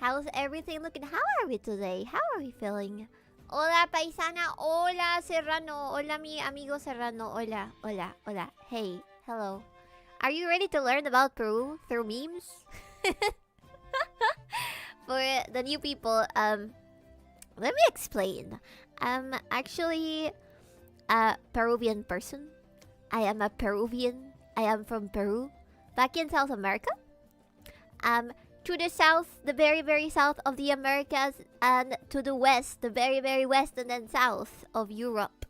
How's everything looking? How are we today? How are we feeling? Hola, paisana. Hola, Serrano. Hola, mi amigo Serrano. Hola, hola, hola. Hey, hello. Are you ready to learn about Peru through memes? For the new people, let me explain. I'm actually a Peruvian person. I am a Peruvian. I am from Peru, back in South America. To the south, the very, very south of the Americas, and to the west, the very, very west and then south of Europe.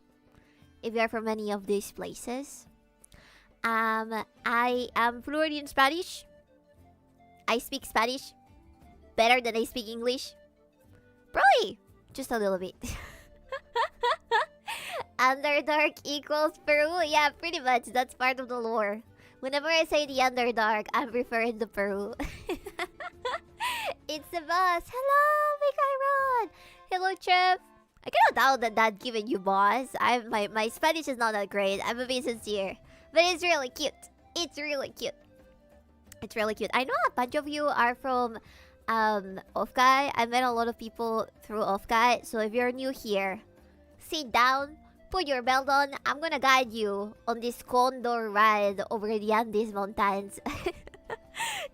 If you're from any of these places. I am fluent in Spanish. I speak Spanish better than I speak English. Probably just a little bit. Underdark equals Peru. Yeah, pretty much. That's part of the lore. Whenever I say the Underdark, I'm referring to Peru. It's the boss. Hello, Big Iron. Hello, Trev. I cannot doubt that given you boss. My Spanish is not that great. I'm a bit sincere. But it's really cute. It's really cute. It's really cute. I know a bunch of you are from Offguy. I met a lot of people through Offguy. So if you're new here, sit down, put your belt on. I'm gonna guide you on this condor ride over the Andes mountains.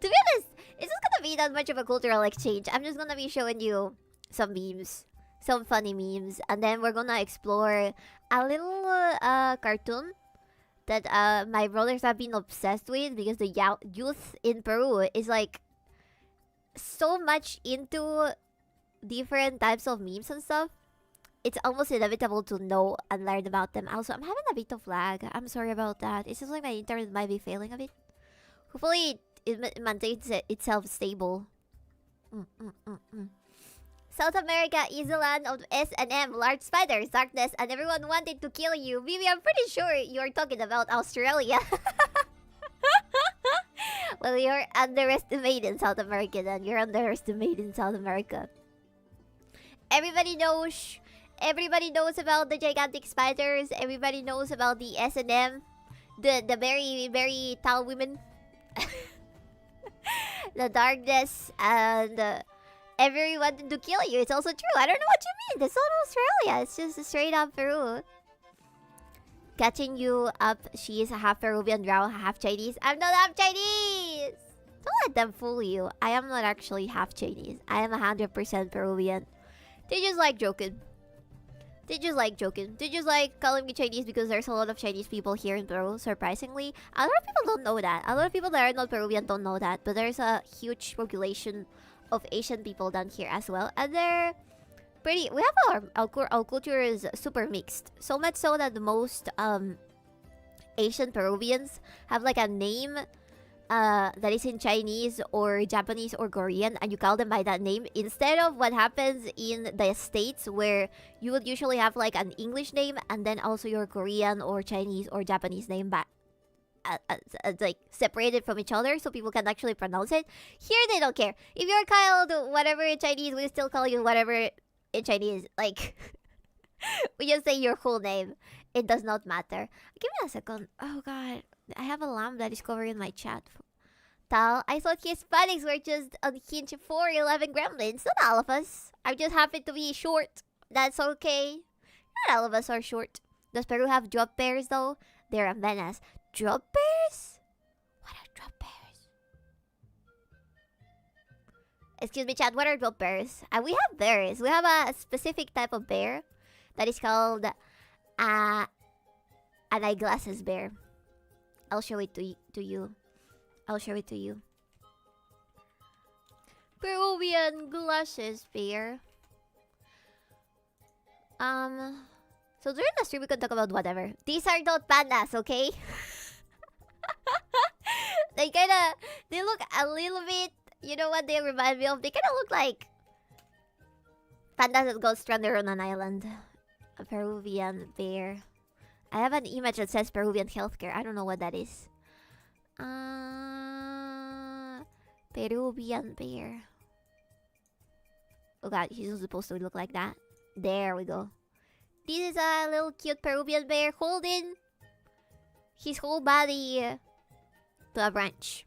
To be honest, it's not gonna be that much of a cultural exchange. I'm just gonna be showing you some memes. Some funny memes. And then we're gonna explore a little cartoon that my brothers have been obsessed with, because the youth in Peru is like so much into different types of memes and stuff. It's almost inevitable to know and learn about them. Also, I'm having a bit of lag. I'm sorry about that. It seems like my internet might be failing a bit. Hopefully it maintains itself stable. South America is the land of S&M, large spiders, darkness, and everyone wanted to kill you. Vivi, I'm pretty sure you're talking about Australia. Well, you're underestimating South America then. You're underestimating South America. Everybody knows about the gigantic spiders. Everybody knows about the S&M. The very, very tall women. The darkness and... everyone wanted to kill you. It's also true. I don't know what you mean. That's not Australia. It's just straight up Peru. Catching you up. She is a half Peruvian drow, half Chinese. I'm not half Chinese. Don't let them fool you. I am not actually half Chinese. I am 100% Peruvian. They just like joking. They just like joking. They just like calling me Chinese because there's a lot of Chinese people here in Peru, surprisingly. A lot of people don't know that. A lot of people that are not Peruvian don't know that. But there's a huge population of Asian people down here as well, and they're pretty. We have our culture is super mixed, so much so that the most Asian Peruvians have like a name that is in Chinese or Japanese or Korean, and you call them by that name instead of what happens in the States, where you would usually have like an English name and then also your Korean or Chinese or Japanese name back. Like separated from each other so people can actually pronounce it. Here they don't care. If you're called whatever in Chinese, we still call you whatever in Chinese. Like, we just say your whole name. It does not matter. Give me a second. Oh god, I have a lamp that is covering my chat. Tal, I thought Hispanics were just unhinged 4'11" gremlins. Not all of us. I just happen to be short. That's okay. Not all of us are short. Does Peru have drop bears though? They're a menace. Drop bears? What are drop bears? Excuse me, chat. What are drop bears? We have bears. We have a specific type of bear that is called an eyeglasses bear. I'll show it to you. I'll show it to you. Peruvian glasses bear. So during the stream we can talk about whatever. These are not pandas, okay? They look a little bit, you know what they remind me of? They kinda look like pandas that go stranded on an island. A Peruvian bear. I have an image that says Peruvian healthcare. I don't know what that is. Peruvian bear. Oh god, he's not supposed to look like that. There we go. This is a little cute Peruvian bear holding his whole body to a branch.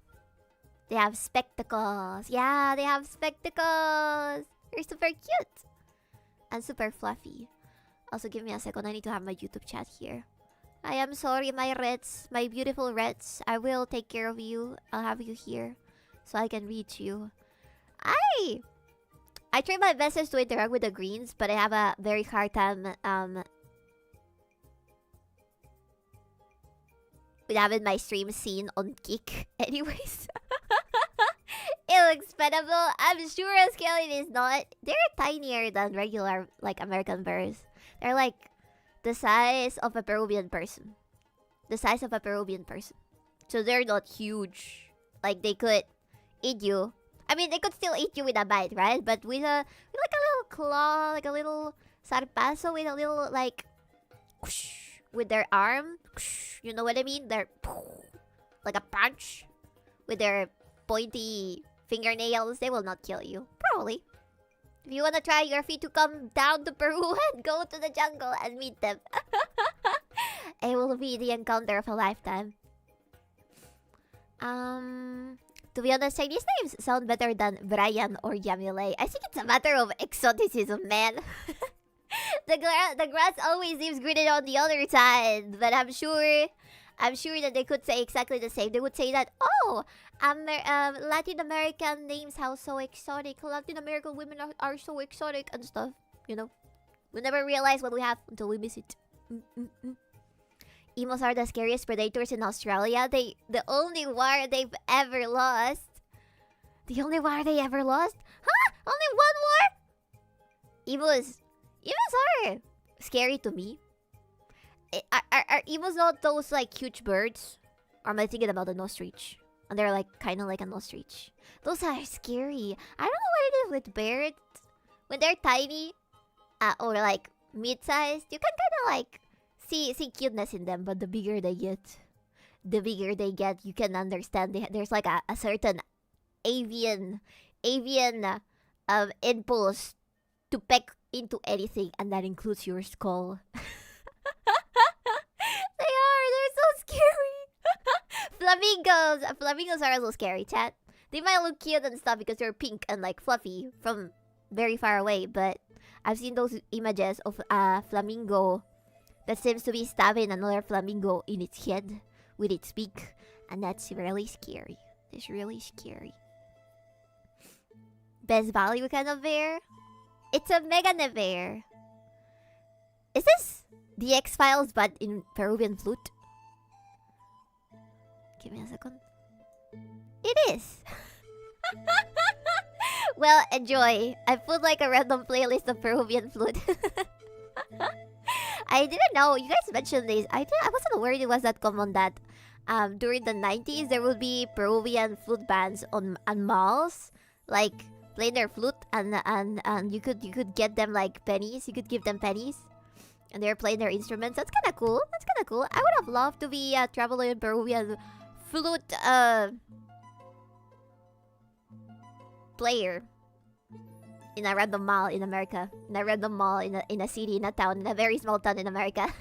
They have spectacles. Yeah, they have spectacles. They're super cute. And super fluffy. Also, give me a second. I need to have my YouTube chat here. I am sorry, my Reds. My beautiful Reds. I will take care of you. I'll have you here. So I can reach you. I try my best to interact with the greens, but I have a very hard time with having my stream seen on Geek. Anyways. Illex-Penable. I'm sure a skeleton is not. They're tinier than regular, like, American bears. They're like the size of a Peruvian person. The size of a Peruvian person. So they're not huge. Like, they could eat you. I mean, they could still eat you with a bite, right? But with like a little claw, like a little zarpazo, with a little, like, whoosh, with their arm. Whoosh, you know what I mean? They're like a punch. With their pointy fingernails, they will not kill you. Probably. If you want to try, you're free to come down to Peru and go to the jungle and meet them. It will be the encounter of a lifetime. To be honest, Chinese names sound better than Brian or Yamile. I think it's a matter of exoticism, man. The grass always seems greener on the other side, but I'm sure that they could say exactly the same. They would say that, oh, Latin American names sound so exotic. Latin American women are so exotic and stuff. You know, we never realize what we have until we miss it. Emos are the scariest predators in Australia. The only war they've ever lost. The only war they ever lost? Huh? Only one war? Emos are scary to me. Are emos not those, like, huge birds? Or am I thinking about an ostrich? And they're, like, kind of like an ostrich. Those are scary. I don't know what it is with birds. When they're tiny, or, like, mid-sized, you can kind of, like, see cuteness in them. But the bigger they get, you can understand. There's, like, a certain avian impulse to peck into anything. And that includes your skull. They're so scary. Flamingos are also scary, chat. They might look cute and stuff because they're pink and, like, fluffy from very far away, but I've seen those images of a flamingo that seems to be stabbing another flamingo in its head with its beak, and that's really scary. It's really scary. Best value kind of bear? It's a mega never. Is this the X-Files but in Peruvian flute? Give me a second. It is. Well, enjoy. I put, like, a random playlist of Peruvian flute. I didn't know. You guys mentioned this. I wasn't aware it was that common that during the 90s there would be Peruvian flute bands on malls, like, playing their flute, and you could get them, like, pennies. You could give them pennies. And they're playing their instruments. That's kind of cool. I would have loved to be a traveling Peruvian flute player in a random mall in America. In a random mall in a city, in a town, in a very small town in America.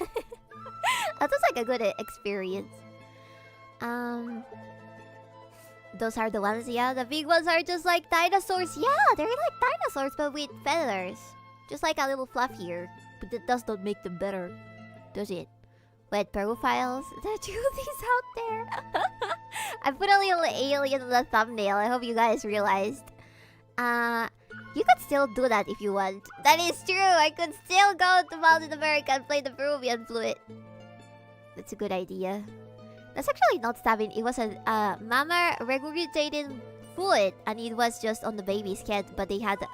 That was, like, a good experience. Those are the ones, yeah. The big ones are just like dinosaurs. Yeah, they're like dinosaurs but with feathers. Just like a little fluffier. But that does not make them better, does it? Wait, Peru-Files? The truth is out there. I put a little alien in the thumbnail. I hope you guys realized. You could still do that if you want. That is true. I could still go to Mountain America and play the Peruvian flute. That's a good idea. That's actually not stabbing. It was a mama regurgitating food, and it was just on the baby's head. But they had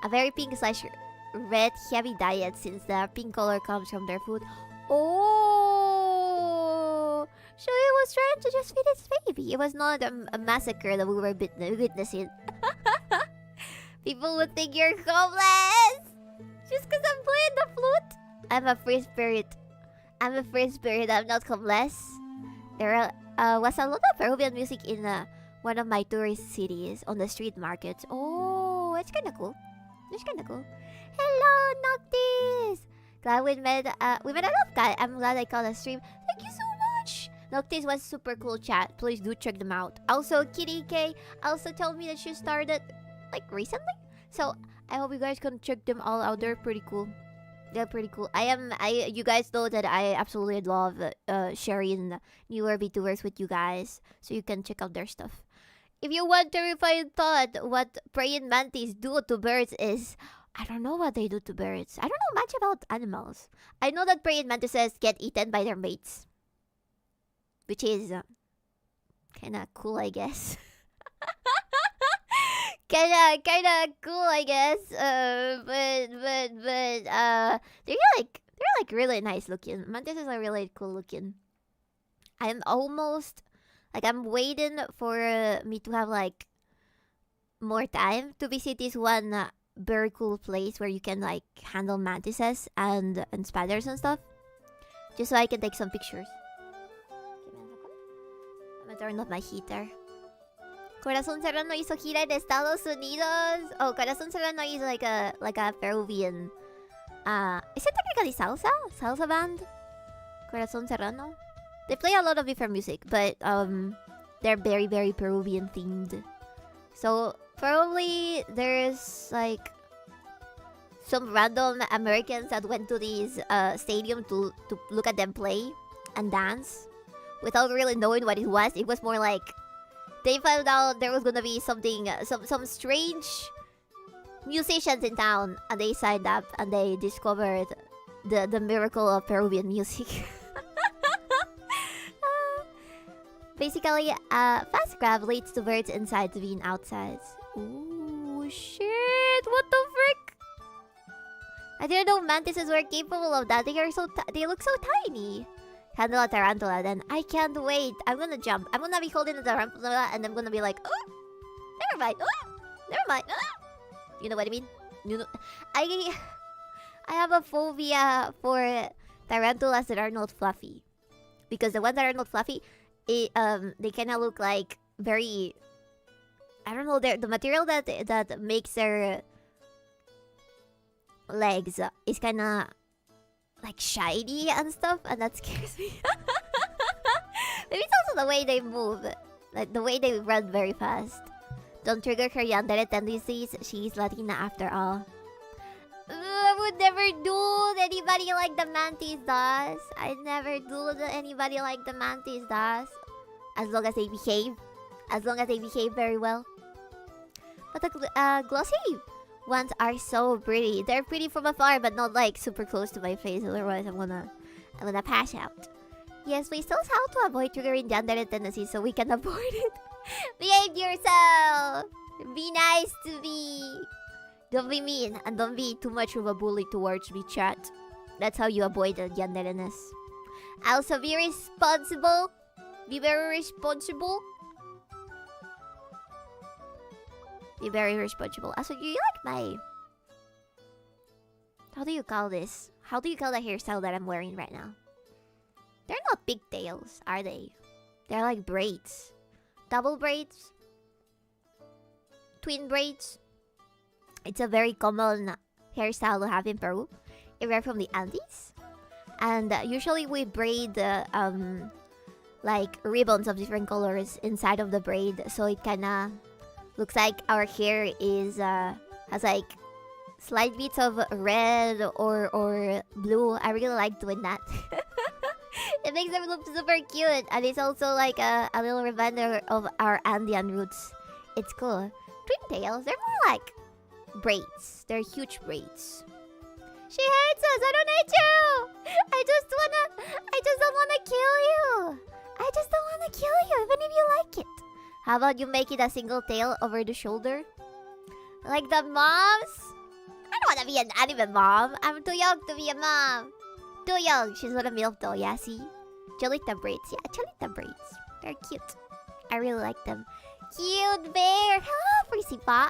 a very pink/red heavy diet since the pink color comes from their food. Oh, so it was trying to just feed its baby. It was not a massacre that we were witnessing. People would think you're homeless just because I'm playing the flute. I'm a free spirit. I'm not homeless. There was a lot of Peruvian music in one of my tourist cities on the street markets. Oh, it's kind of cool. Hello, Noctis. Glad we met a love guy. I'm glad I caught a stream. Thank you so much. Noctis was super cool chat. Please do check them out. Also, Kitty K also told me that she started like recently. So I hope you guys can check them all out. They're pretty cool. They're pretty cool. You guys know that I absolutely love sharing newer VTubers with you guys. So you can check out their stuff. If you want to refine thought, what praying mantis do to birds is... I don't know what they do to birds. I don't know much about animals. I know that praying mantises get eaten by their mates. Which is kind of cool, I guess. kind of cool, I guess. But they're like really nice looking. Mantises are really cool looking. I'm almost like I'm waiting for me to have like more time to visit this one very cool place where you can like handle mantises and spiders and stuff, just so I can take some pictures. I'm gonna turn off my heater. Corazón Serrano hizo gira en Estados Unidos. Oh, Corazón Serrano is like a Peruvian. Is it technically salsa band? Corazón Serrano. They play a lot of different music, but they're very, very Peruvian themed. So probably there's like some random Americans that went to this stadium to look at them play and dance without really knowing what it was. It was more like they found out there was gonna be something, some strange musicians in town, and they signed up and they discovered the miracle of Peruvian music. Basically, fast grab leads to birds inside to being outside. Ooh, shit! What the frick? I didn't know mantises were capable of that. They look so tiny. Handle a tarantula, then I can't wait. I'm gonna jump. I'm gonna be holding the tarantula, and I'm gonna be like, oh, never mind. Oh, never mind. Oh. You know what I mean? You know, I have a phobia for tarantulas that are not fluffy, because the ones that are not fluffy, they kind of look like very, I don't know, the material that makes their legs is kind of like shiny and stuff, and that scares me. Maybe it's also the way they move, like the way they run very fast. Don't trigger her yandere tendencies. She's Latina after all. I would never do anybody like the mantis does. I'd never do anybody like the mantis does. As long as they behave. As long as they behave very well. But the glossy ones are so pretty. They're pretty from afar, but not like super close to my face. Otherwise, I'm gonna pass out. Yes, please tell us how to avoid triggering yandere tendencies so we can avoid it. Behave yourself. Be nice to me. Don't be mean, and don't be too much of a bully towards me, chat. That's how you avoid the yandere-ness. Also, be responsible. Be very responsible. Be very responsible. Also, do you like my... How do you call this? How do you call the hairstyle that I'm wearing right now? They're not pigtails, are they? They're like braids. Double braids. Twin braids. It's a very common hairstyle to have in Peru. If we're from the Andes. And usually we braid like ribbons of different colors inside of the braid. So it kinda looks like our hair is has like slight bits of red or blue. I really like doing that. It makes them look super cute. And it's also like a little reminder of our Andean roots. It's cool. Twin tails, they're more like braids. They're huge braids. She hates us. I don't hate you. I just don't wanna kill you. I just don't wanna kill you, even if you like it. How about you make it a single tail over the shoulder? Like the moms? I don't wanna be an anime mom. I'm too young to be a mom. Too young. She's not a MILF though, yeah, see? Cholita braids. Yeah, Cholita braids. They're cute. I really like them. Cute bear. Hello, Frisipa.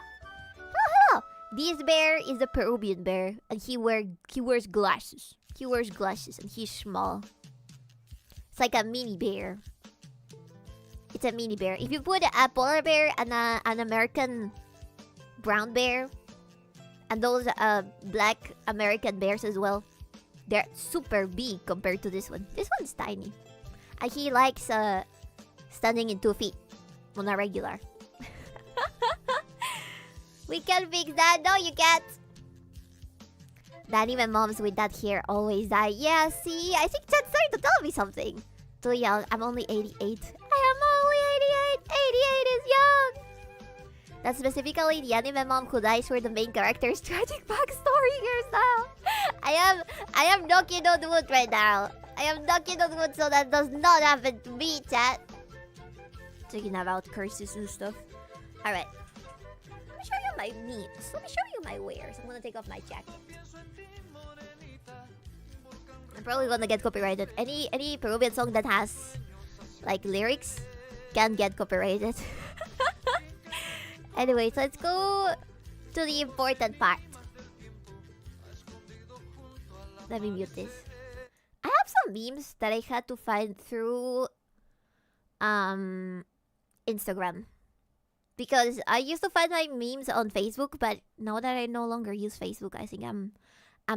Hello. This bear is a Peruvian bear, and he wears glasses. He wears glasses, and he's small. It's like a mini bear. It's a mini bear. If you put a polar bear and an American brown bear, and those black American bears as well, they're super big compared to this one. This one's tiny. He likes standing in 2 feet on a regular. We can fix that. No, you can't. The anime moms with that hair always die. Yeah, see? I think that's starting to tell me something. Too young. I'm only 88. I am only 88. 88 is young. That's specifically the anime mom who dies for the main character's tragic backstory herself. I am knocking on wood right now. I am knocking on wood so that does not happen to me, chat. Talking about curses and stuff. Alright. Let me show you my memes. Let me show you my wares. I'm gonna take off my jacket. I'm probably gonna get copyrighted. Any Peruvian song that has like lyrics can get copyrighted. Anyways, let's go to the important part. Let me mute this. I have some memes that I had to find through Instagram. Because I used to find my memes on Facebook, but now that I no longer use Facebook, I think I'm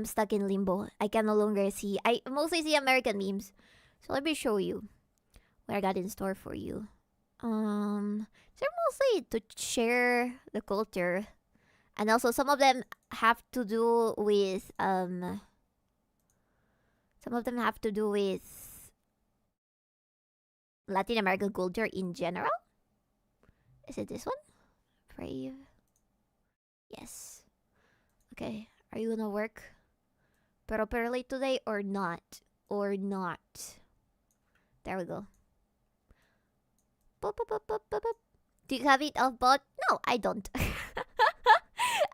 stuck in limbo. I can no longer see. I mostly see American memes. So let me show you what I got in store for you. They're mostly to share the culture, and also some of them have to do with Latin American culture in general. Is it this one? Brave. Yes. Okay. Are you gonna work properly today or not? Or not? There we go. Boop, boop, boop, boop, boop, boop. Do you have it off bot? No, I don't.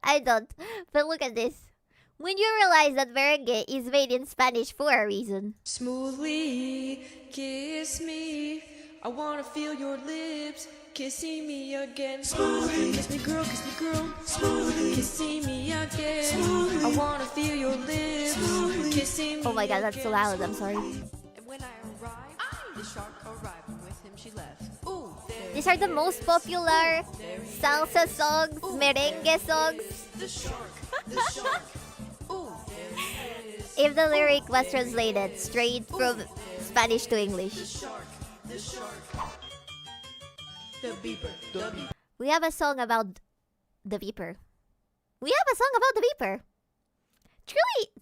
I don't. But look at this. When you realize that merengue is made in Spanish for a reason. Smoothly kiss me. I wanna feel your lips kissing me again. Smoothly kiss me, girl, kiss me, girl. Smoothly kissing me again. Smoothly. I wanna feel your lips kissing me. Oh my god, that's so loud. I'm sorry. And when I arrived, the shark arrived, and with him she left. Ooh, These are the most popular salsa songs, merengue songs. the shark, the shark. Ooh, If the lyric was translated straight from Spanish to English. the shark, the shark. The beeper, the beeper. We have a song about the beeper. We have a song about the beeper. Truly,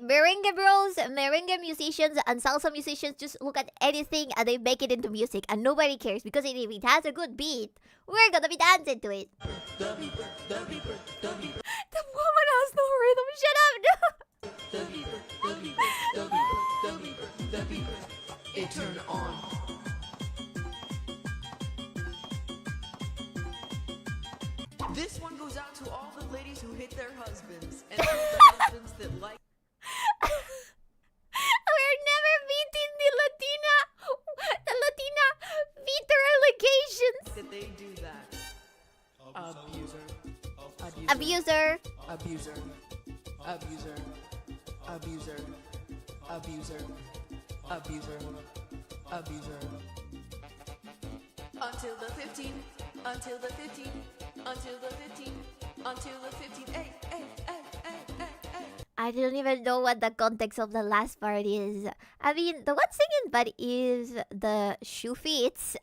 merengue bros, merengue musicians, and salsa musicians just look at anything and they make it into music, and nobody cares because if it has a good beat, we're gonna be dancing to it. The beeper, the beeper, the beeper. The woman has no rhythm. Shut up, no. The beeper, the beeper, the beeper, the beeper, the beeper. It turned on. This one goes out to all the ladies who hit their husbands and the husbands that like. We're never beating the Latina beater allegations. That they do that. Abuser. Abuser. Abuser. Abuser. Abuser. Abuser. Abuser. Abuser. Until the 15. Until the 15. Until the 15. Until the 15. Hey, hey, hey, hey, hey, hey. I don't even know what the context of the last part is. I mean, the one singing but is the shoe fits.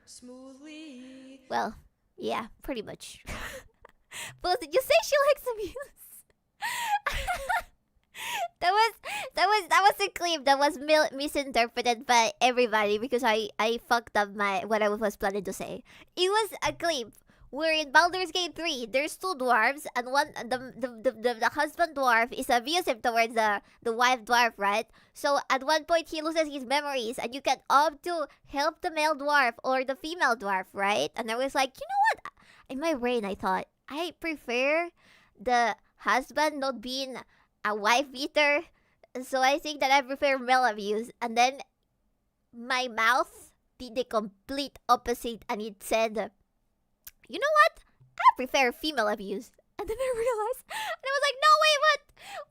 Smoothly. Well, yeah, pretty much. But you say she likes abuse. that was a clip that was misinterpreted by everybody because I fucked up what I was planning to say. It was a clip where in Baldur's Gate 3 there's 2 dwarves and the husband dwarf is abusive towards the wife dwarf, right? So at one point he loses his memories and you can opt to help the male dwarf or the female dwarf, right? And I was like, you know what? In my brain I thought I prefer the husband not being a wife beater, so I think that I prefer male abuse. And then my mouth did the complete opposite and it said, you know what? I prefer female abuse. And then I realized, and I was like, no, wait, what?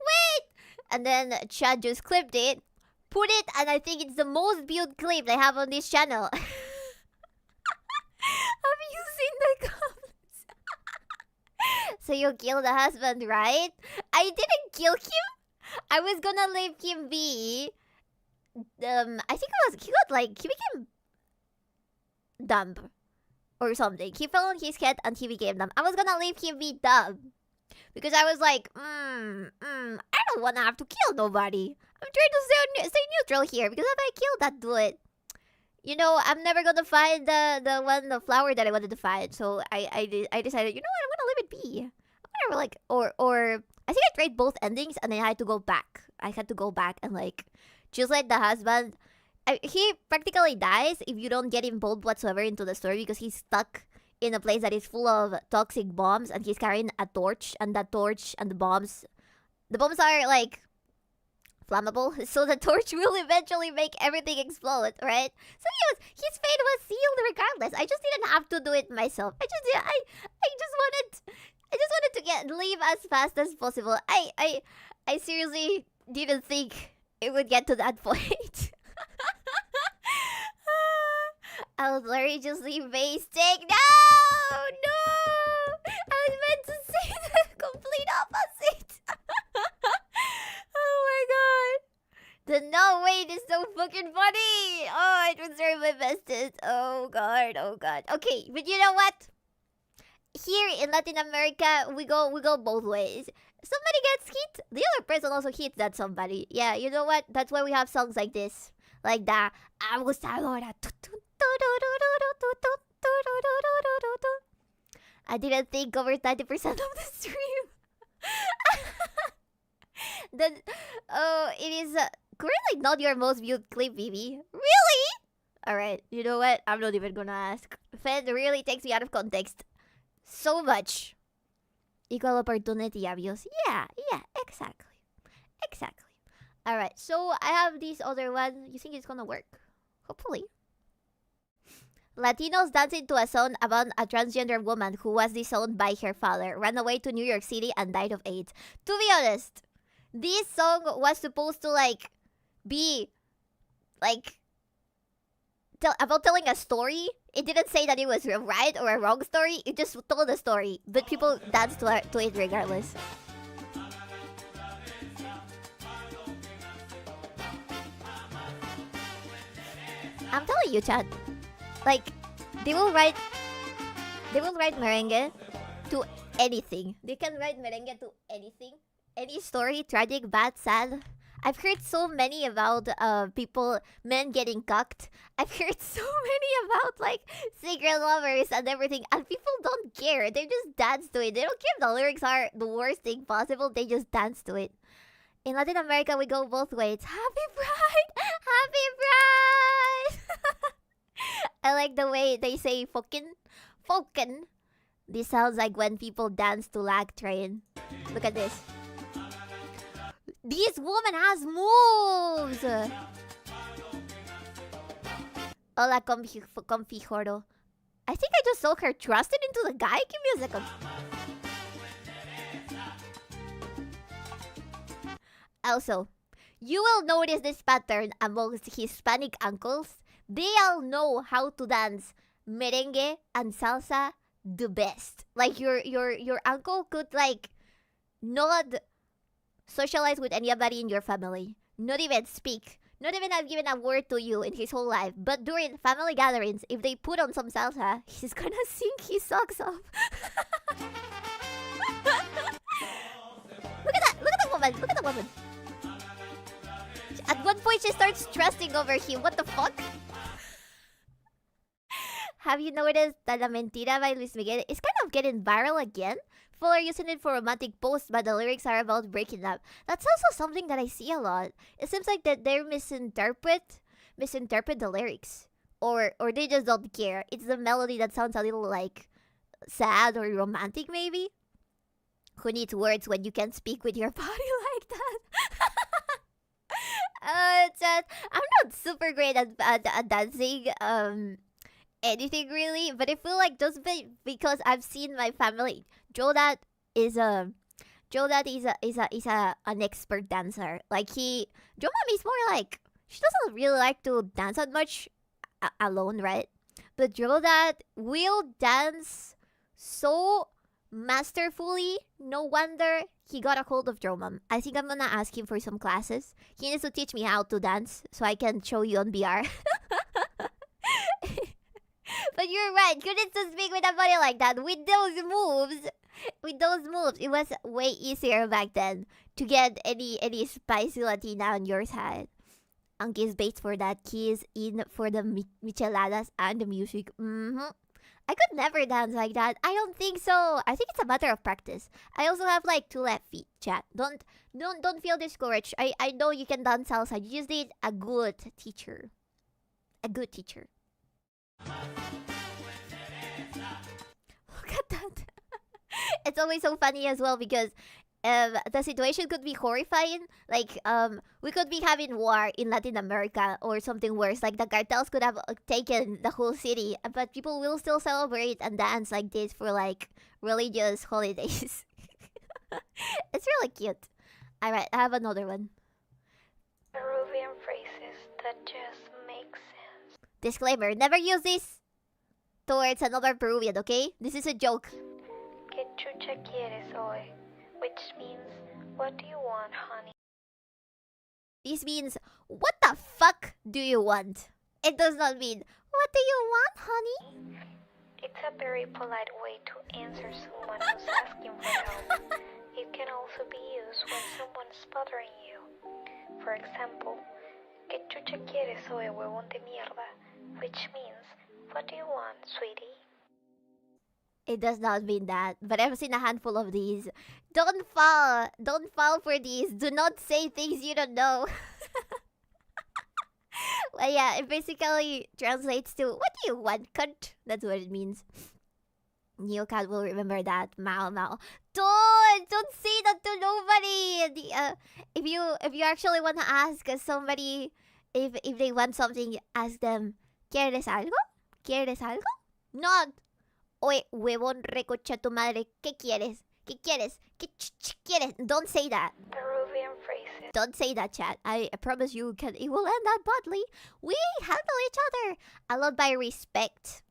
Wait! And then Chad just clipped it, put it, and I think it's the most viewed clip I have on this channel. I'm using the comments. So you killed the husband, right? I didn't kill him. I was gonna leave him be. I think it was he became dumb or something. He fell on his head and he became dumb. I was gonna leave him be dumb because I was like, I don't wanna have to kill nobody. I'm trying to stay neutral here because if I kill that dude, you know, I'm never gonna find the flower that I wanted to find. So I decided, you know what, I'm gonna leave it be. Whatever, like, or I think I tried both endings and then I had to go back. I had to go back and like, just like the husband, he practically dies if you don't get involved whatsoever into the story because he's stuck in a place that is full of toxic bombs and he's carrying a torch and that torch and the bombs are like flammable, so the torch will eventually make everything explode, right? So his fate was sealed regardless. I just didn't have to do it myself. I just wanted to leave as fast as possible. I seriously didn't think it would get to that point. I was literally just leave base take. No! I was meant to say the complete opposite. Oh my god. The no wait is so fucking funny. Oh, I was very my bestest. Oh god. Okay, but you know what? Here in Latin America, we go both ways. Somebody gets hit, the other person also hits that somebody. Yeah, you know what? That's why we have songs like this. Like that. I didn't think over 90% of the stream. It is currently not your most viewed clip, Vivi. Really? Alright, you know what? I'm not even gonna ask. Fed really takes me out of context. So much. Equal opportunity, obvious. Yeah, exactly. Alright, so I have this other one. You think it's gonna work? Hopefully. Latinos dancing to a song about a transgender woman who was disowned by her father, ran away to New York City and died of AIDS. To be honest, this song was supposed to be about telling a story. It didn't say that it was a right or a wrong story. It just told a story, but people danced to it regardless. I'm telling you, Chad. They will write merengue to anything. They can write merengue to anything. Any story, tragic, bad, sad. I've heard so many about men getting cucked. I've heard so many about secret lovers and everything, and people don't care. They just dance to it. They don't care if the lyrics are the worst thing possible. They just dance to it. In Latin America, we go both ways. Happy Pride! Happy Pride! I like the way they say "fokin." This sounds like when people dance to Lag Train. Look at this. This woman has moves! Hola, comfy Joro. I think I just saw her thrusted into the guy. Give me a second. Also, you will notice this pattern amongst Hispanic uncles. They all know how to dance merengue and salsa the best. Your uncle could not socialize with anybody in your family, not even speak, not even have given a word to you in his whole life. But during family gatherings, if they put on some salsa, he's gonna sing his socks off. Look at that woman. At one point, she starts trusting over him. What the fuck? Have you noticed that La Mentira by Luis Miguel is kind of getting viral again? People are using it for romantic posts, but the lyrics are about breaking up. That's also something that I see a lot. It seems like that they misinterpret the lyrics, or they just don't care. It's the melody that sounds a little sad or romantic, maybe. Who needs words when you can speak with your body like that? I'm not super great at dancing. Anything really, but I feel like just because I've seen my family. Joe is an expert dancer. Joe Mommy is more she doesn't really like to dance that much alone, right? But Joe will dance so masterfully. No wonder he got a hold of 𝕓𝕤. I think I'm gonna ask him for some classes. He needs to teach me how to dance so I can show you on VR. But you're right. You need to speak with a body like that. With those moves, it was way easier back then to get any spicy Latina on your side. Ang kiss baits for that. Kiss in for the micheladas and the music. I could never dance like that. I don't think so. I think it's a matter of practice. I also have like 2 left feet, chat. Don't feel discouraged. I know you can dance salsa. You just need a good teacher. A good teacher. Look at that. It's always so funny as well because the situation could be horrifying. Like, we could be having war in Latin America or something worse. Like, the cartels could have taken the whole city, but people will still celebrate and dance like this for, like, religious holidays. It's really cute. Alright, I have another one. Peruvian phrases that just make sense. Disclaimer, never use this towards another Peruvian, okay? This is a joke. ¿Qué chucha quieres hoy? Which means, what do you want, honey? This means, what the fuck do you want? It does not mean, what do you want, honey? It's a very polite way to answer someone who's asking for help. It can also be used when someone's bothering you. For example, ¿Qué chucha quieres hoy, huevón de mierda? Which means, what do you want, sweetie? It does not mean that, but I've seen a handful of these. Don't fall for these. Do not say things you don't know. Well, yeah, it basically translates to, what do you want, cunt? That's what it means. Neocat will remember that. Mao Mao. Don't say that to nobody. If you actually want to ask somebody if they want something, ask them, ¿Quieres algo? ¿Quieres algo? Not, oye, huevón recocha tu madre, ¿qué quieres? ¿Qué quieres? ¿Qué quieres? Don't say that. Peruvian phrases. Don't say that, chat. I promise you, it will end up badly. We handle each other a lot by respect.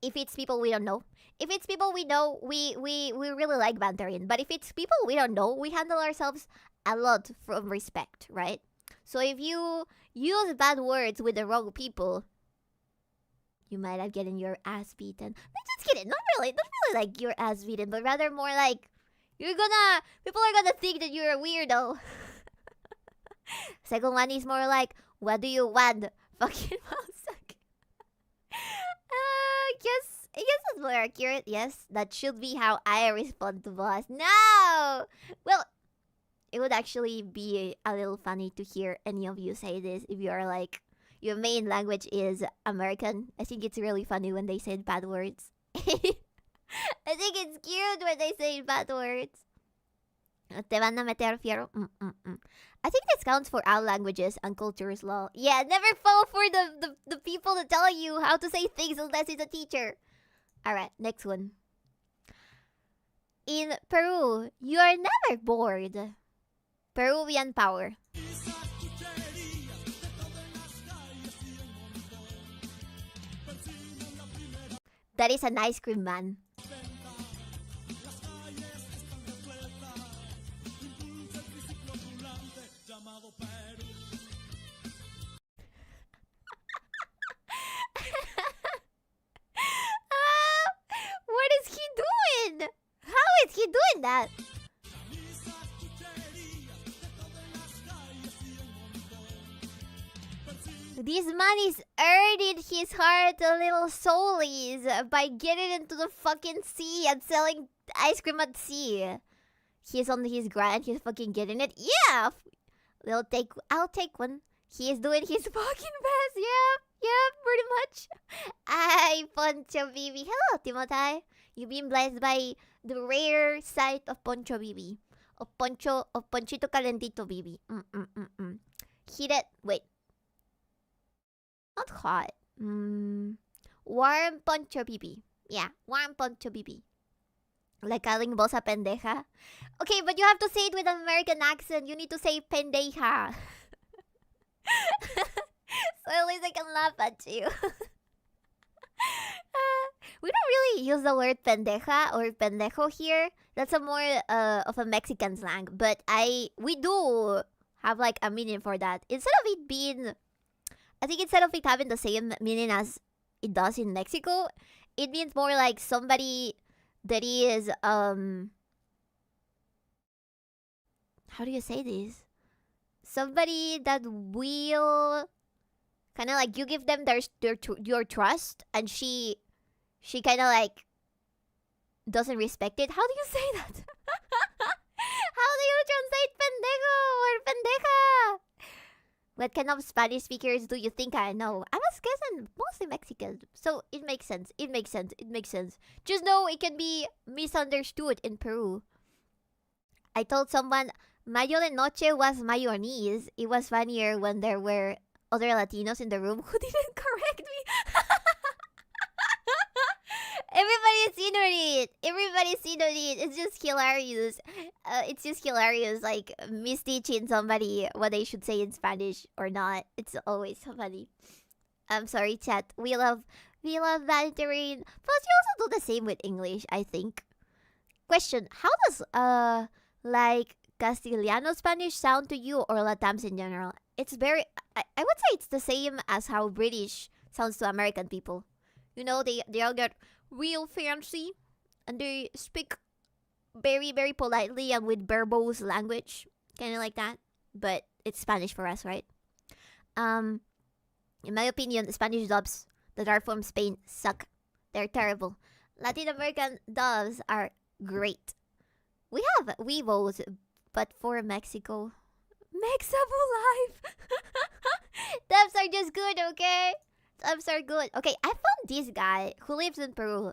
If it's people we don't know. If it's people we know, we really like bantering. But if it's people we don't know, we handle ourselves a lot from respect, right? So if you use bad words with the wrong people, you might have gotten your ass beaten. No, just kidding. Not really like your ass beaten, but rather more like people are gonna think that you're a weirdo. Second one is more like, what do you want? Fucking mouse. I guess that's more accurate. Yes, that should be how I respond to boss. No! Well, it would actually be a little funny to hear any of you say this if you are like, your main language is American. I think it's really funny when they say bad words. I think it's cute when they say bad words. Te van a meter fierro. I think this counts for all languages and cultures law. Yeah, never fall for the people that tell you how to say things unless it's a teacher. Alright, next one. In Peru, you are never bored. Peruvian power. That is an ice cream man. What is he doing? How is he doing that? This man is earning his heart a little soulies by getting into the fucking sea and selling ice cream at sea. He's on his grind, he's fucking getting it. Yeah! I'll take one. He is doing his fucking best. Yeah, pretty much. Ay, Poncho Bibi. Hello, Timothy. You've been blessed by the rare sight of Poncho Bibi. Of Ponchito Calentito Bibi. Heat it. Wait. Not hot. Warm Poncho Bibi. Yeah, warm Poncho Bibi. Like calling boss a pendeja. Okay, but you have to say it with an American accent. You need to say pendeja. So at least I can laugh at you. We don't really use the word pendeja or pendejo here. That's a more of a Mexican slang. But we do have like a meaning for that. Instead of it being, I think instead of it having the same meaning as it does in Mexico, it means more like somebody that is how do you say this? Somebody that will kind of like you give them your trust, and she kind of like doesn't respect it. How do you say that? How do you translate pendejo or pendeja? What kind of Spanish speakers do you think I know? I was guessing mostly Mexican, so it makes sense. It makes sense. It makes sense. Just know it can be misunderstood in Peru. I told someone Mayo de Noche was mayonnaise. It was funnier when there were other Latinos in the room who didn't correct me. Everybody's seen it. Everybody's seen it. It's just hilarious. It's just hilarious, like misteaching somebody what they should say in Spanish or not. It's always so funny. I'm sorry, chat. We love banterine. Plus, you also do the same with English, I think. Question: how does like Castellano Spanish sound to you, or Latams in general? It's very. I would say it's the same as how British sounds to American people. You know, they all get real fancy, and they speak very, very politely and with verbose language, kind of like that. But it's Spanish for us, right? In my opinion, the Spanish dubs that are from Spain suck. They're terrible. Latin American dubs are great. We have Weevos, but for Mexico, Mexabu Life. Dubs are just good, okay? Dubs are good. Okay, I found this guy who lives in Peru.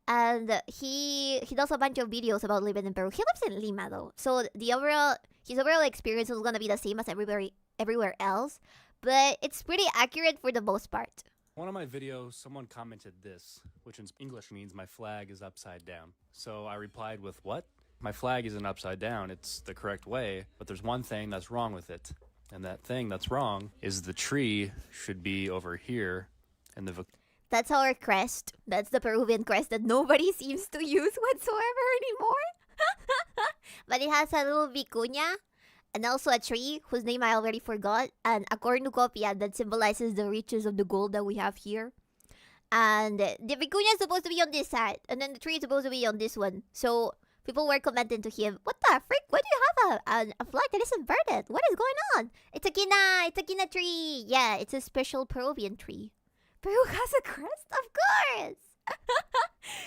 And he does a bunch of videos about living in Peru. He lives in Lima though. So his overall experience is gonna be the same as everywhere else. But it's pretty accurate for the most part. One of my videos, someone commented this, which in English means my flag is upside down. So I replied with, what? My flag isn't upside down, it's the correct way, but there's one thing that's wrong with it. And that thing that's wrong is the tree should be over here, and that's our crest. That's the Peruvian crest that nobody seems to use whatsoever anymore. But it has a little vicuña and also a tree whose name I already forgot, and a cornucopia that symbolizes the riches of the gold that we have here. And the vicuña is supposed to be on this side, and then the tree is supposed to be on this one. So people were commenting to him, what the frick? Why do you have a flag that is inverted? What is going on? It's a quina tree. Yeah, it's a special Peruvian tree. Peru has a crest? Of course!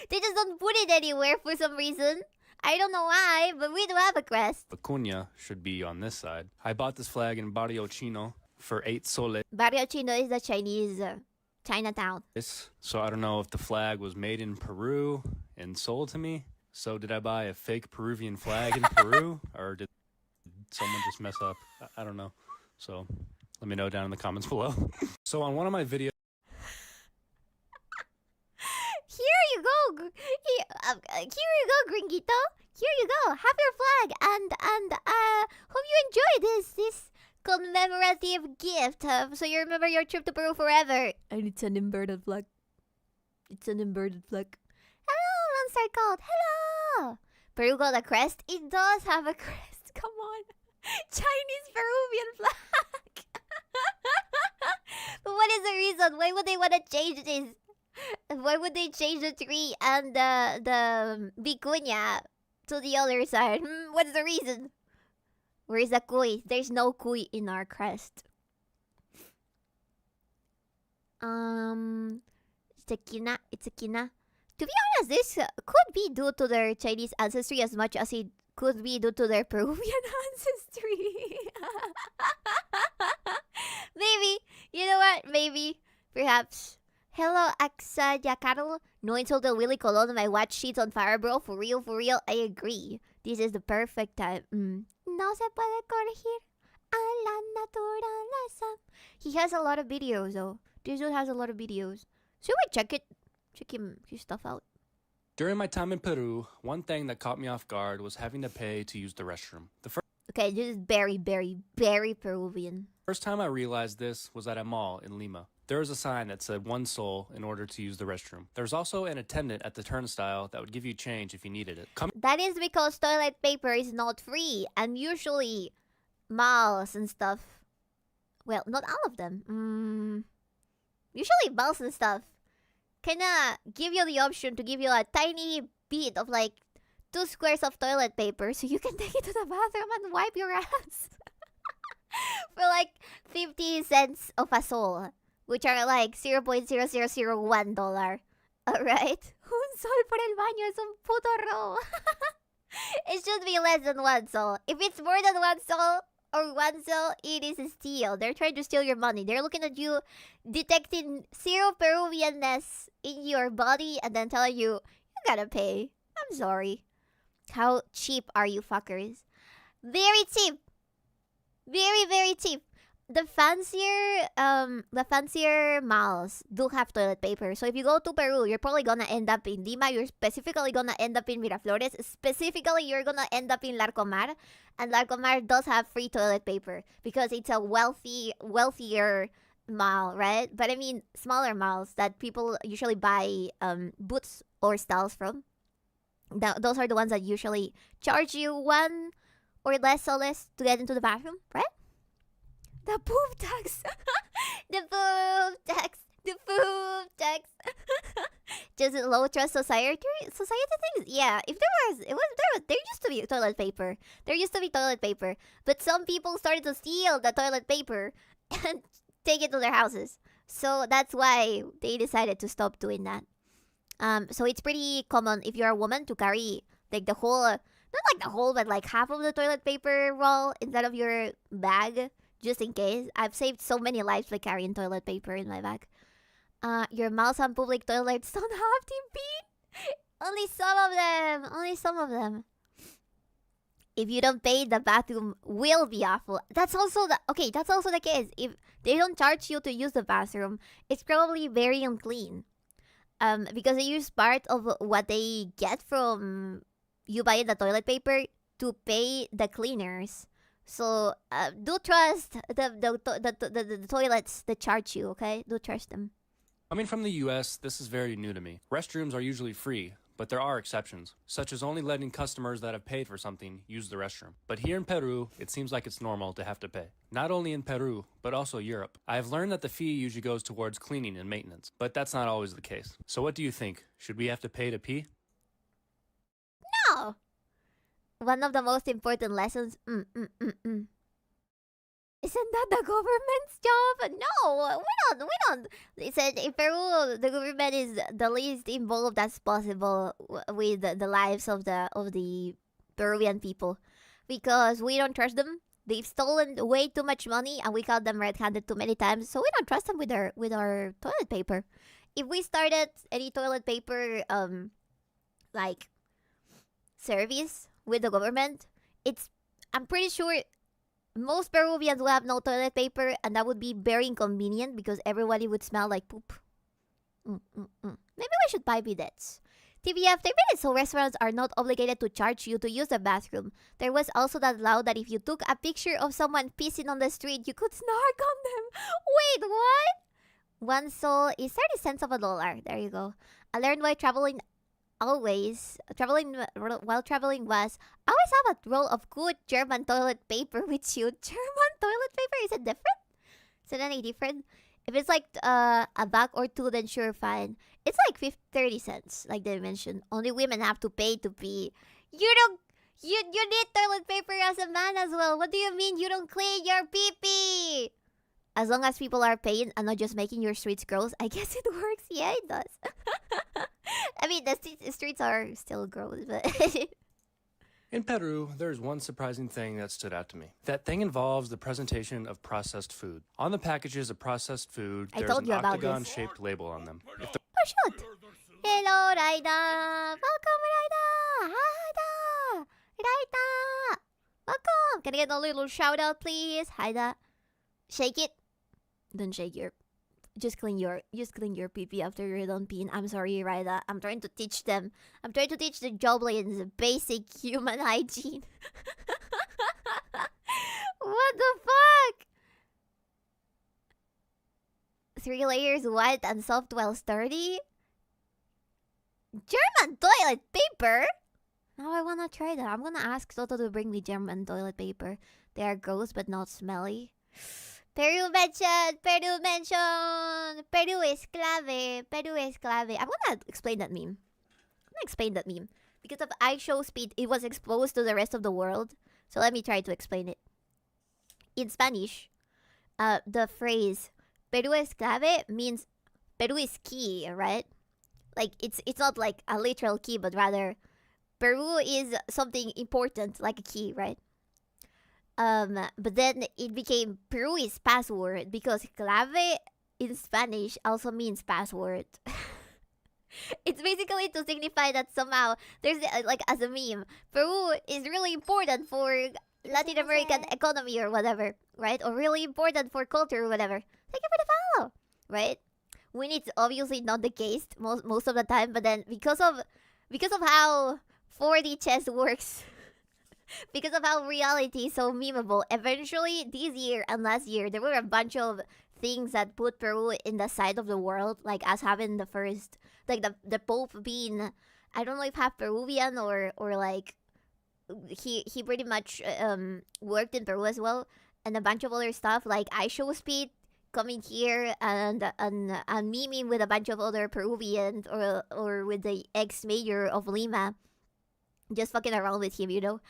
They just don't put it anywhere for some reason. I don't know why, but we do have a crest. vicuña should be on this side. I bought this flag in Barrio Chino for 8 soles. Barrio Chino is the Chinese Chinatown. So I don't know if the flag was made in Peru and sold to me. So did I buy a fake Peruvian flag in Peru? Or did someone just mess up? I don't know. So let me know down in the comments below. So on one of my videos, Here you go, Gringito. Here you go. Have your flag, and hope you enjoy this commemorative gift. So you remember your trip to Peru forever. And it's an inverted flag. Hello, Monster Cult. Hello. Peru got a crest. It does have a crest. Come on, Chinese Peruvian flag. But what is the reason? Why would they want to change this? Why would they change the tree and the vicuña to the other side? What's the reason? Where's the cuy? There's no cuy in our crest. It's a quina. To be honest, this could be due to their Chinese ancestry as much as it could be due to their Peruvian ancestry. Maybe. You know what? Maybe. Perhaps. Hello, Axa Yacarlo. No insult to Willy Colon. My watch sheet's on fire, bro. For real. I agree. This is the perfect time. No se puede corregir a la naturaleza. He has a lot of videos, though. This dude has a lot of videos. Should we check it? Check his stuff out. during my time in Peru, one thing that caught me off guard was having to pay to use the restroom. Okay, this is very, very, very Peruvian. First time I realized this was at a mall in Lima. There was a sign that said 1 sol in order to use the restroom. There's also an attendant at the turnstile that would give you change if you needed it. That is because toilet paper is not free, and usually malls and stuff, well, not all of them, usually malls and stuff kinda give you the option to give you a tiny bit of like 2 squares of toilet paper so you can take it to the bathroom and wipe your ass for like 50 cents of a sol, which are like $0.0001. Alright? Un sol por el baño es un puto robo. It should be less than 1 sol. If it's more than 1 sol or 1 sol, it is a steal. They're trying to steal your money. They're looking at you, detecting zero Peruvianness in your body, and then telling you, you gotta pay. I'm sorry. How cheap are you fuckers? Very cheap. Very, very cheap. The fancier malls do have toilet paper. So if you go to Peru, you're probably gonna end up in Lima. You're specifically gonna end up in Miraflores. Specifically, you're gonna end up in 𝕬𝕤𝕤𝕤. And 𝕬𝕤𝕤𝕤 does have free toilet paper because it's a wealthier mall, right? But I mean, smaller malls that people usually buy boots or stalls from. Those are the ones that usually charge you 1 or less soles to get into the bathroom, right? The poop tax. The poop tax. The poop tax. Just a low trust society things. Yeah, if there used to be toilet paper. There used to be toilet paper, but some people started to steal the toilet paper and take it to their houses. So that's why they decided to stop doing that. So it's pretty common if you're a woman to carry like the whole, not like the whole, but like half of the toilet paper roll instead of your bag. Just in case. I've saved so many lives by carrying toilet paper in my bag. Your malls and public toilets don't have TP. Only some of them. Only some of them. If you don't pay, the bathroom will be awful. That's also the case. If they don't charge you to use the bathroom, it's probably very unclean. Because they use part of what they get from you buying the toilet paper to pay the cleaners. So do trust the toilets that charge you, okay? Do trust them. Coming from the US, this is very new to me. Restrooms are usually free, but there are exceptions, such as only letting customers that have paid for something use the restroom. But here in Peru, it seems like it's normal to have to pay. Not only in Peru, but also Europe. I have learned that the fee usually goes towards cleaning and maintenance, but that's not always the case. So what do you think? Should we have to pay to pee? No! One of the most important lessons. Isn't that the government's job? No, we don't. They said in Peru, the government is the least involved as possible with the lives of the Peruvian people, because we don't trust them. They've stolen way too much money, and we caught them red-handed too many times. So we don't trust them with our toilet paper. If we started any toilet paper like service with the government, I'm pretty sure most Peruvians will have no toilet paper, and that would be very inconvenient because everybody would smell like poop. Maybe we should buy bidets. TBF, they made it so restaurants are not obligated to charge you to use the bathroom. There was also that law that if you took a picture of someone pissing on the street, you could snark on them. Wait, what? 1 sol is 30 cents of a dollar. There you go. I learned while traveling while traveling was always have a roll of good German toilet paper with you. German toilet paper? Is it different? Is it any different? If it's like a bag or 2, then sure, fine. It's like 30 cents, like they mentioned. Only women have to pay to pee. You need toilet paper as a man as well. What do you mean you don't clean your pee-pee? As long as people are paying and not just making your streets gross, I guess it works. Yeah, it does. I mean, the streets are still gross, but... In Peru, there's one surprising thing that stood out to me. That thing involves the presentation of processed food. On the packages of processed food, there's an octagon-shaped label on them. Oh, shoot! Hello, Raida! Welcome, Raida! Haida! Raida! Welcome! Can I get a little shout-out, please? Haida. Shake it. Don't shake your... Just clean your pee-pee after you're done peeing. I'm sorry, Raida. I'm trying to teach them. I'm trying to teach the Joblins basic human hygiene. What the fuck? 3 layers wide and soft while sturdy. German toilet paper? Now I wanna try that. I'm gonna ask Toto to bring me German toilet paper. They are gross but not smelly. Peru mentioned! Peru mentioned! Peru is clave. Peru is clave. I'm gonna explain that meme. Because of iShow speed, it was exposed to the rest of the world. So let me try to explain it. In Spanish, the phrase Peru es clave means Peru is key, right? Like it's not like a literal key, but rather Peru is something important, like a key, right? But then it became Peru is password because clave in Spanish also means password. It's basically to signify that somehow there's like as a meme, Peru is really important for Latin American economy or whatever, right? Or really important for culture or whatever. Thank you for the follow, right? When it's obviously not the case most of the time, but then because of how 4D chess works, because of how reality is so memeable, eventually this year and last year there were a bunch of things that put Peru in the side of the world, like us having the first, like the Pope being, I don't know if half Peruvian or like he pretty much worked in Peru as well, and a bunch of other stuff like iShow Speed coming here and memeing with a bunch of other Peruvians or with the ex-mayor of Lima, just fucking around with him, you know.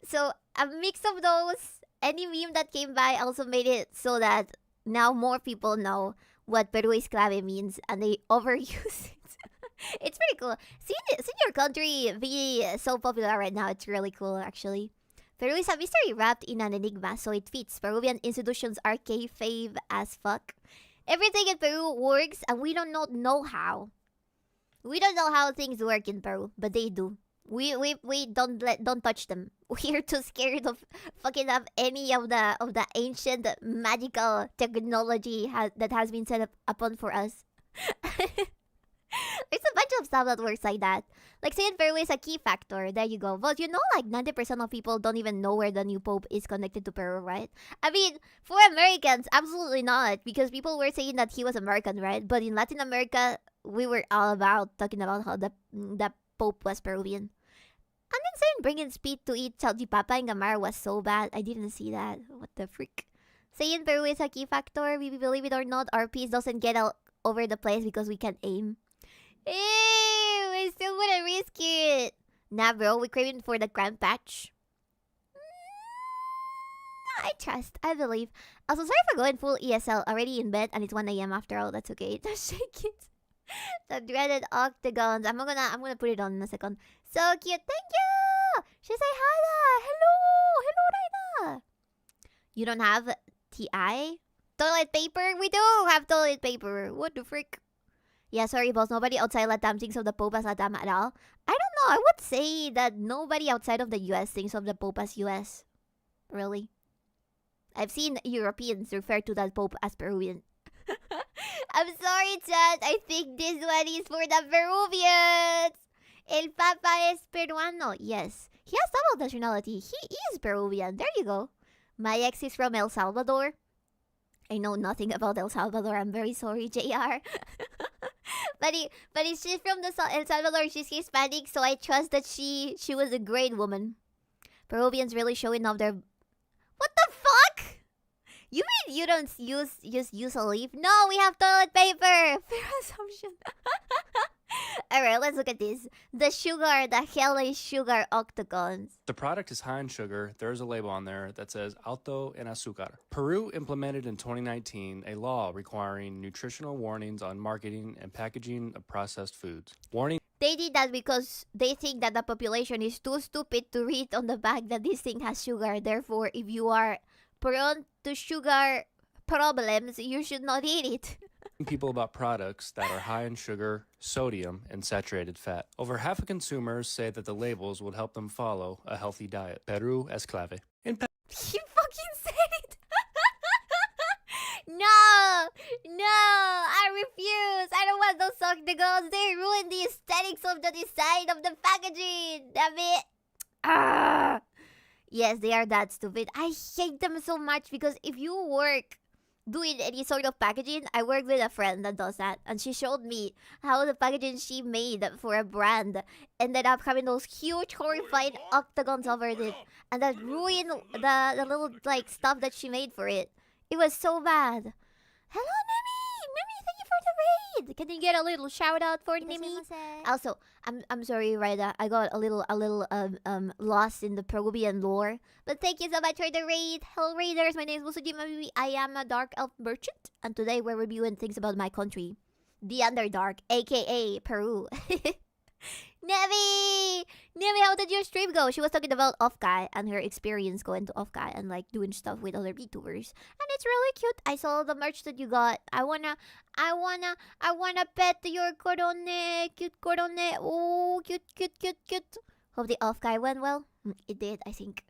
So a mix of those, any meme that came by also made it so that now more people know what Peru es clave means and they overuse it. It's pretty cool. Seeing your country be so popular right now, it's really cool actually. Peru is a mystery wrapped in an enigma, so it fits. Peruvian institutions are kayfabe as fuck. Everything in Peru works and we don't know how. We don't know how things work in Peru, but they do. We don't touch them. We're too scared of fucking up any of the ancient magical technology that has been set up upon for us. There's a bunch of stuff that works like that. Like saying Peru is a key factor. There you go. But you know, like 90% of people don't even know where the new pope is connected to Peru, right? I mean, for Americans, absolutely not, because people were saying that he was American, right? But in Latin America, we were all about talking about how the pope was Peruvian. And then saying bringing speed to eat salchipapa in Gamara was so bad. I didn't see that. What the freak? Saying Peru is a key factor. We believe it or not, our piece doesn't get all over the place because we can aim. Ew, I still wouldn't risk it. Nah, bro, we're craving for the cramp patch. I trust. I believe. Also, sorry for going full ESL. Already in bed and it's 1 a.m. after all. That's okay. Just shake it. The dreaded octagons. I'm gonna put it on in a second. So cute. Thank you. She say hi. Hello. Hello, Raina. You don't have TI? Toilet paper? We do have toilet paper. What the frick? Yeah, sorry, boss. Nobody outside Latam thinks of the Pope as Latam at all. I don't know. I would say that nobody outside of the US thinks of the Pope as US. Really? I've seen Europeans refer to that Pope as Peruvian. I'm sorry, chat. I think this one is for the Peruvians. El Papa es peruano. Yes. He has double nationality. He is Peruvian. There you go. My ex is from El Salvador. I know nothing about El Salvador. I'm very sorry, JR. but she's from El Salvador. She's Hispanic, so I trust that she was a great woman. Peruvians really showing off their... What the fuck? You mean you don't use a leaf? No, we have toilet paper. Fair assumption. Alright, let's look at this. The hellish sugar octagons. The product is high in sugar. There's a label on there that says alto en azúcar. Peru implemented in 2019 a law requiring nutritional warnings on marketing and packaging of processed foods. Warning. They did that because they think that the population is too stupid to read on the back that this thing has sugar. Therefore, if you are prone to sugar problems, you should not eat it. People about products that are high in sugar, sodium, and saturated fat. Over half of consumers say that the labels would help them follow a healthy diet. Peru es clave. He fucking said it. No, I refuse. I don't want those octagons. They ruin the aesthetics of the design of the packaging. Damn it. Yes, they are that stupid. I hate them so much because if you work doing any sort of packaging, I work with a friend that does that, and she showed me how the packaging she made for a brand ended up having those huge, horrifying octagons over it, and that ruined the little like stuff that she made for it. It was so bad. Hello, Nemi. Nemi, thank you for the raid. Can you get a little shout out for Nemi? Also, I'm sorry, Ryda. I got a little lost in the Peruvian lore. But thank you so much for the raid. Hello, raiders. My name is Musujima. I am a dark elf merchant, and today we're reviewing things about my country, the Underdark, aka Peru. Nevi! Nevi, how did your stream go? She was talking about Offkai and her experience going to Offkai and like doing stuff with other VTubers. And it's really cute. I saw the merch that you got. I wanna pet your corone. Cute corone. Oh, cute. Hope the Offkai went well. It did, I think.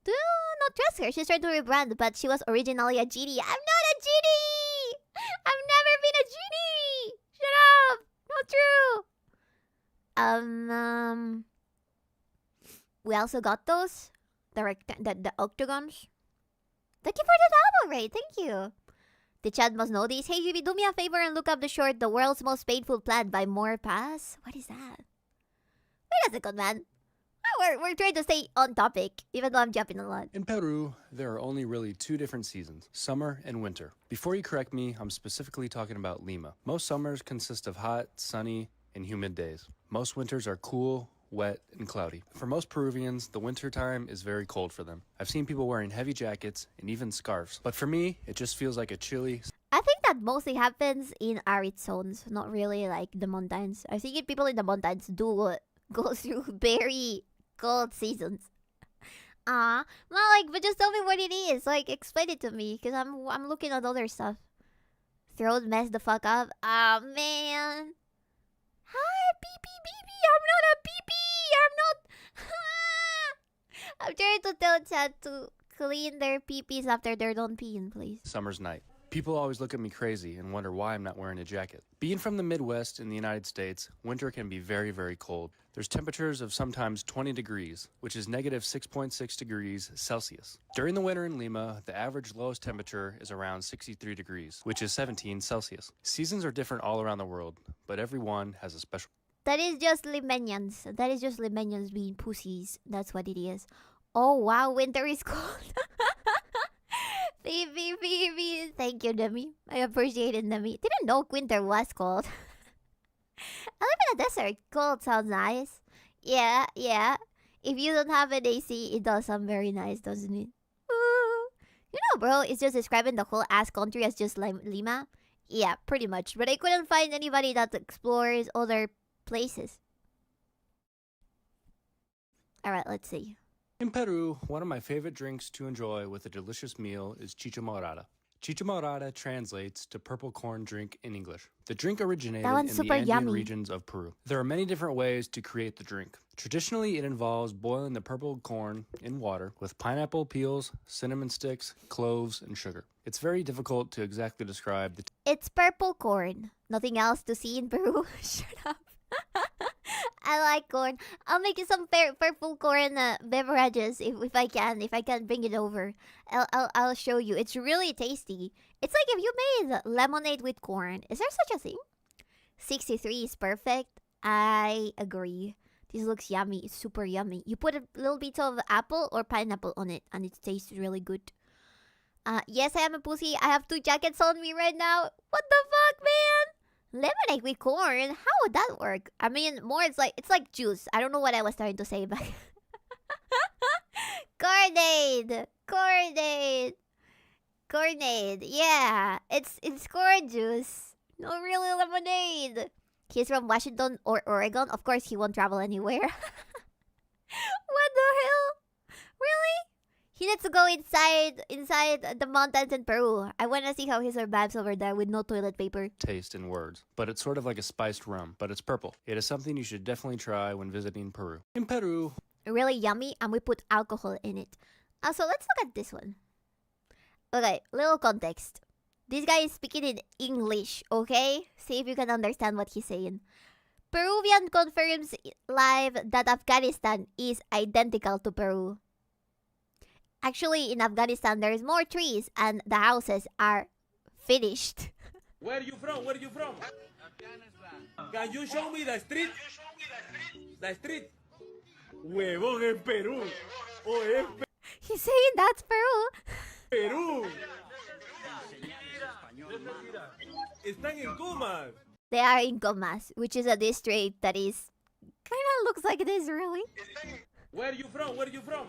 Do not trust her. She's trying to rebrand, but she was originally a genie. I'm not a genie! I've never been a genie! Shut up! Not true! We also got those. The octagons. Thank you for the double raid. Thank you. The chat must know these. Hey, Yubi, do me a favor and look up the short The World's Most Painful Plant by More Pass. What is that? Wait a second, man. We're trying to stay on topic, even though I'm jumping a lot. In Peru, there are only really two different seasons, summer and winter. Before you correct me, I'm specifically talking about Lima. Most summers consist of hot, sunny, and humid days. Most winters are cool, wet, and cloudy. For most Peruvians, the winter time is very cold for them. I've seen people wearing heavy jackets and even scarves. But for me, it just feels like a chilly... I think that mostly happens in arid zones, not really like the mountains. I think people in the mountains do go through very cold seasons. Well, like, but just tell me what it is. Like, explain it to me, because I'm looking at other stuff. Throat messed the fuck up. Ah, man. Hi, pee-pee. I'm not a pee-pee. I'm trying to tell chat to clean their pee-pees after they're done peeing, please. Summer's night. People always look at me crazy and wonder why I'm not wearing a jacket. Being from the Midwest in the United States, winter can be very, very cold. There's temperatures of sometimes 20 degrees, which is negative 6.6 degrees Celsius. During the winter in Lima, the average lowest temperature is around 63 degrees, which is 17 Celsius. Seasons are different all around the world, but every one has a special... That is just Limenians. That is just Limenians being pussies. That's what it is. Oh, wow, winter is cold. Phoebe. Thank you, Demi. I appreciate it, Demi. Didn't know winter was cold. I live in a desert. Cold sounds nice. Yeah. If you don't have an AC, it does sound very nice, doesn't it? Ooh. You know, bro, it's just describing the whole ass country as just like Lima. Yeah, pretty much. But I couldn't find anybody that explores other places. Alright, let's see. In Peru, one of my favorite drinks to enjoy with a delicious meal is chicha morada. Chicha morada translates to purple corn drink in English. The drink originated in the Andean regions of Peru. There are many different ways to create the drink. Traditionally, it involves boiling the purple corn in water with pineapple peels, cinnamon sticks, cloves, and sugar. It's very difficult to exactly describe the... It's purple corn. Nothing else to see in Peru. Shut up. I like corn. I'll make you some purple corn beverages if I can. If I can bring it over, I'll show you. It's really tasty. It's like if you made lemonade with corn. Is there such a thing? 63 is perfect. I agree. This looks yummy. It's super yummy. You put a little bit of apple or pineapple on it, and it tastes really good. Yes, I am a pussy. I have 2 jackets on me right now. What the fuck, man? Lemonade with corn? How would that work? I mean, more it's like juice. I don't know what I was trying to say, but Cornade. Yeah, it's corn juice. Not really lemonade. He's from Washington or Oregon. Of course, he won't travel anywhere. What the hell? Really? He needs to go inside the mountains in Peru. I want to see how he survives over there with no toilet paper. Taste in words, but it's sort of like a spiced rum, but it's purple. It is something you should definitely try when visiting Peru. In Peru... Really yummy, and we put alcohol in it. So let's look at this one. Okay, little context. This guy is speaking in English, okay? See if you can understand what he's saying. Peruvian confirms live that Afghanistan is identical to Peru. Actually, in Afghanistan, there is more trees and the houses are finished. Where you from? Where you from? Can you show me the street? The street. Huevón en Perú. Oh, es He's saying that's Peru. Perú. Están en comas. They are in Comas, which is a district that is kind of looks like this, really. Where you from? Where you from?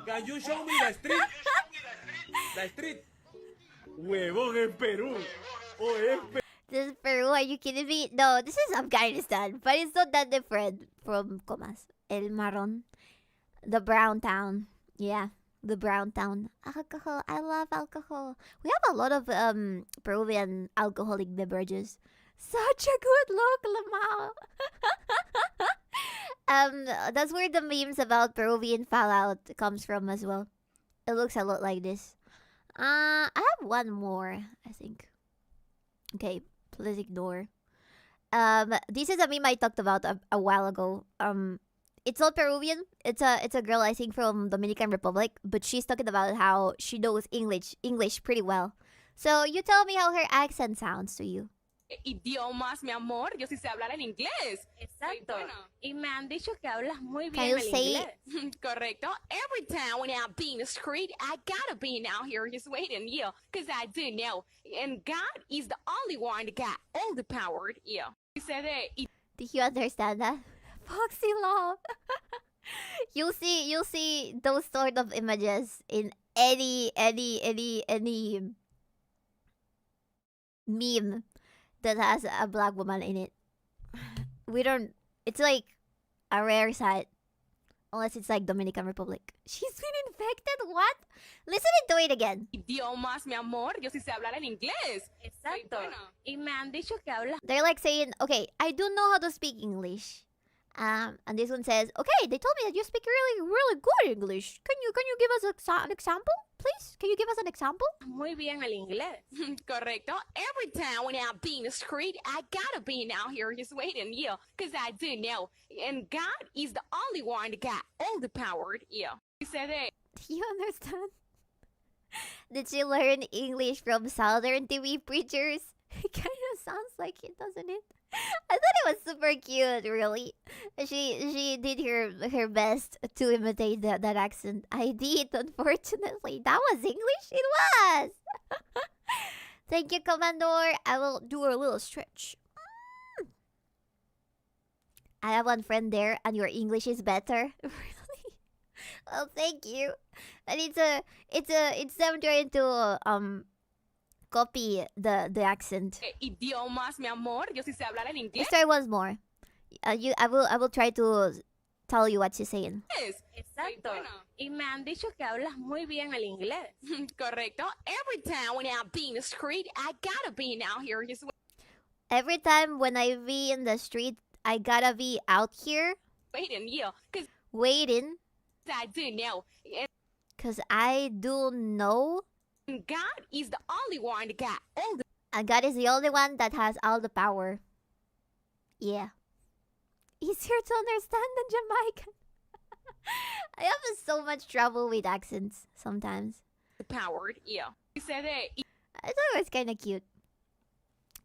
Can you show me the street? The street. Huevón en Perú. Oh, es This is Peru, are you kidding me? No, this is Afghanistan, but it's not that different from Comas. El Marron. The brown town. Yeah, the brown town. Alcohol. I love alcohol. We have a lot of Peruvian alcoholic beverages. Such a good look, Lamau. That's where the memes about Peruvian fallout comes from as well. It looks a lot like this. I have one more, I think. Okay, please ignore. This is a meme I talked about a while ago. It's not Peruvian. It's a girl, I think, from Dominican Republic, but she's talking about how she knows English pretty well. So you tell me how her accent sounds to you. Idiomas, mi amor, yo sí sé hablar en inglés. Exacto. Y me han dicho que hablas muy Can bien you el say inglés. Correcto. Every time when I be in the street, I gotta be out here just waiting, yeah. Because I do know. And God is the only one that got all the power, yeah. He said that. Did you understand that? Foxy love. You'll see those sort of images in any meme that has a black woman in it. It's like a rare sight. Unless it's like Dominican Republic. She's been infected? What? Listen to it again. Idiomas, mi amor, yo sí sé hablar en inglés. Exacto. Y me han dicho que hablas. They're like saying, okay, I do know how to speak English. And this one says, okay, they told me that you speak really, really good English. Can you give us an example, please? Can you give us an example? Muy bien el inglés. Correcto. Every time when I be in the street, I gotta be out here just waiting, yeah. Because I do know. And God is the only one that got all the power, yeah. He said that. Do you understand? Did she learn English from Southern TV preachers? It kind of sounds like it, doesn't it? I thought it was super cute, really. She did her best to imitate that accent. I did, unfortunately. That was English? It was! Thank you, Commandor. I will do a little stretch. I have one friend there, and your English is better. Really? Oh, thank you. And it's them trying to copy the accent. Idiomas, mi amor, yo sí sé hablar en inglés. Let's try once more. I will try to tell you what she's saying. Exacto. Y me han dicho que hablas muy bien el inglés. Correcto. Every time when I be in the street, I gotta be out here just Every time when I be in the street, I gotta be out here waiting, yeah. Because waiting. I do know. Cause I do know. And God is the only one that got all the. And God is the only one that has all the power. Yeah. Easier to understand than Jamaican. I have so much trouble with accents sometimes. The power, yeah. He said that. I thought it was kind of cute.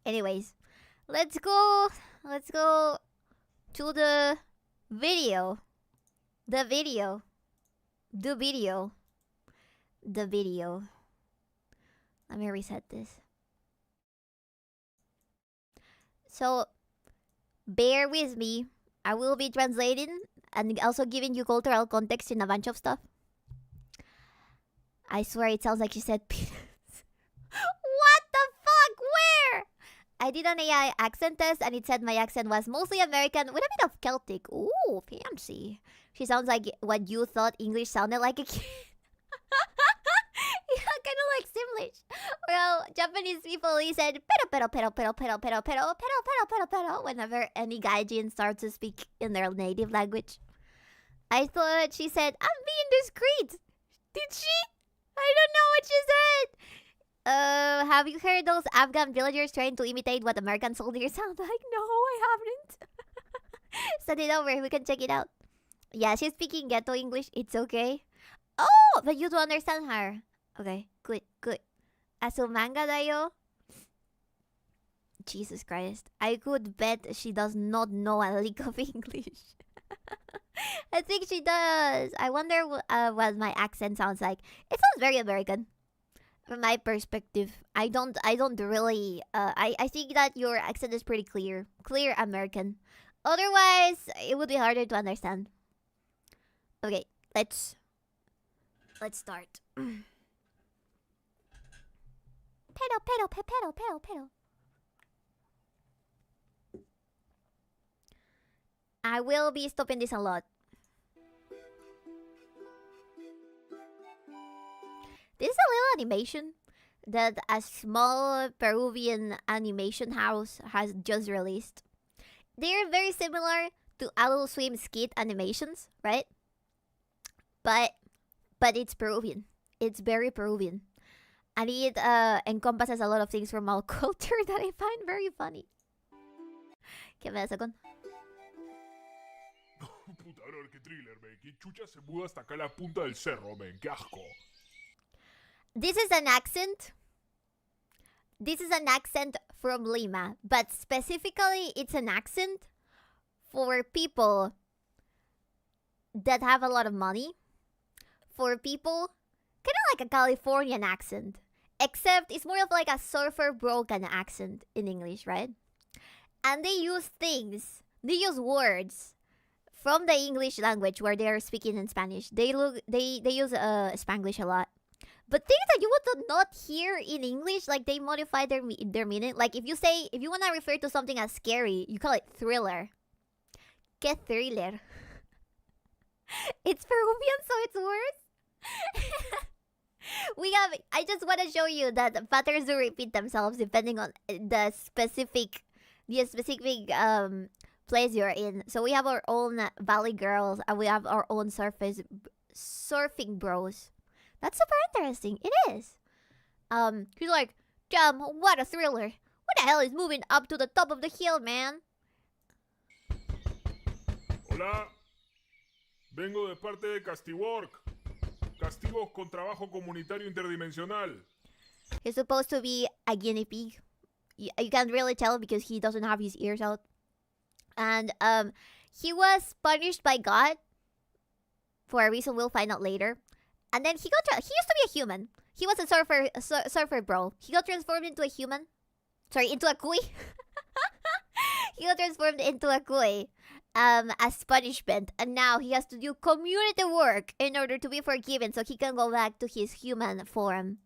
Anyways, let's go to the video. The video. Let me reset this. So, bear with me. I will be translating and also giving you cultural context in a bunch of stuff. I swear it sounds like she said penis. What the fuck? Where? I did an AI accent test and it said my accent was mostly American with a bit of Celtic. Ooh, fancy. She sounds like what you thought English sounded like a kid. Yeah, kind of like Simlish. Well, Japanese people, he said pero whenever any gaijin starts to speak in their native language. I thought she said, I'm being discreet. Did she? I don't know what she said. Have you heard those Afghan villagers trying to imitate what American soldiers sound like? No, I haven't. Send it over. We can check it out. Yeah, she's speaking ghetto English. It's okay. Oh, but you do understand her. Okay, good. Asumanga Jesus Christ. I could bet she does not know a lick of English. I think she does. I wonder what my accent sounds like. It sounds very American. From my perspective. I don't really I think that your accent is pretty clear. Clear American. Otherwise, it would be harder to understand. Okay, let's start. Pedal. I will be stopping this a lot. This is a little animation that a small Peruvian animation house has just released. They're very similar to Adult Swim skit animations, right? But it's Peruvian. It's very Peruvian. And it encompasses a lot of things from our culture that I find very funny. Give me a second. Puta, bro, qué thriller, man. Qué chucha se muda hasta acá la punta del cerro, man. Qué asco. This is an accent. This is an accent from Lima, but specifically it's an accent for people that have a lot of money. For people, kind of like a Californian accent, except it's more of like a surfer broken accent in English, right? And they use words from the English language where they are speaking in Spanish. They use Spanglish a lot. But things that you would not hear in English, like they modify their meaning. Like if you want to refer to something as scary, you call it thriller. ¿Qué thriller? It's Peruvian, so it's worse. I just want to show you that patterns do repeat themselves depending on the specific place you're in. So we have our own valley girls and we have our own surfing bros. That's super interesting. It is. He's like, damn, what a thriller. What the hell is moving up to the top of the hill, man? Hola. Vengo de parte de Castiwork. Castigos con trabajo comunitario interdimensional. He's supposed to be a guinea pig. You can't really tell because he doesn't have his ears out. And he was punished by God for a reason we'll find out later. And then he used to be a human. He was a surfer bro. He got transformed into a human. Sorry, into a kui. He got transformed into a kui as punishment. And now he has to do community work in order to be forgiven so he can go back to his human form.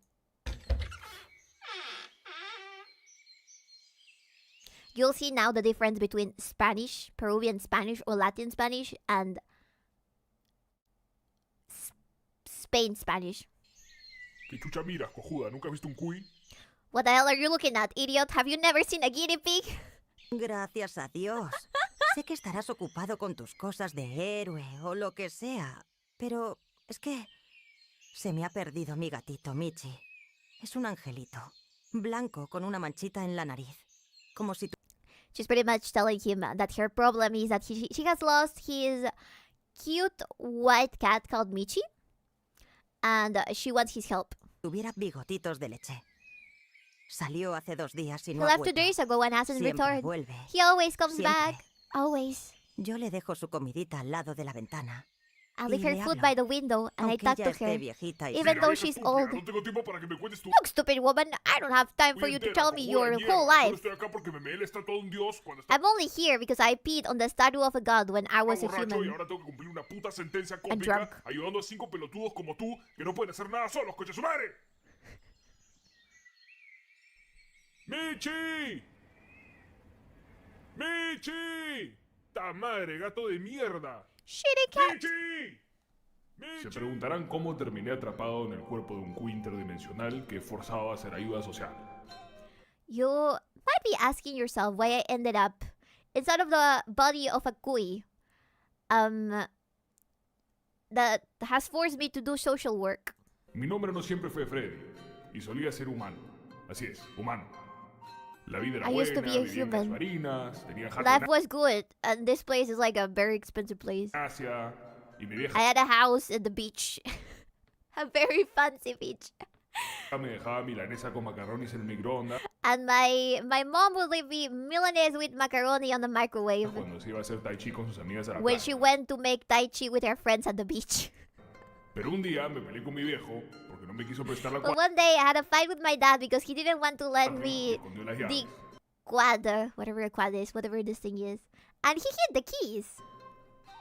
You'll see now the difference between Spanish, Peruvian Spanish or Latin Spanish and Spain Spanish. ¿Qué chucha miras, cojuda? ¿Nunca has visto un cuy? What the hell are you looking at, idiot? Have you never seen a guinea pig? Gracias a Dios. Sé que estarás ocupado con tus cosas de héroe o lo que sea, pero es que se me ha perdido mi gatito Michi. Es un angelito, blanco con una manchita en la nariz. Como si She's pretty much telling him that her problem is that she has lost his cute white cat called Michi. And she wants his help. tuviera bigotitos de leche. Salió hace 2 días y He no ha left 2 vuelto. days ago and hasn't Siempre returned. vuelve. He always comes Siempre. back. Always. Yo le dejo su comidita al lado de la ventana. I leave Y her le food hablo. by the window and I Aunque talk ella to esté her. viejita y Even Mira, though vieja she's estúpida, old. No tengo tiempo para que me cuentes tu Look, stupid woman. I don't have time for you to tell me your whole life. Solo estoy acá porque Memel está todo un dios cuando está I'm only here because I peed on the statue of a god when I was a borracho y human. ahora tengo que cumplir una puta sentencia And cósmica drunk. ayudando a 5 pelotudos como tú que no pueden hacer nada solos, coche su madre. ¡Michi! ¡Michi! ¡Ta madre, gato de mierda! Shitty cat. ¡Michi! Se preguntarán cómo terminé atrapado en el cuerpo de un cuy interdimensional que es forzado a hacer ayuda social. You might be asking yourself why I ended up inside of the body of a kui. That has forced me to do social work. Mi nombre no siempre fue Freddy y solía ser humano. Así es, humano. La vida era I used to buena, be a vivía en human. casuarinas, tenía Life was good, and this place is like a very expensive place. gimnasia y mi vieja I had a house at the beach. A very fancy beach. Me dejaba milanesa con macarrones en el microondas. And my mom would leave me Milanese with macaroni on the microwave Cuando se iba a hacer tai chi con sus amigas a la when playa. she went to make tai chi with her friends at the beach. Pero un día me peleé con mi viejo porque no me quiso prestar la But one day I had a fight with my dad because he didn't want to lend me escondió las the llaves. quad, whatever a quad is, whatever this thing is. And he hid the keys.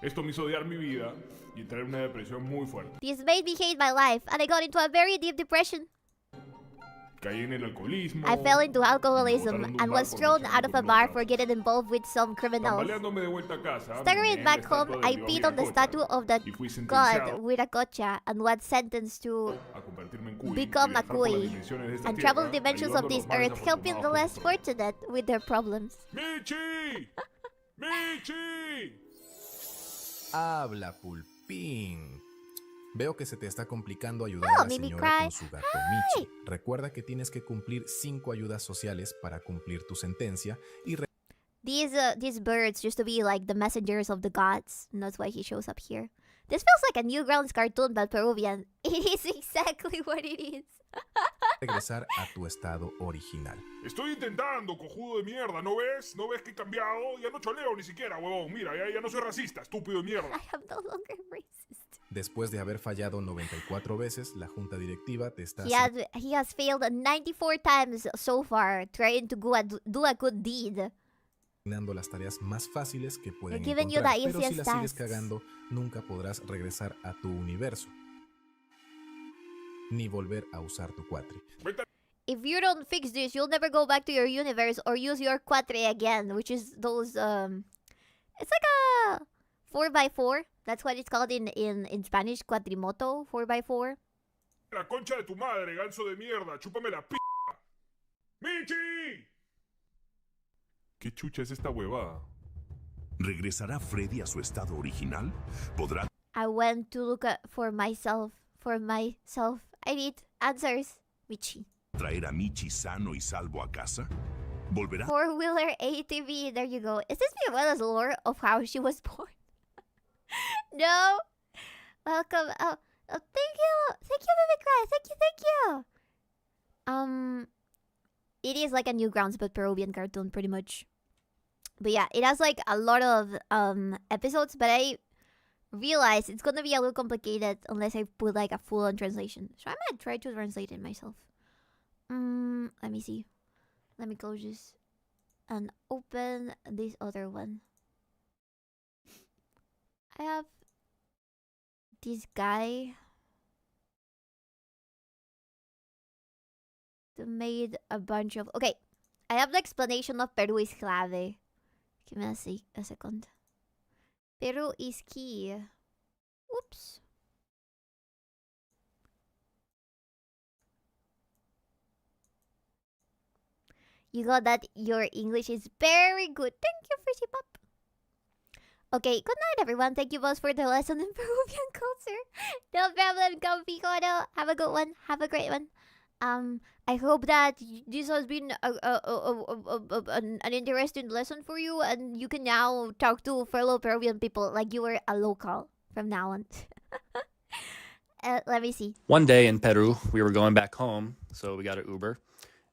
Esto me hizo odiar mi vida y entrar en una depresión muy fuerte. This made me hate my life, and I got into a very deep depression. Caí en el alcoholismo. I fell into me alcoholism botaron de un and bar was por thrown mencionar out of a con bar unos for getting involved with some criminals. Tambaleándome de vuelta a casa. Staggering me back meé en la home, estatua I del peed dios on the Viracocha statue of the y fui god sentenciado Wiracocha and was sentenced to a convertirme en cuy become y a viajar por las cuy dimensiones de esta and tierra, travel the dimensions of ayudando a this los más earth, helping the desafortunados less con sus problemas. fortunate with their problems. ¡Michi! ¡Michi! Habla, Pulpín. Veo que se te está complicando ayudar Oh, a la Mimi señora Cry. con su gato Michi. Recuerda que tienes que cumplir 5 ayudas sociales para cumplir tu sentencia y These birds used to be like the messengers of the gods, and that's why he shows up here. This feels like a Newgrounds cartoon, but Peruvian. It is exactly what it is. regresar a tu estado original. Estoy intentando, cojudo de mierda, ¿no ves? ¿No ves que he cambiado? Ya no choleo ni siquiera, huevón. Mira, ya no soy racista, estúpido de mierda. I am no longer racist. Después de haber fallado 94 veces, la junta directiva te está He has failed 94 times so far trying to do a good deed. asignando las tareas más fáciles que pueden They're giving you encontrar, the pero si easiest las sigues tasks. cagando, nunca podrás regresar a tu universo, ni volver a usar tu cuatri. If you don't fix this, you'll never go back to your universe or use your cuatre again, which is those it's like a 4x4. That's what it's called in Spanish, cuatrimoto, 4x4. La concha de tu madre, ganso de mierda, chúpame la p***. ¡Michi! ¿Qué chucha es esta huevada? ¿Regresará Freddy a su estado original? ¿Podrá I went to look for myself. I need answers, Michi. traer a Michi sano y salvo a casa? ¿Volverá Four-wheeler ATV, there you go. Is this mi abuela's lore of how she was born? No? Welcome. Oh, thank you. Thank you, Baby Cry. Thank you. It is like a Newgrounds but Peruvian cartoon, pretty much. But yeah, it has like a lot of episodes, but I realize it's gonna be a little complicated unless I put like a full-on translation. So I might try to translate it myself. Let me see. Let me close this and open this other one. I have this guy that made a bunch of... Okay, I have the explanation of Peru is clave. Give me a second. Peru is key. Oops. You got that. Your English is very good. Thank you, Frishy Pop. Okay, good night, everyone. Thank you both for the lesson in Peruvian culture. No problem, Comfy Kono. Have a good one. Have a great one. I hope that this has been an interesting lesson for you, and you can now talk to fellow Peruvian people like you were a local from now on. Let me see. One day in Peru, we were going back home, so we got an Uber,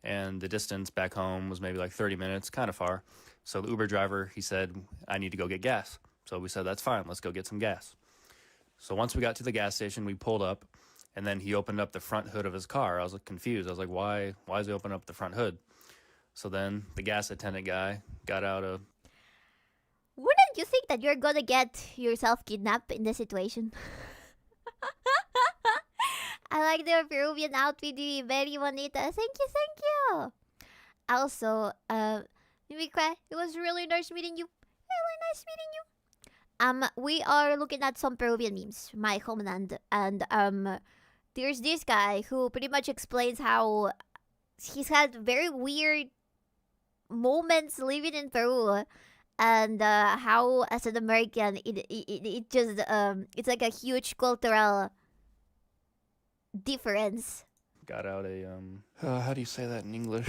and the distance back home was maybe like 30 minutes, kind of far. So the Uber driver, he said, I need to go get gas. So we said, that's fine, let's go get some gas. So once we got to the gas station, we pulled up, and then he opened up the front hood of his car. I was like, confused. I was like, why is he opening up the front hood? So then the gas attendant guy got out a... Wouldn't you think that you're gonna get yourself kidnapped in this situation? I like the Peruvian outfit, very bonita. Thank you. Also, Mimikra, it was really nice meeting you. We are looking at some Peruvian memes, my homeland, and there's this guy who pretty much explains how he's had very weird moments living in Peru, and how as an American it just it's like a huge cultural difference. Got out a, how do you say that in English?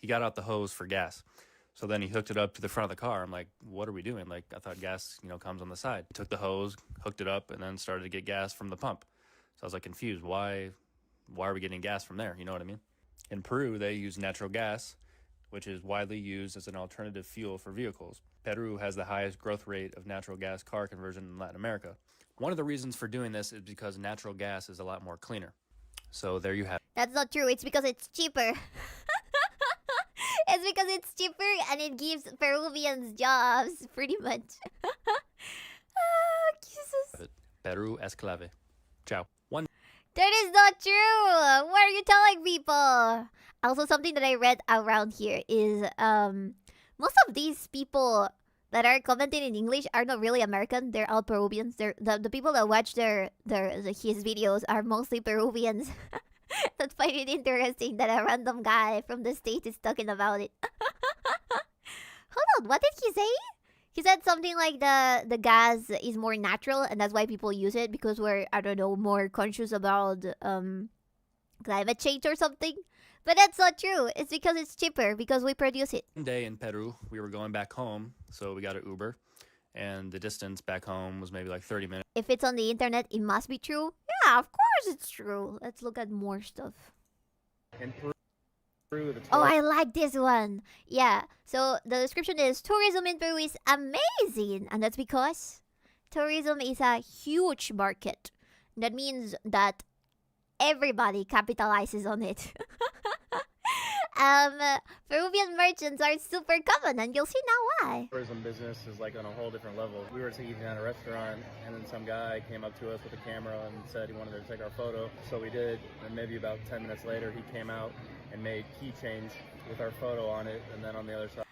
He got out the hose for gas. So then he hooked it up to the front of the car. I'm like, what are we doing? Like, I thought gas, comes on the side. He took the hose, hooked it up, and then started to get gas from the pump. So I was like confused. Why why are we getting gas from there? You know what I mean? In Peru, they use natural gas, which is widely used as an alternative fuel for vehicles. Peru has the highest growth rate of natural gas car conversion in Latin America. One of the reasons for doing this is because natural gas is a lot more cleaner. So there you have it. That's not true. It's because it's cheaper. It's because it's cheaper and it gives Peruvians jobs, pretty much. Oh, Jesus. Peru es clave. Ciao. That is not true. What are you telling people? Also, something that I read around here is most of these people that are commenting in English are not really American. They're all Peruvians. The people that watch his videos are mostly Peruvians. That's find it interesting that a random guy from the States is talking about it. Hold on, what did he say? He said something like the gas is more natural and that's why people use it because we're, I don't know, more conscious about climate change or something. But that's not true. It's because it's cheaper because we produce it. One day in Peru, we were going back home, so we got an Uber, and the distance back home was maybe like 30 minutes. If it's on the internet, it must be true. Yeah, of course it's true. Let's look at more stuff. In Peru, oh, I like this one. Yeah, so the description is tourism in Peru is amazing. And that's because tourism is a huge market. That means that everybody capitalizes on it. Peruvian merchants are super common, and you'll see now why. Tourism business is like on a whole different level. We were eating at a restaurant, and then some guy came up to us with a camera and said he wanted to take our photo. So we did, and maybe about 10 minutes later, he came out and made keychains with our photo on it, and then on the other side.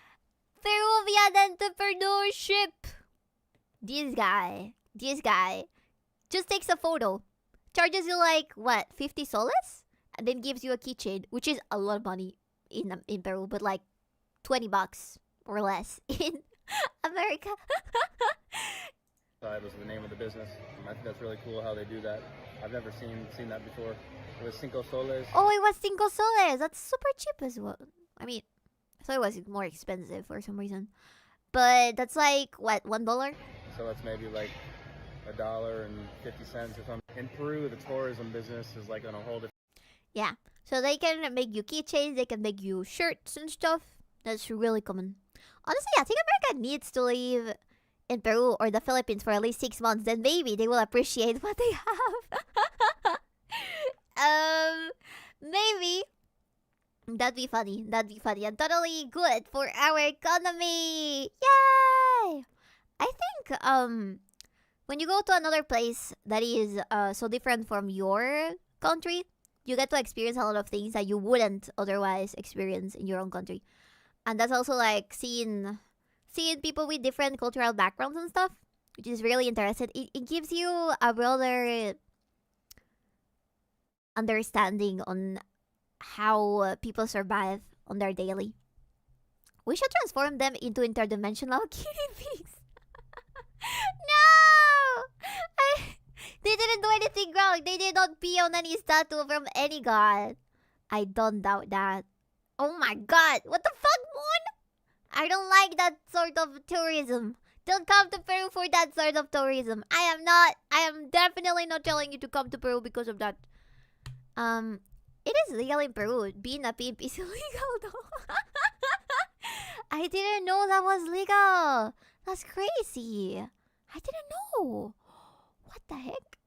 Peruvian entrepreneurship. This guy just takes a photo, charges you like, what, 50 soles? And then gives you a keychain, which is a lot of money in Peru, but like 20 bucks or less in America. That was the name of the business. I think that's really cool how they do that. I've never seen that before. It was 5 soles. Oh, it was 5 soles. That's super cheap as well. I mean, I thought it was more expensive for some reason. But that's like, what, $1? So that's maybe like $1.50 or something. In Peru, the tourism business is like on a whole different. Yeah, so they can make you keychains, they can make you shirts and stuff. That's really common. Honestly, I think America needs to live in Peru or the Philippines for at least 6 months. Then maybe they will appreciate what they have. Maybe. That'd be funny. That'd be funny. And totally good for our economy. Yay! I think, when you go to another place that is so different from your country, you get to experience a lot of things that you wouldn't otherwise experience in your own country. And that's also like seeing people with different cultural backgrounds and stuff, which is really interesting. It gives you a broader understanding on how people survive on their daily. We should transform them into interdimensional kitty pigs. No! They didn't do anything wrong. They did not pee on any statue from any god. I don't doubt that. Oh my god. What the fuck, Moon? I don't like that sort of tourism. Don't come to Peru for that sort of tourism. I am definitely not telling you to come to Peru because of that. It is legal in Peru. Being a pimp is illegal though. I didn't know that was legal. That's crazy. I didn't know. What the heck?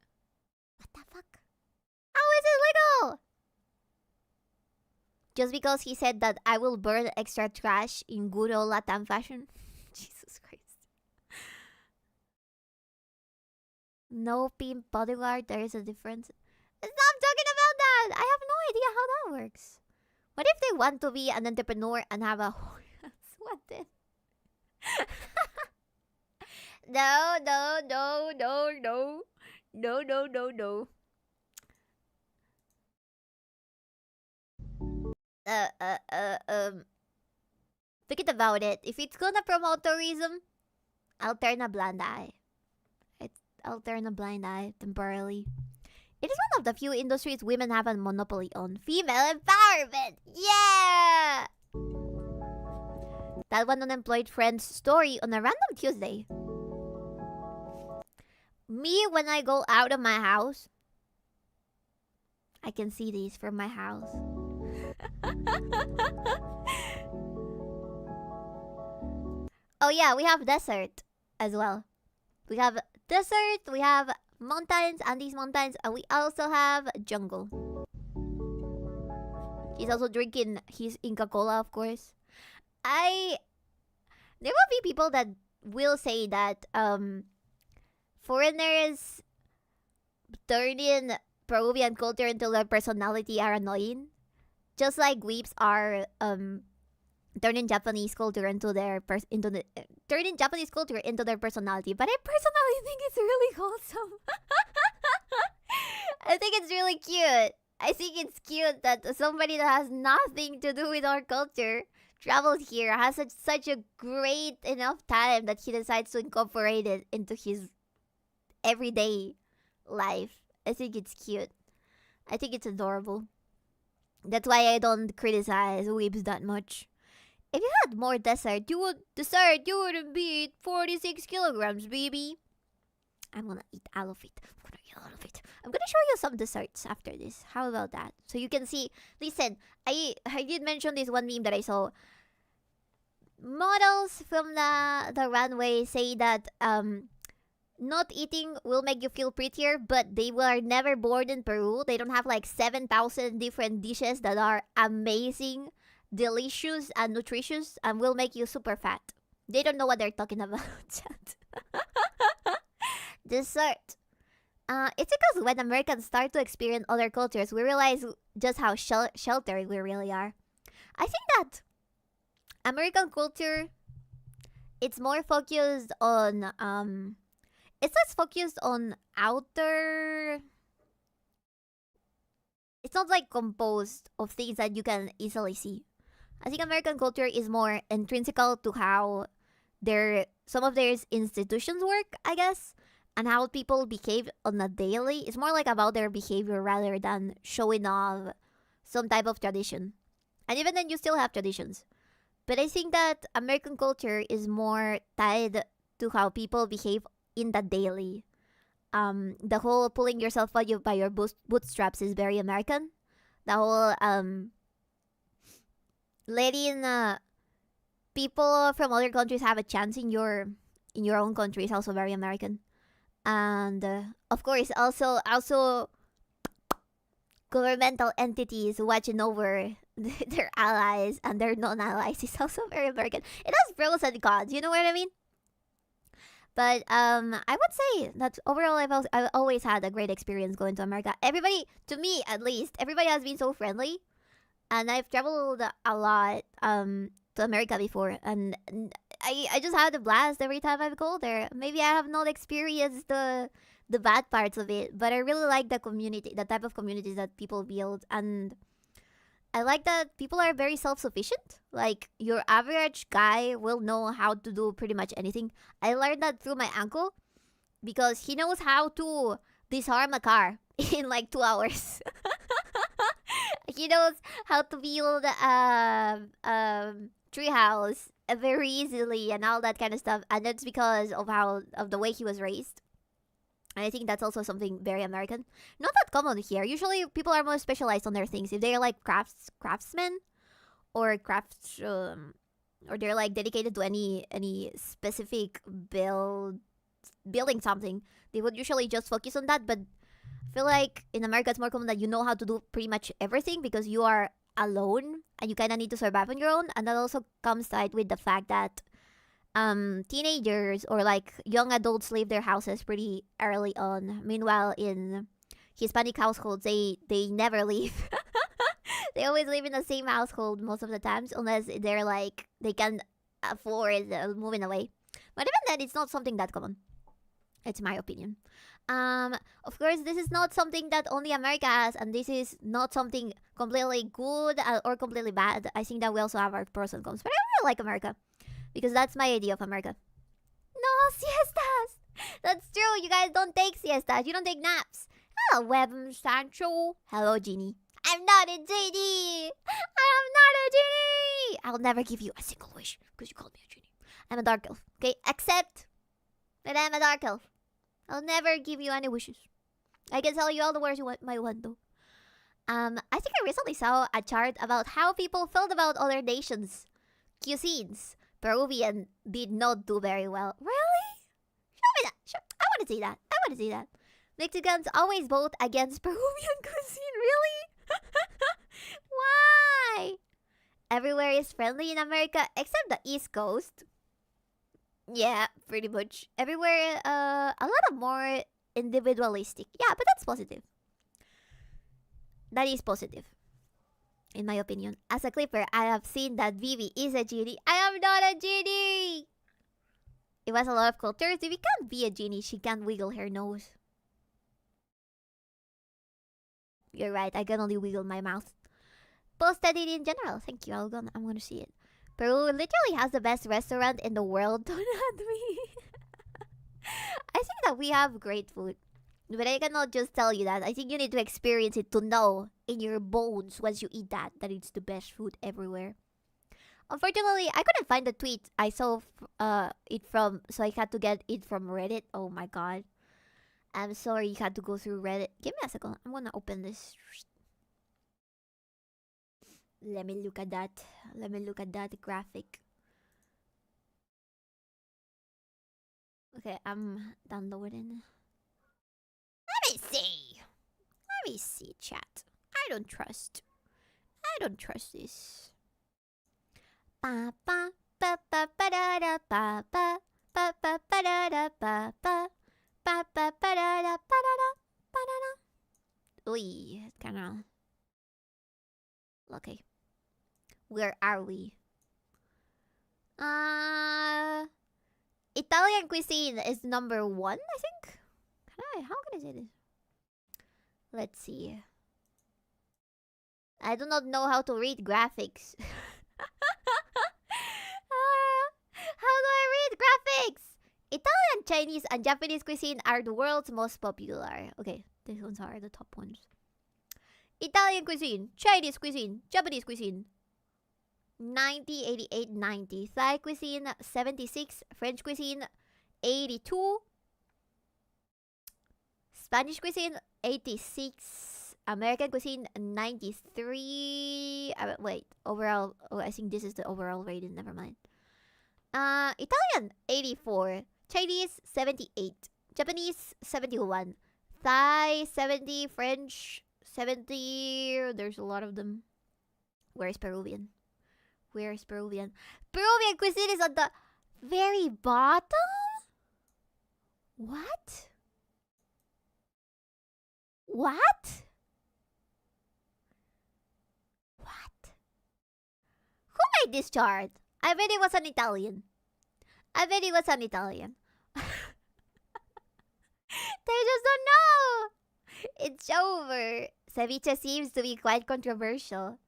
What the fuck? How is it legal? Just because he said that I will burn extra trash in good old Latam fashion? Jesus Christ. No pimp bodyguard, there is a difference. Stop talking about that! I have no idea how that works. What if they want to be an entrepreneur and have a... What then? No. Thinking about it, if it's gonna promote tourism, I'll turn a blind eye. I'll turn a blind eye temporarily. It is one of the few industries women have a monopoly on. Female empowerment! Yeah! That one unemployed friend's story on a random Tuesday. Me, when I go out of my house, I can see these from my house. Oh yeah, we have desert as well. We have desert, we have mountains, and these mountains, and we also have jungle. He's also drinking his Inca Cola, of course. There will be people that will say that foreigners turning Peruvian culture into their personality are annoying. Just like weeps are turning Japanese culture into their turning Japanese culture into their personality. But I personally think it's really wholesome. I think it's really cute. I think it's cute that somebody that has nothing to do with our culture traveled here, has such a great enough time that he decides to incorporate it into his everyday life. I think it's cute. I think it's adorable. That's why I don't criticize weebs that much. If you had more dessert, you wouldn't be 46 kilograms, baby. I'm gonna eat all of it. I'm gonna show you some desserts after this. How about that? So you can see. Listen, I did mention this one meme that I saw. Models from the runway say that not eating will make you feel prettier, but they were never born in Peru. They don't have like 7,000 different dishes that are amazing, delicious, and nutritious, and will make you super fat. They don't know what they're talking about. Dessert. It's because when Americans start to experience other cultures, we realize just how sheltered we really are. I think that American culture, it's more focused on it's less focused on outer. It's not like composed of things that you can easily see. I think American culture is more intrinsical to how some of their institutions work, I guess, and how people behave on a daily. It's more like about their behavior rather than showing off some type of tradition. And even then, you still have traditions. But I think that American culture is more tied to how people behave in the daily. The whole pulling yourself by your bootstraps is very American. The whole letting people from other countries have a chance in your own country is also very American. And of course, also governmental entities watching over their allies and their non-allies is also very American. It has pros and cons, you know what I mean? But I would say that overall, I've always had a great experience going to America. Everybody, to me at least, everybody has been so friendly, and I've traveled a lot to America before, and I just had a blast every time I've gone there. Maybe I have not experienced the bad parts of it, but I really like the community, the type of communities that people build, and I like that people are very self-sufficient. Like, your average guy will know how to do pretty much anything. I learned that through my uncle, because he knows how to disarm a car in like 2 hours. He knows how to build a treehouse very easily and all that kind of stuff, and that's because of the way he was raised. And I think that's also something very American. Not that common here. Usually people are more specialized on their things. If they're like craftsmen or or they're like dedicated to any specific building something, they would usually just focus on that. But I feel like in America it's more common that you know how to do pretty much everything because you are alone and you kind of need to survive on your own. And that also comes tied with the fact that teenagers or like young adults leave their houses pretty early on. Meanwhile, in Hispanic households, they never leave. They always live in the same household most of the times, unless they're like they can afford moving away. But even then, it's not something that common. It's my opinion. Of course, this is not something that only America has, and this is not something completely good or completely bad. I think that we also have our pros and cons, but I really like America. Because that's my idea of America. No siestas! That's true, you guys don't take siestas. You don't take naps. Hello, Web Sancho. Hello, Genie. I'm not a genie! I am not a genie! I'll never give you a single wish because you called me a genie. I'm a dark elf, okay? Accept that I'm a dark elf. I'll never give you any wishes. I can tell you all the words you might want, though. I think I recently saw a chart about how people felt about other nations' cuisines. Peruvian did not do very well. Really? Show me that. I want to see that. I want to see that. Mexicans always vote against Peruvian cuisine. Really? Why? Everywhere is friendly in America except the East Coast. Yeah, pretty much. Everywhere, a lot of more individualistic. Yeah, but that's positive. That is positive. In my opinion. As a clipper, I have seen that Vivi is a genie. I am not a genie! It was a lot of cultures. If you can't be a genie, she can't wiggle her nose. You're right, I can only wiggle my mouth. Posted it in general. Thank you, I'm gonna see it. Peru literally has the best restaurant in the world. Don't at me. I think that we have great food. But I cannot just tell you that. I think you need to experience it to know in your bones once you eat that it's the best food everywhere. Unfortunately, I couldn't find the tweet. I saw it from, so I had to get it from Reddit. Oh my god. I'm sorry you had to go through Reddit. Give me a second. I'm gonna open this. Let me look at that. Let me look at that graphic. Okay, I'm downloading. Let me see. Let me see, chat. I don't trust this. Ba ba ba ba ba da da ba ba ba ba ba da da ba ba ba ba ba da da ba da da ba da da. Uy, it's kinda. Okay. Where are we? Italian cuisine is number 1, I think. How can I say this? Let's see. I do not know how to read graphics. How do I read graphics? Italian, Chinese, and Japanese cuisine are the world's most popular. Okay, these ones are the top ones. Italian cuisine, Chinese cuisine, Japanese cuisine. 90, 88, 90. Thai cuisine, 76. French cuisine, 82. Spanish cuisine, 86. American cuisine, 93. Wait, overall. Oh, I think this is the overall rating. Never mind. Italian, 84. Chinese, 78. Japanese, 71. Thai, 70. French, 70. There's a lot of them. Where is Peruvian? Where is Peruvian? Peruvian cuisine is at the very bottom? What? What? What? Who made this chart? I bet it was an Italian. I bet it was an Italian. They just don't know. It's over. Ceviche seems to be quite controversial.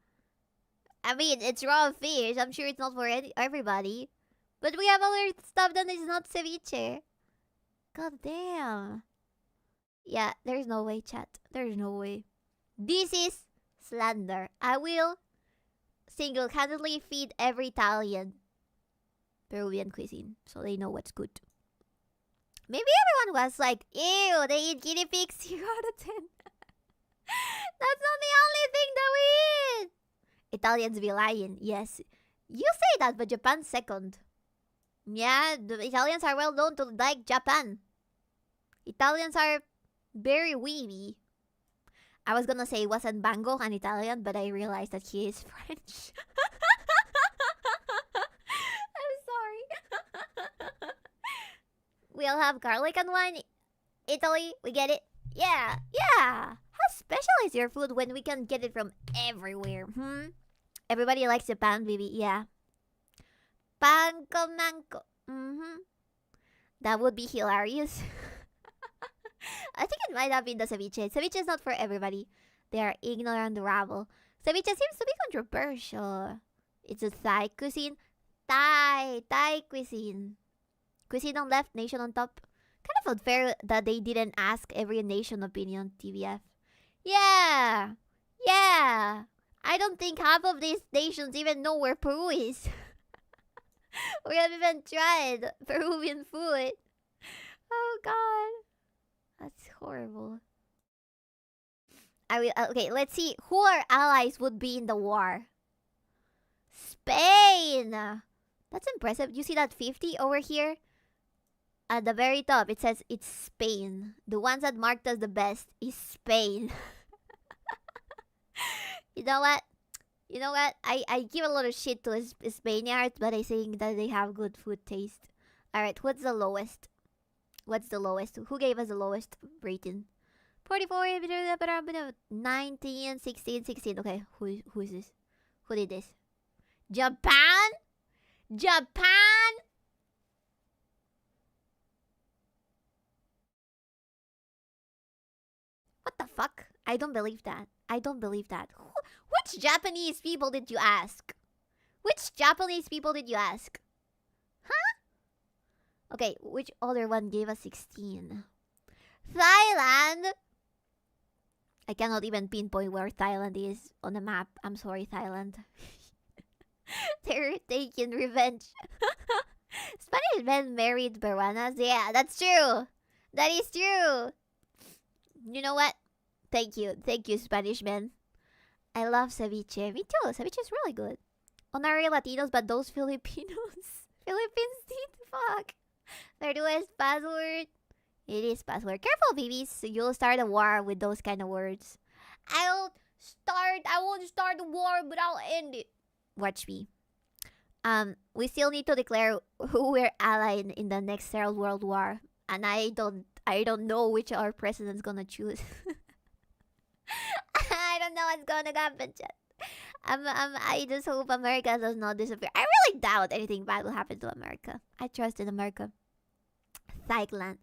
I mean, it's raw fish. I'm sure it's not for everybody. But we have other stuff that is not ceviche. God damn. Yeah, there's no way, chat. There's no way. This is slander. I will single-handedly feed every Italian Peruvian cuisine so they know what's good. Maybe everyone was like, ew, they eat guinea pigs. 0 out of 10. That's not the only thing that we eat. Italians be lying. Yes. You say that, but Japan's second. Yeah, the Italians are well known to like Japan. Italians are very weeby. I was gonna say wasn't Bango an Italian, but I realized that he is French. I'm sorry. We'll have garlic on one. Italy, we get it. Yeah, yeah. How special is your food when we can get it from everywhere? Everybody likes Japan, baby. Yeah. Panko manko. That would be hilarious. I think it might have been the ceviche. Ceviche is not for everybody. They are ignorant rabble. Ceviche seems to be controversial. It's a Thai cuisine. Thai cuisine. Cuisine on left, nation on top. Kind of unfair that they didn't ask every nation opinion, TVF. Yeah. Yeah. I don't think half of these nations even know where Peru is. We haven't even tried Peruvian food. Oh god. That's horrible. Okay, let's see who our allies would be in the war. Spain. That's impressive. You see that 50 over here? At the very top, it says it's Spain. The ones that marked us the best is Spain. You know what? You know what? I give a lot of shit to Spaniards, but I think that they have good food taste. Alright, what's the lowest? What's the lowest? Who gave us the lowest rating? 44, 19, 16, 16. Okay, who is this? Who did this? Japan? Japan? What the fuck? I don't believe that. I don't believe that. Which Japanese people did you ask? Which Japanese people did you ask? Huh? Okay, which other one gave us 16? Thailand? I cannot even pinpoint where Thailand is on the map. I'm sorry, Thailand. They're taking revenge. Spanish men married Peruanas? Yeah, that's true. That is true. You know what? Thank you, Spanish men. I love ceviche. Me too. Ceviche is really good. Honorary Latinos, but those Filipinos. Philippines need fuck. Their US password. It is password. Careful, babies. You'll start a war with those kind of words. I won't start a war, but I'll end it. Watch me. We still need to declare who we're allying in the next Third World War. And I don't know which our president's gonna choose. I don't know what's gonna happen yet. I just hope America does not disappear. I really doubt anything bad will happen to America. I trust in America. Thailand.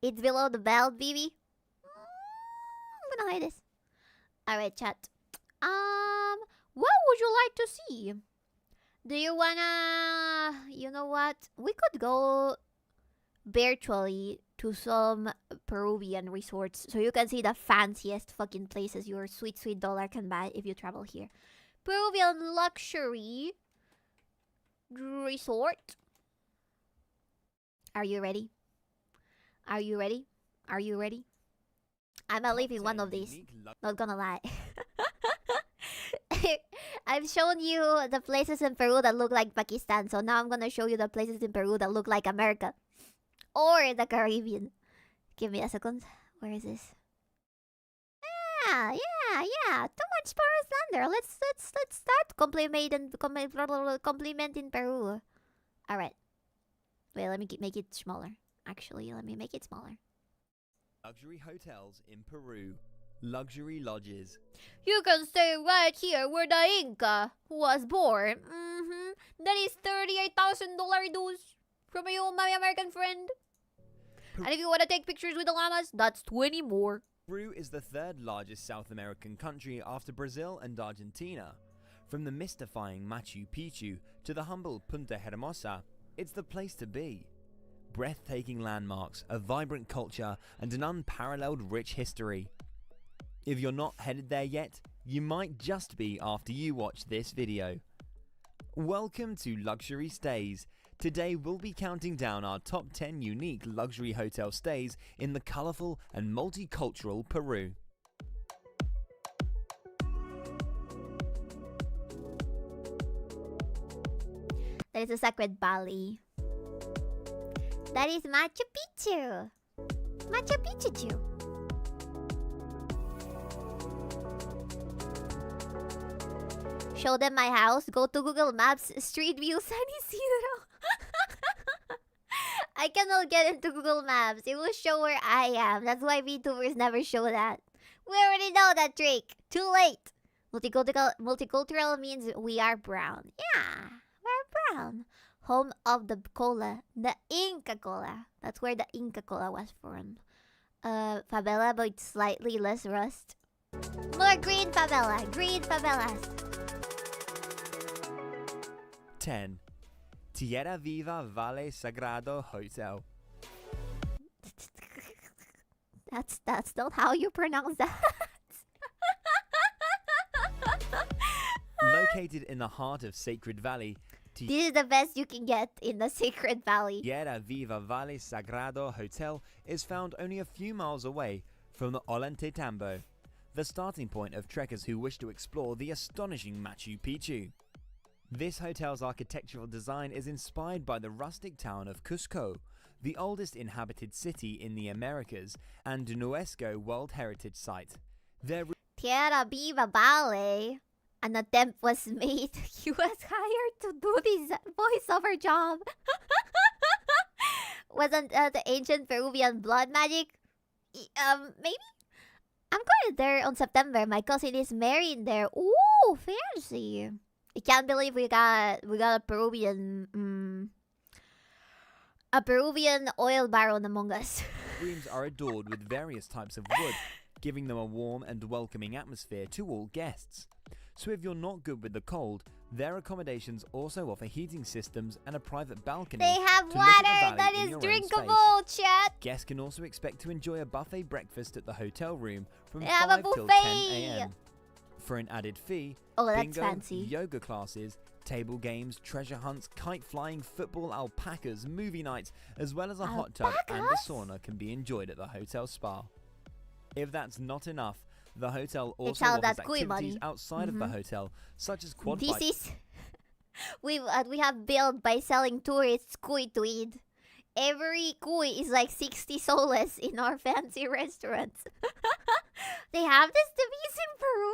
It's below the belt, baby. I'm gonna hide this. Alright, chat. What would you like to see? Do you wanna... You know what? We could go virtually to some Peruvian resorts so you can see the fanciest fucking places your sweet, sweet dollar can buy if you travel here. Peruvian luxury resort. Are you ready? Are you ready? Are you ready? I'm gonna live in one of these. Not gonna lie. I've shown you the places in Peru that look like Pakistan, so now I'm gonna show you the places in Peru that look like America. Or the Caribbean. Give me a second. Where is this? Yeah. Too much Power Thunder. Let's start complimenting Peru. Alright. Wait, let me make it smaller. Actually, let me make it smaller. Luxury hotels in Peru. Luxury lodges. You can stay right here where the Inca was born. That is $38,000 dues from you, my American friend. And if you want to take pictures with the llamas, that's 20 more. Peru is the third largest South American country after Brazil and Argentina. From the mystifying Machu Picchu to the humble Punta Hermosa, it's the place to be. Breathtaking landmarks, a vibrant culture, and an unparalleled rich history. If you're not headed there yet, you might just be after you watch this video. Welcome to Luxury Stays. Today we'll be counting down our top 10 unique luxury hotel stays in the colourful and multicultural Peru. That is a sacred valley. That is Machu Picchu. Machu Picchu. Show them my house. Go to Google Maps. Street View San Isidro. I cannot get into Google Maps. It will show where I am. That's why VTubers never show that. We already know that trick. Too late. Multicultural means we are brown. Yeah, we're brown. Home of the cola. The Inca Cola. That's where the Inca Cola was from. Favela, but slightly less rust. More green favela. Green favelas. 10. Tierra Viva Valle Sagrado Hotel. That's not how you pronounce that. Located in the heart of Sacred Valley, This is the best you can get in the Sacred Valley. Tierra Viva Valle Sagrado Hotel is found only a few miles away from the Ollantaytambo, the starting point of trekkers who wish to explore the astonishing Machu Picchu. This hotel's architectural design is inspired by the rustic town of Cusco, the oldest inhabited city in the Americas and UNESCO World Heritage Site. Tierra Viva Valley. An attempt was made. He was hired to do this voiceover job. Wasn't the ancient Peruvian blood magic? Maybe? I'm going there on September. My cousin is married there. Ooh, fancy. I can't believe we got a Peruvian oil baron among us. Rooms are adored with various types of wood, giving them a warm and welcoming atmosphere to all guests. So if you're not good with the cold, their accommodations also offer heating systems and a private balcony. They have to look at the water valley that in is your own drinkable, space. chat. Guests can also expect to enjoy a buffet breakfast at the hotel room from They have a 5 till 10 buffet. a.m. For an added fee, Oh, that's bingo, fancy. yoga classes, table games, treasure hunts, kite flying, football, alpacas, movie nights, as well as a hot tub and a sauna can be enjoyed at the hotel spa. If that's not enough, the hotel also all offers that kui activities money. outside of the hotel, such as quad This bikes. is we have built by selling tourists kui to eat. Every kui is like 60 soles in our fancy restaurants. They have this device in Peru.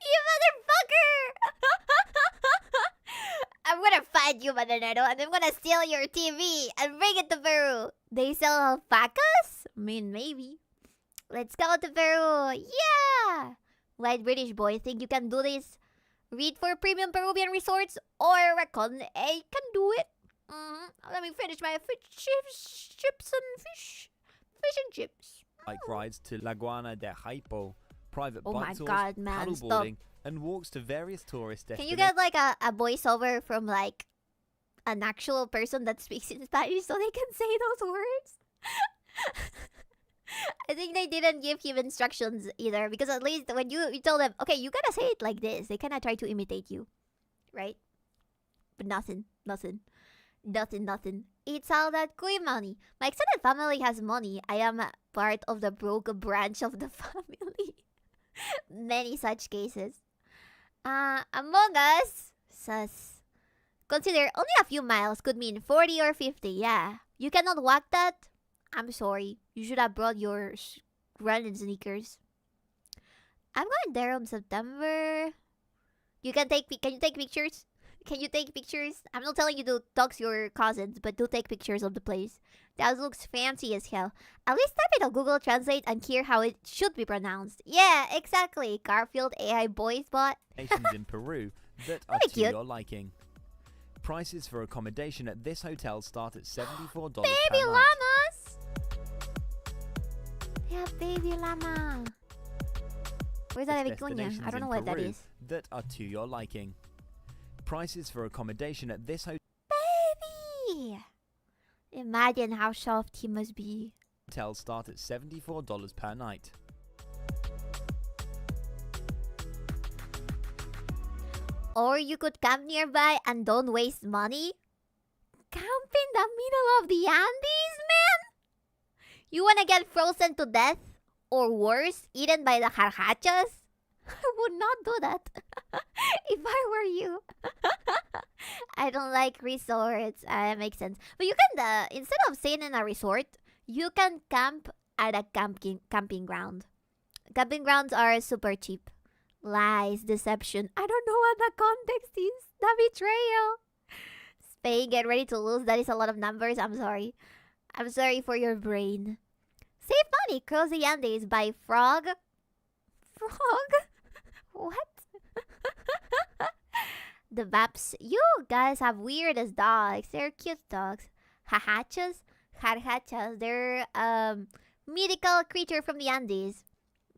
You motherfucker! I'm gonna find you, Mananero, and I'm gonna steal your TV and bring it to Peru. They sell alpacas? I mean, maybe. Let's go to Peru. Yeah! White British boy, think you can do this? Read for premium Peruvian resorts or reckon I can do it? Let me finish my chips and fish and chips. Bike rides to Laguna de Jaipo, private Oh bike my tours, God, man, stop. paddleboarding, and walks to various tourist Can you destinations. get like a voiceover from like an actual person that speaks in Spanish so they can say those words? I think they didn't give him instructions either, because at least when you tell them, okay, you gotta say it like this, they kind of try to imitate you, right? But nothing. It's all that kui money. My extended family has money. I am part of the broke branch of the family. Many such cases. Among Us, sus. Consider only a few miles could mean 40 or 50, yeah. You cannot walk that? I'm sorry. You should have brought your running sneakers. I'm going there on September. Can you take pictures? Can you take pictures? I'm not telling you to dox your cousins, but do take pictures of the place. That looks fancy as hell. At least type it on Google Translate and hear how it should be pronounced. Yeah, exactly. Garfield AI voice bot. Nations in Peru that are Very to cute. your liking. Prices for accommodation at this hotel start at $74 Baby per night. llamas! Yeah, baby llama. Where's that vicuña? Destinations I don't know in what that Peru is. that are to your liking. Prices for accommodation at this Baby! Imagine how soft he must be. hotel start at $74 per night. Or you could camp nearby and don't waste money. Camp in the middle of the Andes, man? You wanna get frozen to death? Or worse, eaten by the jarjachas? I would not do that if I were you. I don't like resorts. That makes sense. But you can, instead of staying in a resort, you can camp at a camping ground. Camping grounds are super cheap. Lies, deception. I don't know what the context is. The betrayal. Spain, get ready to lose. That is a lot of numbers. I'm sorry. I'm sorry for your brain. Save money. Cross the Andes by frog. Frog? What? The Vaps. You guys have weird as dogs. They're cute dogs. Jarjachas? They're mythical creature from the Andes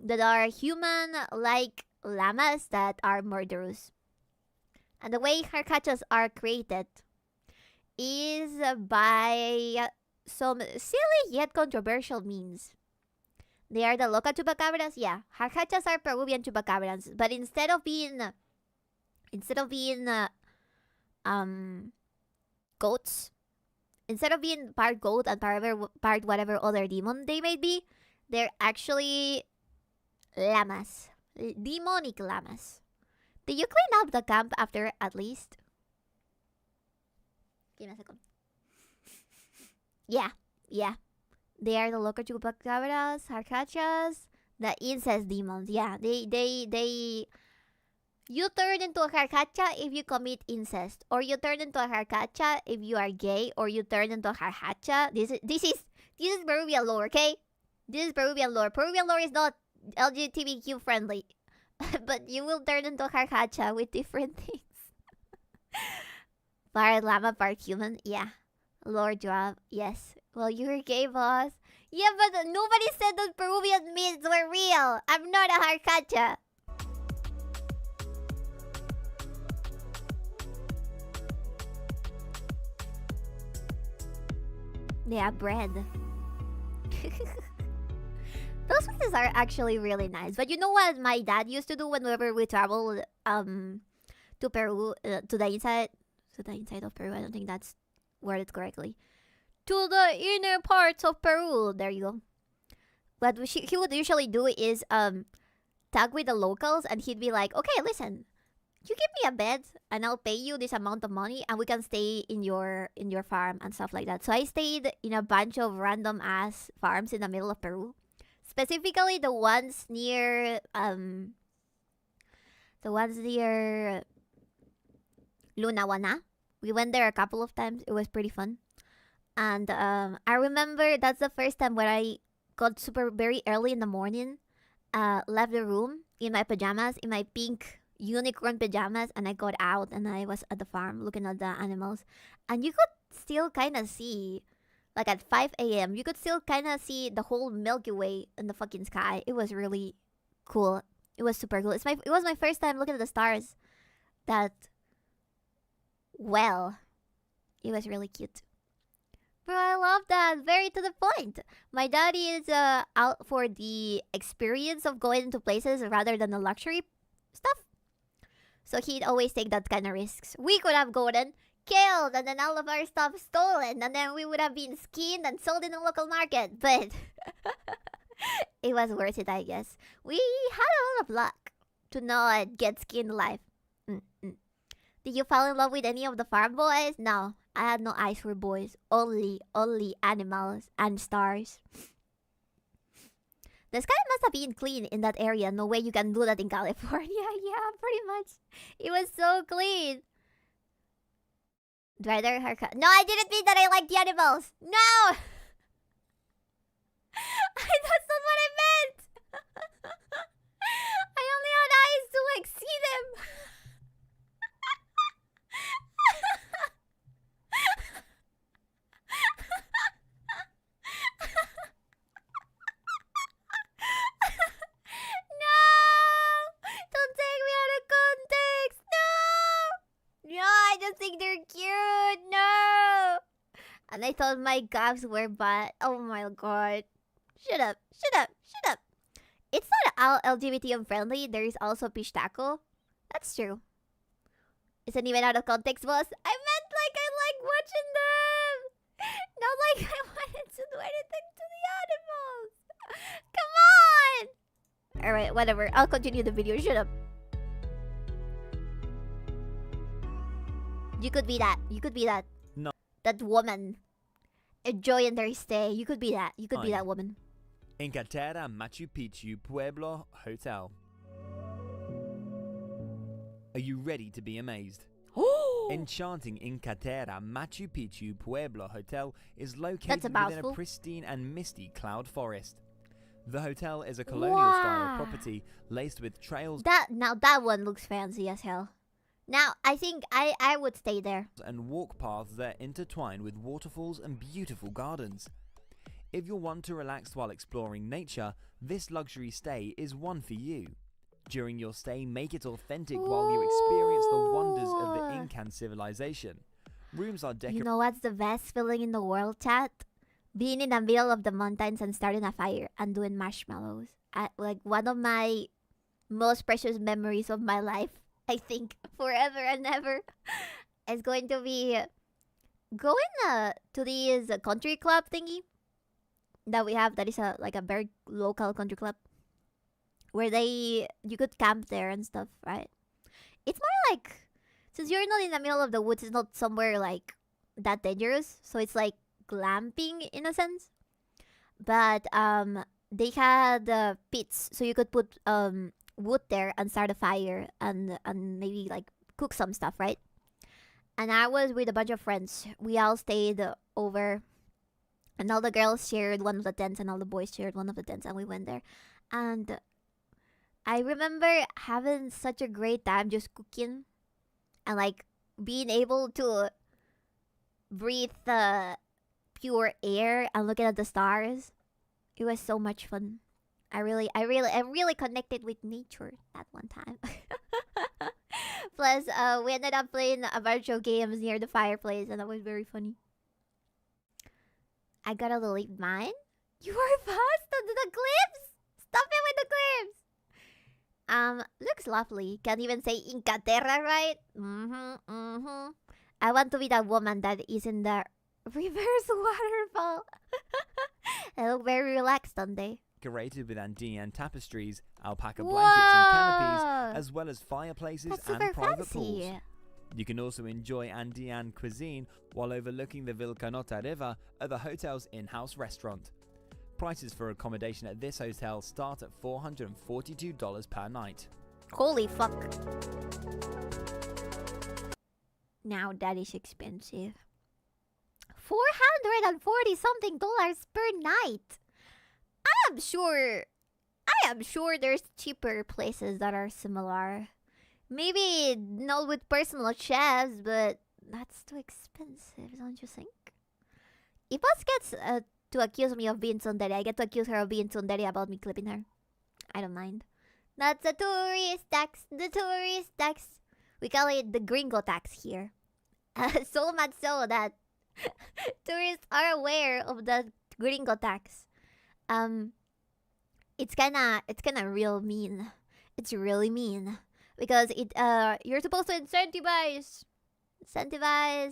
that are human-like llamas that are murderous. And the way jarjachas are created is by some silly yet controversial means. They are the local chupacabras. Yeah, jarjachas are Peruvian chupacabras, but instead of being instead of being goats, instead of being part goat and part whatever other demon they may be, they're actually llamas. Demonic llamas. Did you clean up the camp after at least? Give me a second. Yeah. They are the local chupacabras, harcachas, the incest demons. Yeah, they. You turn into a harcacha if you commit incest, or you turn into a harcacha if you are gay, or you turn into a harcacha. This is Peruvian lore, okay? This is Peruvian lore. Peruvian lore is not LGBTQ friendly, but you will turn into a harcacha with different things. Part llama, part human. Yeah. Lore drop. Yes. Well, you're gay, boss. Yeah, but nobody said that Peruvian myths were real. I'm not a harcacha. They have bread. Those places are actually really nice. But you know what my dad used to do whenever we traveled to Peru, to the inside of Peru. I don't think that's worded correctly. To the inner parts of Peru. There you go. What he would usually do is talk with the locals, and he'd be like, okay, listen, you give me a bed and I'll pay you this amount of money and we can stay in your farm and stuff like that. So I stayed in a bunch of random ass farms in the middle of Peru. Specifically the ones near Lunawana. We went there a couple of times. It was pretty fun. And I remember that's the first time where I got very early in the morning, left the room in my pajamas, in my pink unicorn pajamas, and I got out and I was at the farm looking at the animals. And you could still kind of see, like at 5 a.m., you could still kind of see the whole Milky Way in the fucking sky. It was really cool. It was super cool. It was my first time looking at the stars. It was really cute. Bro, I love that. Very to the point. My daddy is out for the experience of going into places rather than the luxury stuff. So he'd always take that kind of risks. We could have gotten killed and then all of our stuff stolen, and then we would have been skinned and sold in the local market. But it was worth it, I guess. We had a lot of luck to not get skinned alive. Did you fall in love with any of the farm boys? No, I had no eyes for boys. Only animals and stars. The sky must have been clean in that area. No way you can do that in California. Yeah, pretty much. It was so clean. Drider haircut. No, I didn't mean that I like the animals. No! That's not what I meant! I only had eyes to like see them. I just think they're cute. No. And I thought my gaps were bad. Oh my god. Shut up. It's not all LGBT unfriendly. There is also Pistaco. That's true. Isn't even out of context, boss. I meant like I like watching them. Not like I wanted to do anything to the animals. Come on. Alright, whatever. I'll continue the video. Shut up. You could be that. No. That woman. Enjoying their stay. You could be that. You could be that woman. Encantera Machu Picchu Pueblo Hotel. Are you ready to be amazed? Enchanting Encantera Machu Picchu Pueblo Hotel is located within a pristine and misty cloud forest. The hotel is a colonial-style property laced with trails. Now that one looks fancy as hell. Now, I think I would stay there. And walk paths that intertwine with waterfalls and beautiful gardens. If you're one to relax while exploring nature, this luxury stay is one for you. During your stay, make it authentic while you experience the wonders of the Incan civilization. Rooms are decorated. You know what's the best feeling in the world, chat? Being in the middle of the mountains and starting a fire and doing marshmallows. Like one of my most precious memories of my life. I think forever and ever is going to be going to this country club thingy that we have. That is like a very local country club where you could camp there and stuff, right? It's more like, since you're not in the middle of the woods, it's not somewhere like that dangerous. So it's like glamping in a sense. But they had pits, so you could put wood there and start a fire and maybe like cook some stuff, right? And I was with a bunch of friends. We all stayed over, and all the girls shared one of the tents, and all the boys shared one of the tents, and we went there. And I remember having such a great time just cooking and like being able to breathe the pure air and looking at the stars. It was so much fun. I really connected with nature that one time. Plus, we ended up playing a bunch of games near the fireplace, and that was very funny. I gotta delete mine. You are fast on the clips. Stop it with the clips. Looks lovely. Can't even say Inca Terra, right? I want to be that woman that is in the reverse waterfall. They look very relaxed, don't they? Decorated with Andean tapestries, alpaca blankets and canopies, as well as fireplaces and private pools. You can also enjoy Andean cuisine while overlooking the Vilcanota River at the hotel's in-house restaurant. Prices for accommodation at this hotel start at $442 per night. Holy fuck. Now that is expensive. $440 something per night. I am sure there's cheaper places that are similar. Maybe not with personal chefs, but that's too expensive, don't you think? If Buzz gets to accuse me of being tsundere, I get to accuse her of being tsundere about me clipping her. I don't mind. That's a tourist tax. The tourist tax. We call it the gringo tax here. So much so that tourists are aware of the gringo tax. It's kinda real mean. It's really mean because you're supposed to incentivize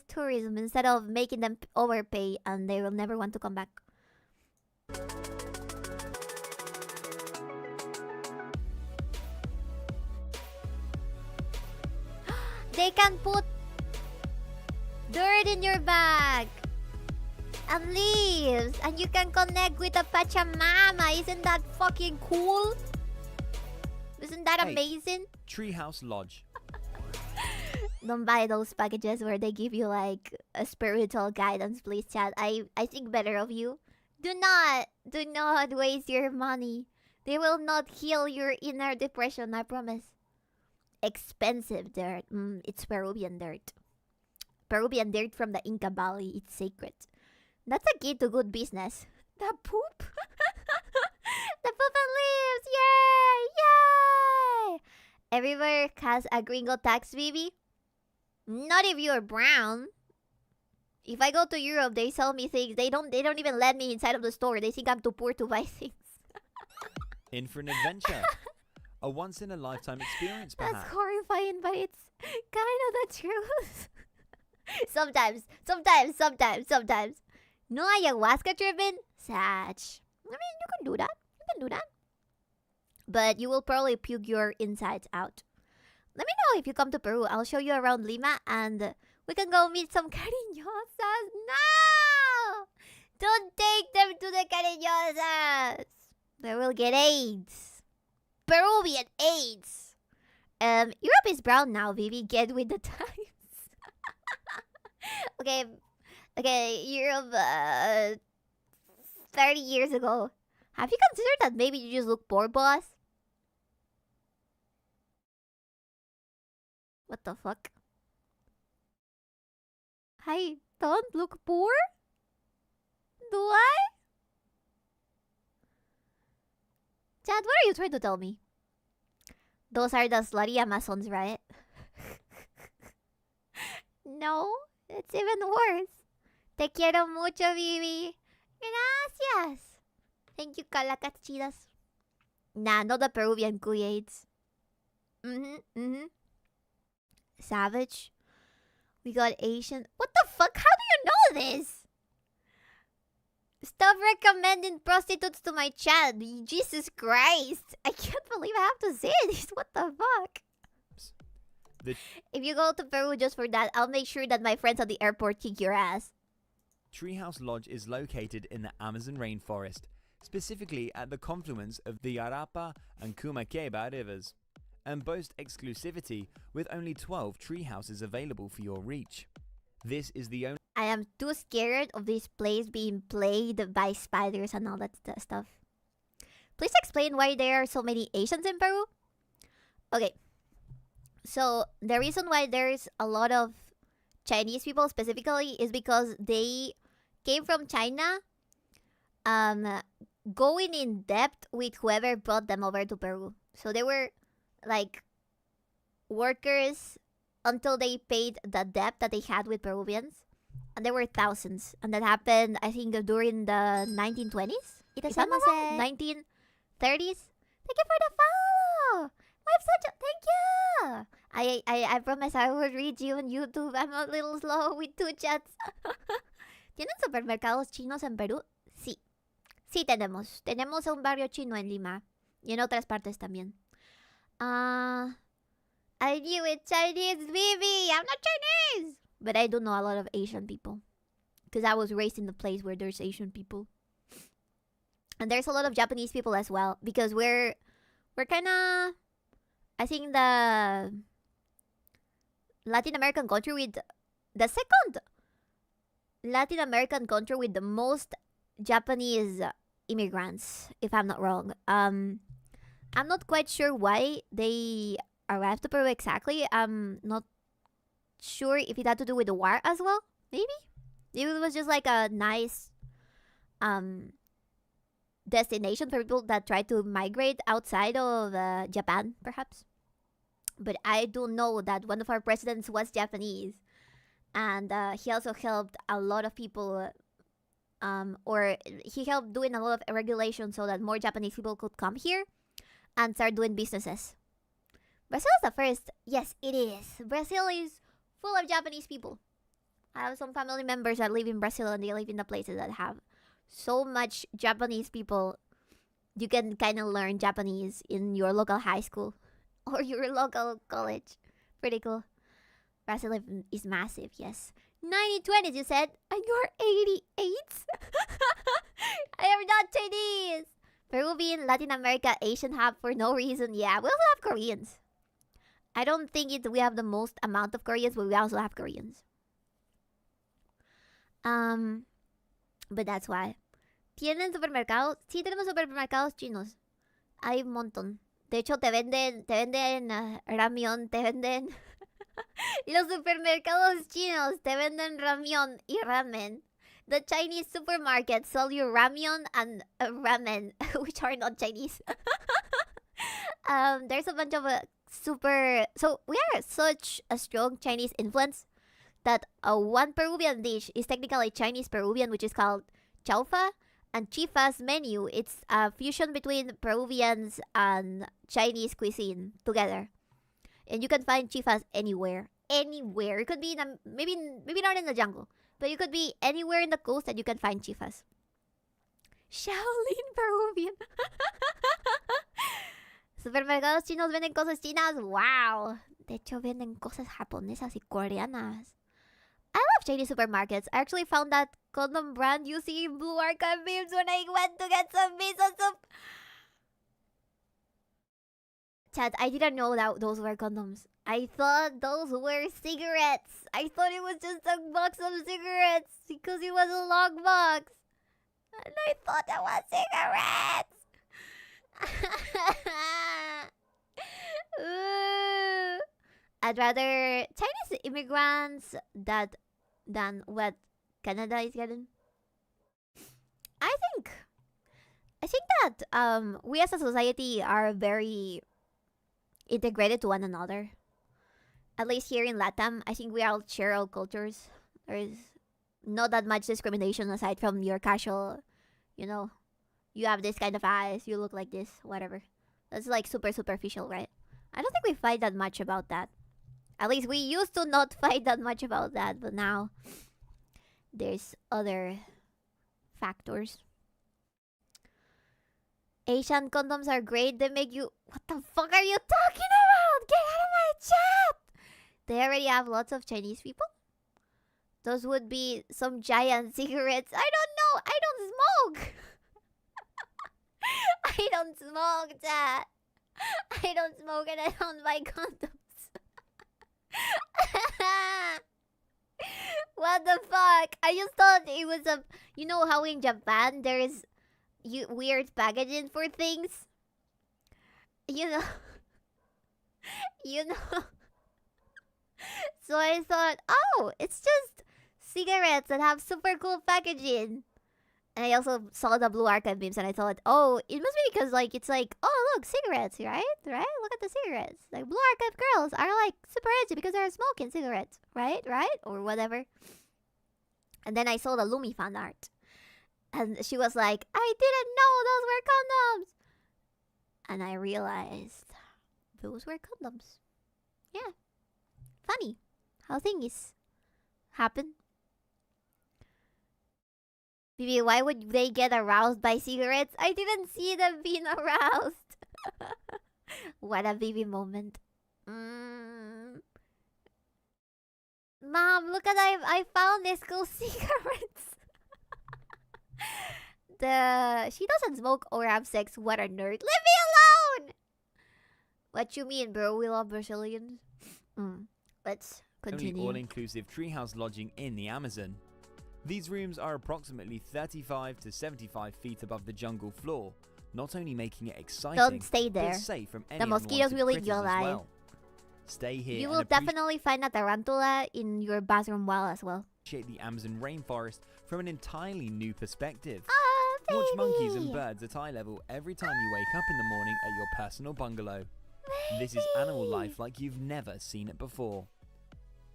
tourism instead of making them overpay, and they will never want to come back. They can put dirt in your bag and leaves, and you can connect with the Pachamama. Isn't that fucking cool? Isn't that amazing? Treehouse Lodge. Don't buy those packages where they give you like a spiritual guidance, please, chat. I think better of you. Do not waste your money. They will not heal your inner depression, I promise. Expensive dirt. It's Peruvian dirt. Peruvian dirt from the Inca Valley. It's sacred. That's a key to good business. The poop? The poop and leaves! Yay! Yay! Everywhere has a gringo tax, baby. Not if you're brown. If I go to Europe, they sell me things. They don't even let me inside of the store. They think I'm too poor to buy things. In for an adventure. A once-in-a-lifetime experience, perhaps. That's horrifying, but it's kind of the truth. Sometimes. No ayahuasca tripping? Satch. I mean, you can do that. But you will probably puke your insides out. Let me know if you come to Peru. I'll show you around Lima and we can go meet some cariñosas. No! Don't take them to the cariñosas. They will get AIDS. Peruvian AIDS. Europe is brown now, Vivi. Get with the times. Okay, Europe, 30 years ago. Have you considered that maybe you just look poor, boss? What the fuck? I don't look poor? Do I? Chad, what are you trying to tell me? Those are the slutty Amazons, right? No, it's even worse. Te quiero mucho, Vivi. Gracias. Thank you, calacas chidas. Nah, not the Peruvian cuyates. Savage. We got Asian. What the fuck? How do you know this? Stop recommending prostitutes to my chat. Jesus Christ. I can't believe I have to say this. What the fuck? If you go to Peru just for that, I'll make sure that my friends at the airport kick your ass. Treehouse Lodge is located in the Amazon rainforest, specifically at the confluence of the Yarapa and 𝕊𝕥𝕤𝕚𝕚 rivers, and boasts exclusivity with only 12 tree houses available for your reach. This is the only... I am too scared of this place being plagued by spiders and all that stuff. Please explain why there are so many Asians in Peru. Okay. So, the reason why there's a lot of Chinese people specifically is because they came from China going in debt with whoever brought them over to Peru. So they were like workers until they paid the debt that they had with Peruvians. And there were thousands. And that happened, I think, during the 1920s? If I'm not wrong, 1930s? Thank you for the follow! Thank you! I promise I will read you on YouTube. I'm a little slow with 2 chats. ¿Tienen supermercados chinos en Perú? Sí. Sí tenemos. Tenemos un barrio chino en Lima. Y en otras partes también. I knew it, Chinese baby! I'm not Chinese! But I do know a lot of Asian people. Because I was raised in the place where there's Asian people. And there's a lot of Japanese people as well. Because we're kind of... I think the Latin American country with... The second Latin American country with the most Japanese immigrants, if I'm not wrong. I'm not quite sure why they arrived to Peru exactly. I'm not sure if it had to do with the war as well. Maybe? Maybe it was just like a nice destination for people that try to migrate outside of Japan, perhaps. But I do know that one of our presidents was Japanese. And he also helped a lot of people, or he helped doing a lot of regulations so that more Japanese people could come here and start doing businesses. Brazil is the first. Yes, it is. Brazil is full of Japanese people. I have some family members that live in Brazil and they live in the places that have so much Japanese people. You can kind of learn Japanese in your local high school or your local college. Pretty cool. Brazil is massive, yes. 1920s, you said? And you're 88? I am not Chinese. Peruvian, Latin America, Asian hub for no reason. Yeah, we also have Koreans. I don't think we have the most amount of Koreans, but we also have Koreans. But that's why. ¿Tienen supermercados? Sí, tenemos supermercados chinos. Hay un montón. De hecho, te venden ramión, te venden... Los supermercados chinos te venden ramión y ramen. The Chinese supermarkets sell you ramyeon and ramen, which are not Chinese. There's a bunch of So we are such a strong Chinese influence that one Peruvian dish is technically Chinese Peruvian, which is called chaufa. And Chifa's menu, it's a fusion between Peruvians and Chinese cuisine together. And you can find chifas anywhere. Anywhere. It could be in maybe not in the jungle. But you could be anywhere in the coast that you can find chifas. Shaolin Peruvian. Supermercados chinos venden cosas chinas. Wow. De hecho, venden cosas japonesas y coreanas. I love Chinese supermarkets. I actually found that condom brand you see in Blue Archive memes when I went to get some miso soup. Chat, I didn't know that those were condoms. I thought those were cigarettes. I thought it was just a box of cigarettes because it was a long box. And I thought that was cigarettes. I'd rather Chinese immigrants than what Canada is getting. I think that we as a society are very integrated to one another. At least here in Latam, I think we all share all cultures. There is not that much discrimination aside from your casual, you have this kind of eyes, you look like this, whatever. That's like super superficial, right? I don't think we fight that much about that. At least we used to not fight that much about that, but now there's other factors. Asian condoms are great. They make you... What the fuck are you talking about? Get out of my chat! They already have lots of Chinese people. Those would be some giant cigarettes. I don't know. I don't smoke. I don't smoke that. I don't smoke and I don't buy condoms. What the fuck? I just thought it was a... You know how in Japan there is weird packaging for things? You know... You know... So I thought, oh, it's just cigarettes that have super cool packaging. And I also saw the Blue Archive memes and I thought, oh, it must be because like it's like, oh look, cigarettes, right? Right? Look at the cigarettes. Like Blue Archive girls are like super edgy because they're smoking cigarettes, right? Right? Or whatever. And then I saw the Lumi fan art. And she was like, I didn't know those were condoms. And I realized those were condoms. Yeah. Funny how things happen. Bibi, why would they get aroused by cigarettes? I didn't see them being aroused. What a Bibi moment. Mom, look at I found this cool cigarettes. She doesn't smoke or have sex. What a nerd. Leave me alone! What you mean, bro? We love Brazilians. Let's continue. Only all-inclusive treehouse lodging in the Amazon. These rooms are approximately 35 to 75 feet above the jungle floor, not only making it exciting, don't stay there. But safe from any the mosquitoes will eat you critters as alive. well. Stay here. You will definitely find a tarantula in your bathroom wall as well. Appreciate the Amazon rainforest from an entirely new perspective. Oh, baby. Watch monkeys and birds at eye level every time you wake up in the morning at your personal bungalow. Baby. This is animal life like you've never seen it before.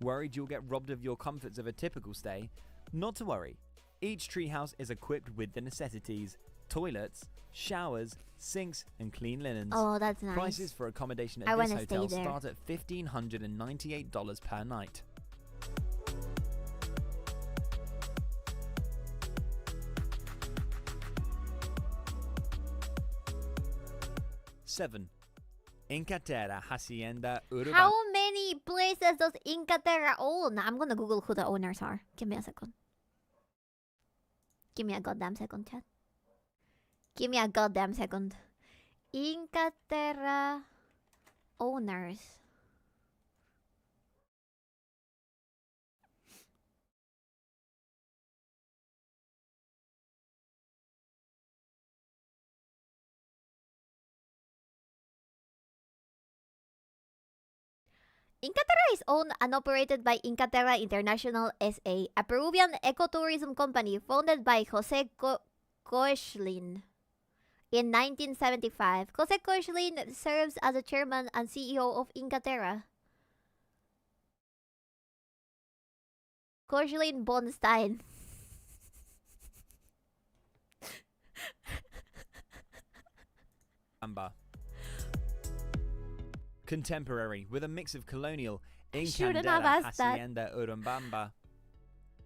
Worried you'll get robbed of your comforts of a typical stay? Not to worry. Each treehouse is equipped with the necessities: toilets, showers, sinks, and clean linens. Oh, that's nice. Prices for accommodation at this hotel start at $1,598 per night. Seven. Inca Terra Hacienda Urban. How many places does Inca Terra own? I'm gonna Google who the owners are. Give me a second. Give me a goddamn second, chat. Give me a goddamn second. Inca Terra owners. Inca Terra is owned and operated by Inca Terra International S.A., a Peruvian ecotourism company founded by Jose Koechlin in 1975. Jose Koechlin serves as the chairman and CEO of Inca Terra. Koechlin Bonstein. Amber. Contemporary, with a mix of colonial, Inca Hacienda Urubamba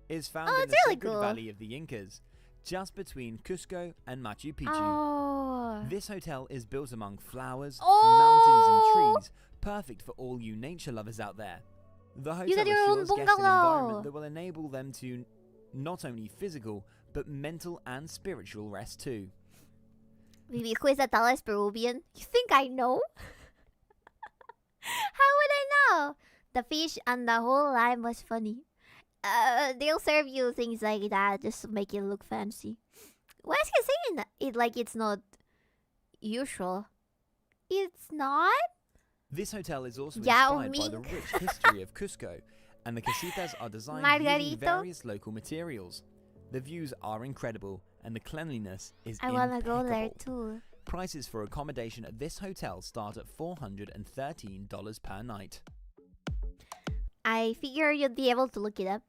is found in the really Sacred Valley of the Incas, just between Cusco and Machu Picchu. Oh. This hotel is built among flowers, Oh. mountains and trees, perfect for all you nature lovers out there. The hotel get your own assures guests an bungalow. environment that will enable them to not only physical, but mental and spiritual rest too. Bibi, who is Atala is Peruvian? You think I know? How would I know? The fish and the whole lime was funny. They'll serve you things like that just to make it look fancy. Why is he saying it like it's not usual? It's not? This hotel is also inspired by the rich history of Cusco, and the casitas are designed using various local materials. The views are incredible, and the cleanliness is impeccable. I wanna go there too. Prices for accommodation at this hotel start at $413 per night. I figure you'd be able to look it up.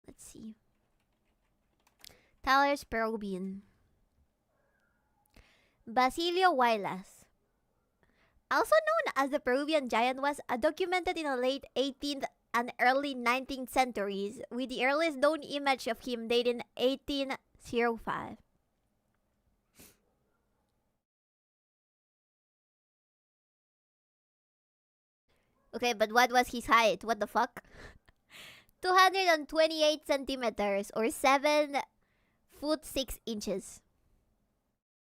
Let's see. Tyler's Peruvian. Basilio Huaylas. also known as the Peruvian giant, was documented in the late 18th and early 19th centuries, with the earliest known image of him dating 1805. Okay, but what was his height? What the fuck? 228 centimeters or 7 foot 6 inches.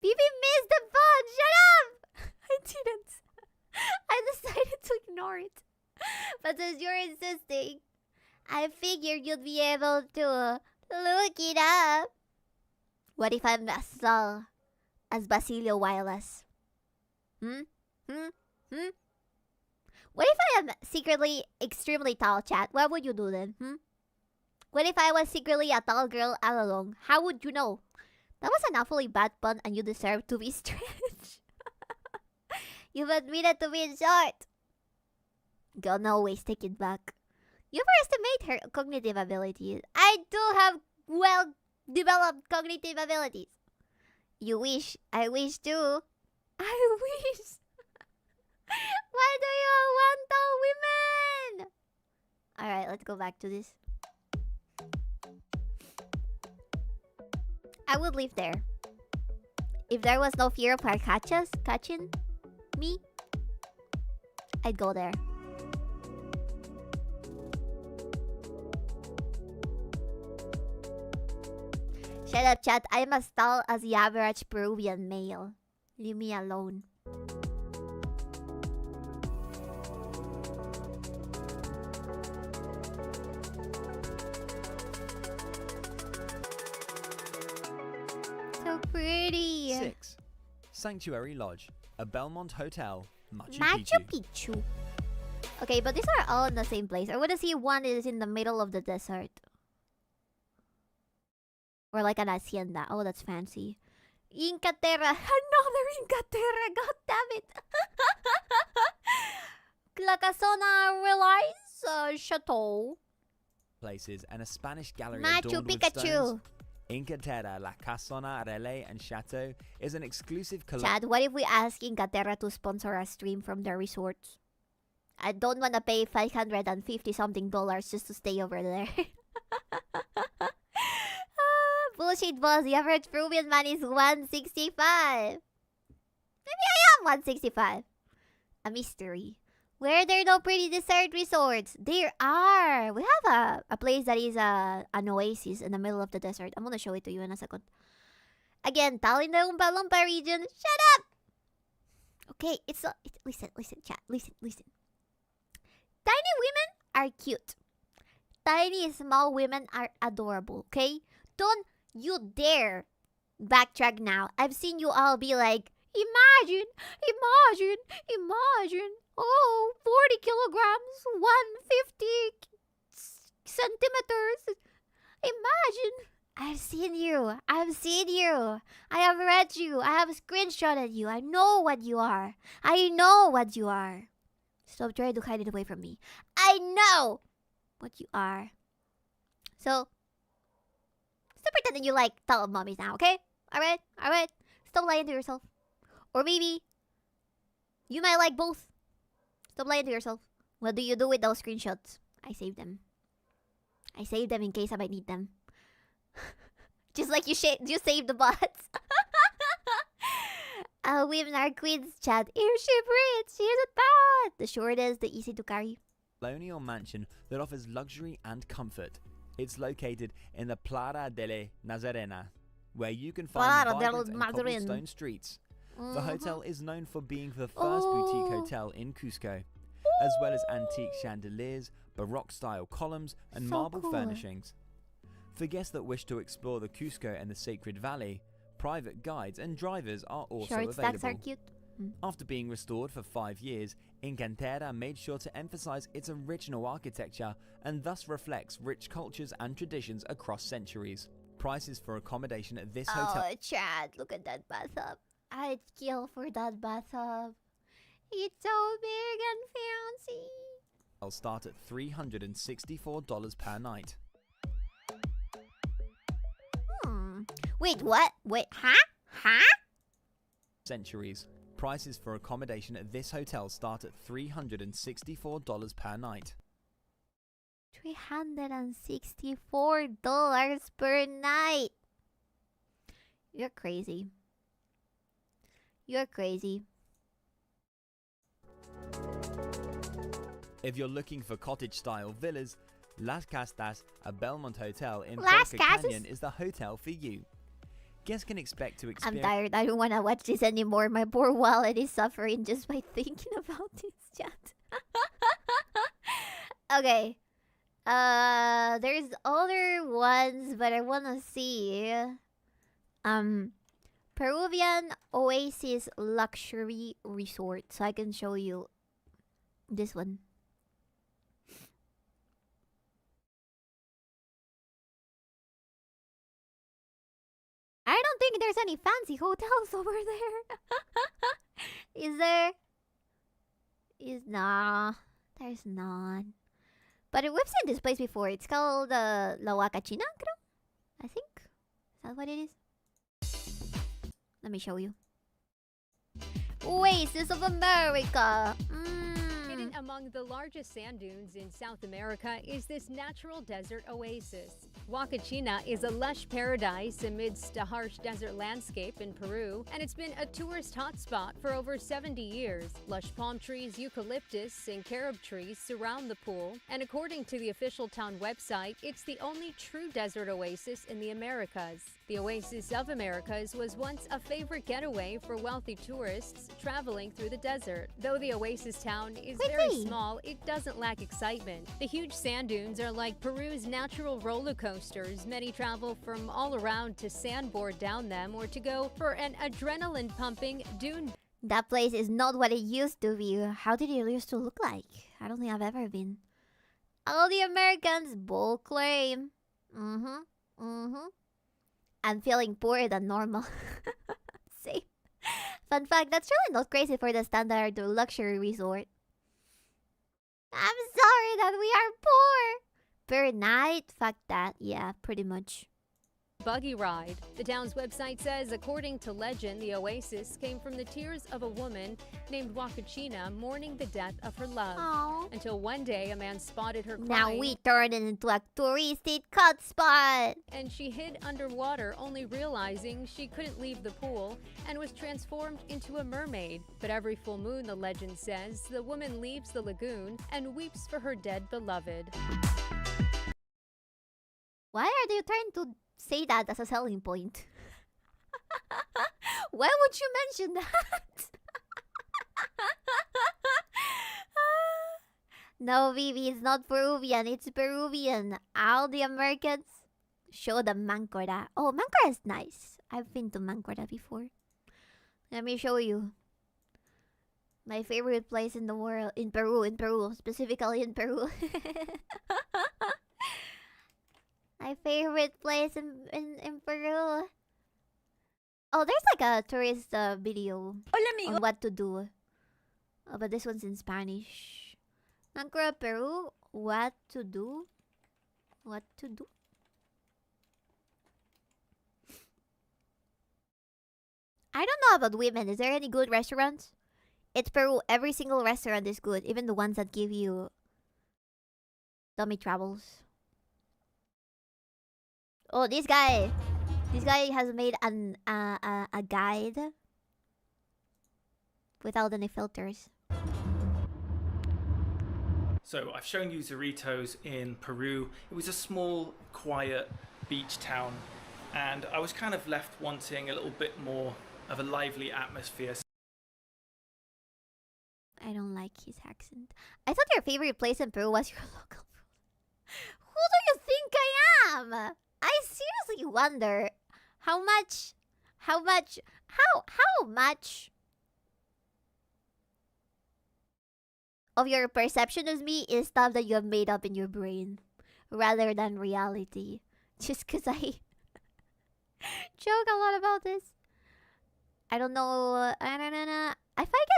Bibi missed the phone! Shut up! I didn't. I decided to ignore it. But since you're insisting, I figured you'd be able to look it up. What if I'm as tall as Basilio Wireless? What if I am secretly extremely tall, chat? What would you do then? What if I was secretly a tall girl all along? How would you know? That was an awfully bad pun and you deserve to be stretched. You've admitted to being short. Gonna always take it back. You overestimate her cognitive abilities. I do have well-developed cognitive abilities. You wish. I wish too. I wish. Why do you all want tall women? Alright, let's go back to this. I would live there. If there was no fear of her catching me, I'd go there. Shut up, chat. I'm as tall as the average Peruvian male. Leave me alone. So pretty. 6. Sanctuary Lodge, a Belmont hotel, Machu Picchu. Okay, but these are all in the same place. I want to see one is in the middle of the desert. Or like an hacienda. Oh, that's fancy. Inca Terra. Another Inca Terra. God damn it. La Casona Relies Chateau. Places and a Spanish gallery Machu adorned with Picchu. stones. Inca Terra, La Casona, Relay, and Chateau is an exclusive collection. Chad, what if we ask Inca Terra to sponsor a stream from their resorts? I don't want to pay $550 something just to stay over there. Bullshit, boss. The average Peruvian man is 165. Maybe I am 165. A mystery. Where are there no pretty desert resorts? There are. We have a place that is an oasis in the middle of the desert. I'm gonna show it to you in a second. Again, tall in the Oompa Loompa region. Shut up! Okay, listen, chat. Listen. Tiny women are cute. Tiny small women are adorable, okay? Don't you dare backtrack now. I've seen you all be like, imagine. Oh, 40 kilograms, 150 centimeters. Imagine. I've seen you. I have read you. I have screenshotted you. I know what you are. Stop trying to hide it away from me. I know what you are. So, stop pretending you like tall mommies now, okay? Alright? Stop lying to yourself. Or maybe, you might like both. Stop lying to yourself. What do you do with those screenshots? I saved them. In case I might need them. Just like you saved the bots. Women are queens, chat. Airship rich. Here's a thought. The shortest, the easy to carry. Colonial mansion that offers luxury and comfort. It's located in the Playa de la Nazarena, where you can find vibrant and cobblestone streets. The hotel is known for being the first boutique hotel in Cusco, as well as antique chandeliers, Baroque-style columns, and marble furnishings. For guests that wish to explore the Cusco and the Sacred Valley, private guides and drivers are also Short stacks available. are cute. After being restored for 5 years, Inca Terra made sure to emphasize its original architecture and thus reflects rich cultures and traditions across centuries. Prices for accommodation at this hotel... Oh, Chad, look at that bathtub. I'd kill for that bathtub. It's so big and fancy. I'll start at $364 per night. Wait, what? Wait, huh? Centuries. Prices for accommodation at this hotel start at $364 per night. $364 per night. You're crazy. You're crazy. If you're looking for cottage-style villas, Las Castas, a Belmont hotel in Las Boca Casas? Canyon, is the hotel for you. Guests can expect to I'm experience... tired. I don't want to watch this anymore. My poor wallet is suffering just by thinking about this chat. Okay. There's other ones, but I want to see. Peruvian Oasis Luxury Resort. So I can show you this one. I don't think there's any fancy hotels over there. Is there? Nah, there's none. But we've seen this place before. It's called La Huacachina, creo. I think. Is that what it is? Let me show you. Oasis of America. Hidden among the largest sand dunes in South America is this natural desert oasis. Huacachina is a lush paradise amidst a harsh desert landscape in Peru, and it's been a tourist hotspot for over 70 years. Lush palm trees, eucalyptus, and carob trees surround the pool, and according to the official town website, it's the only true desert oasis in the Americas. The Oasis of Americas was once a favorite getaway for wealthy tourists traveling through the desert. Though the oasis town is very small, it doesn't lack excitement. The huge sand dunes are like Peru's natural roller coasters. Many travel from all around to sandboard down them or to go for an adrenaline-pumping dune. That place is not what it used to be. How did it used to look like? I don't think I've ever been. All the Americans bold claim. I'm feeling poorer than normal. Same. Fun fact, that's really not crazy for the standard luxury resort. I'm sorry that we are poor. Per night? Fuck that. Yeah, pretty much. Buggy ride. The town's website says, according to legend, the oasis came from the tears of a woman named Huacachina mourning the death of her love. Aww. Until one day a man spotted her Now crying, we turned it into a touristy cut spot. and she hid underwater, only realizing she couldn't leave the pool and was transformed into a mermaid. But every full moon, the legend says, the woman leaves the lagoon and weeps for her dead beloved. Why are they trying to say that as a selling point? Why would you mention that? No, Vivi, it's not Peruvian. It's Peruvian. All the Americans show the Mancora. Oh, Mancora is nice. I've been to Mancora before. Let me show you. My favorite place in the world. In Peru. Specifically in Peru. My favorite place in Peru. Oh, there's like a tourist video on what to do. Oh, but this one's in Spanish. Mancora, Peru. What to do? What to do? I don't know about women. Is there any good restaurants? It's Peru. Every single restaurant is good. Even the ones that give you dummy troubles. Oh, this guy has made a guide without any filters. So I've shown you Cerritos in Peru. It was a small, quiet beach town, and I was kind of left wanting a little bit more of a lively atmosphere. I don't like his accent. I thought your favorite place in Peru was your local food. Who do you think I am? I seriously wonder how much of your perception of me is stuff that you have made up in your brain rather than reality. Just because I joke a lot about this. I don't know. If I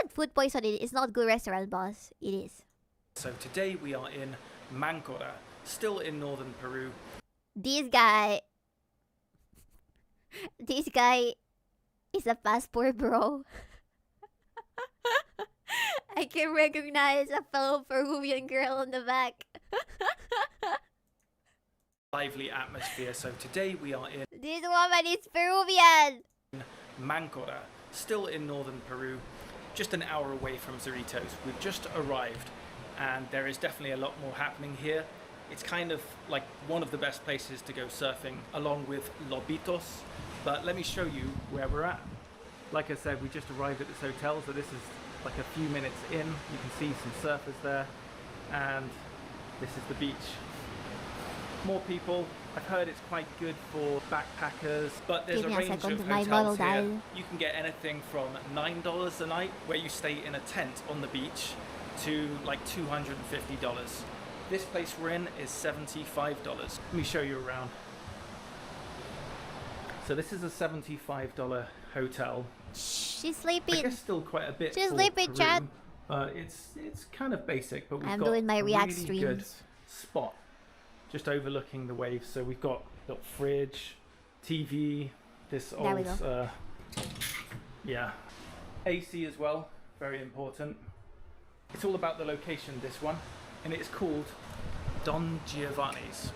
get food poisoning, it's not good restaurant, boss. It is. So today we are in Mancora, still in northern Peru. This guy is a passport bro. I can recognize a fellow Peruvian girl in the back. lively atmosphere. So today we are in This woman is Peruvian. Máncora, still in northern Peru, just an hour away from Cerritos. We've just arrived and there is definitely a lot more happening here. It's kind of like one of the best places to go surfing along with Lobitos, but let me show you where we're at. Like I said, we just arrived at this hotel, so this is like a few minutes in. You can see some surfers there and this is the beach. More people. I've heard it's quite good for backpackers, but there's a range of hotels here. You can get anything from $9 a night, where you stay in a tent on the beach, to like $250. This place we're in is $75. Let me show you around. So this is a $75 hotel. She's sleeping. I guess still quite a bit. She's for sleeping, Peru. chat. It's kind of basic, but we've I'm got doing my a React really good streams. spot just overlooking the waves. So we've got fridge, TV, this There we old go. yeah, AC as well, very important. It's all about the location, this one, and it's called Don Giovanni's.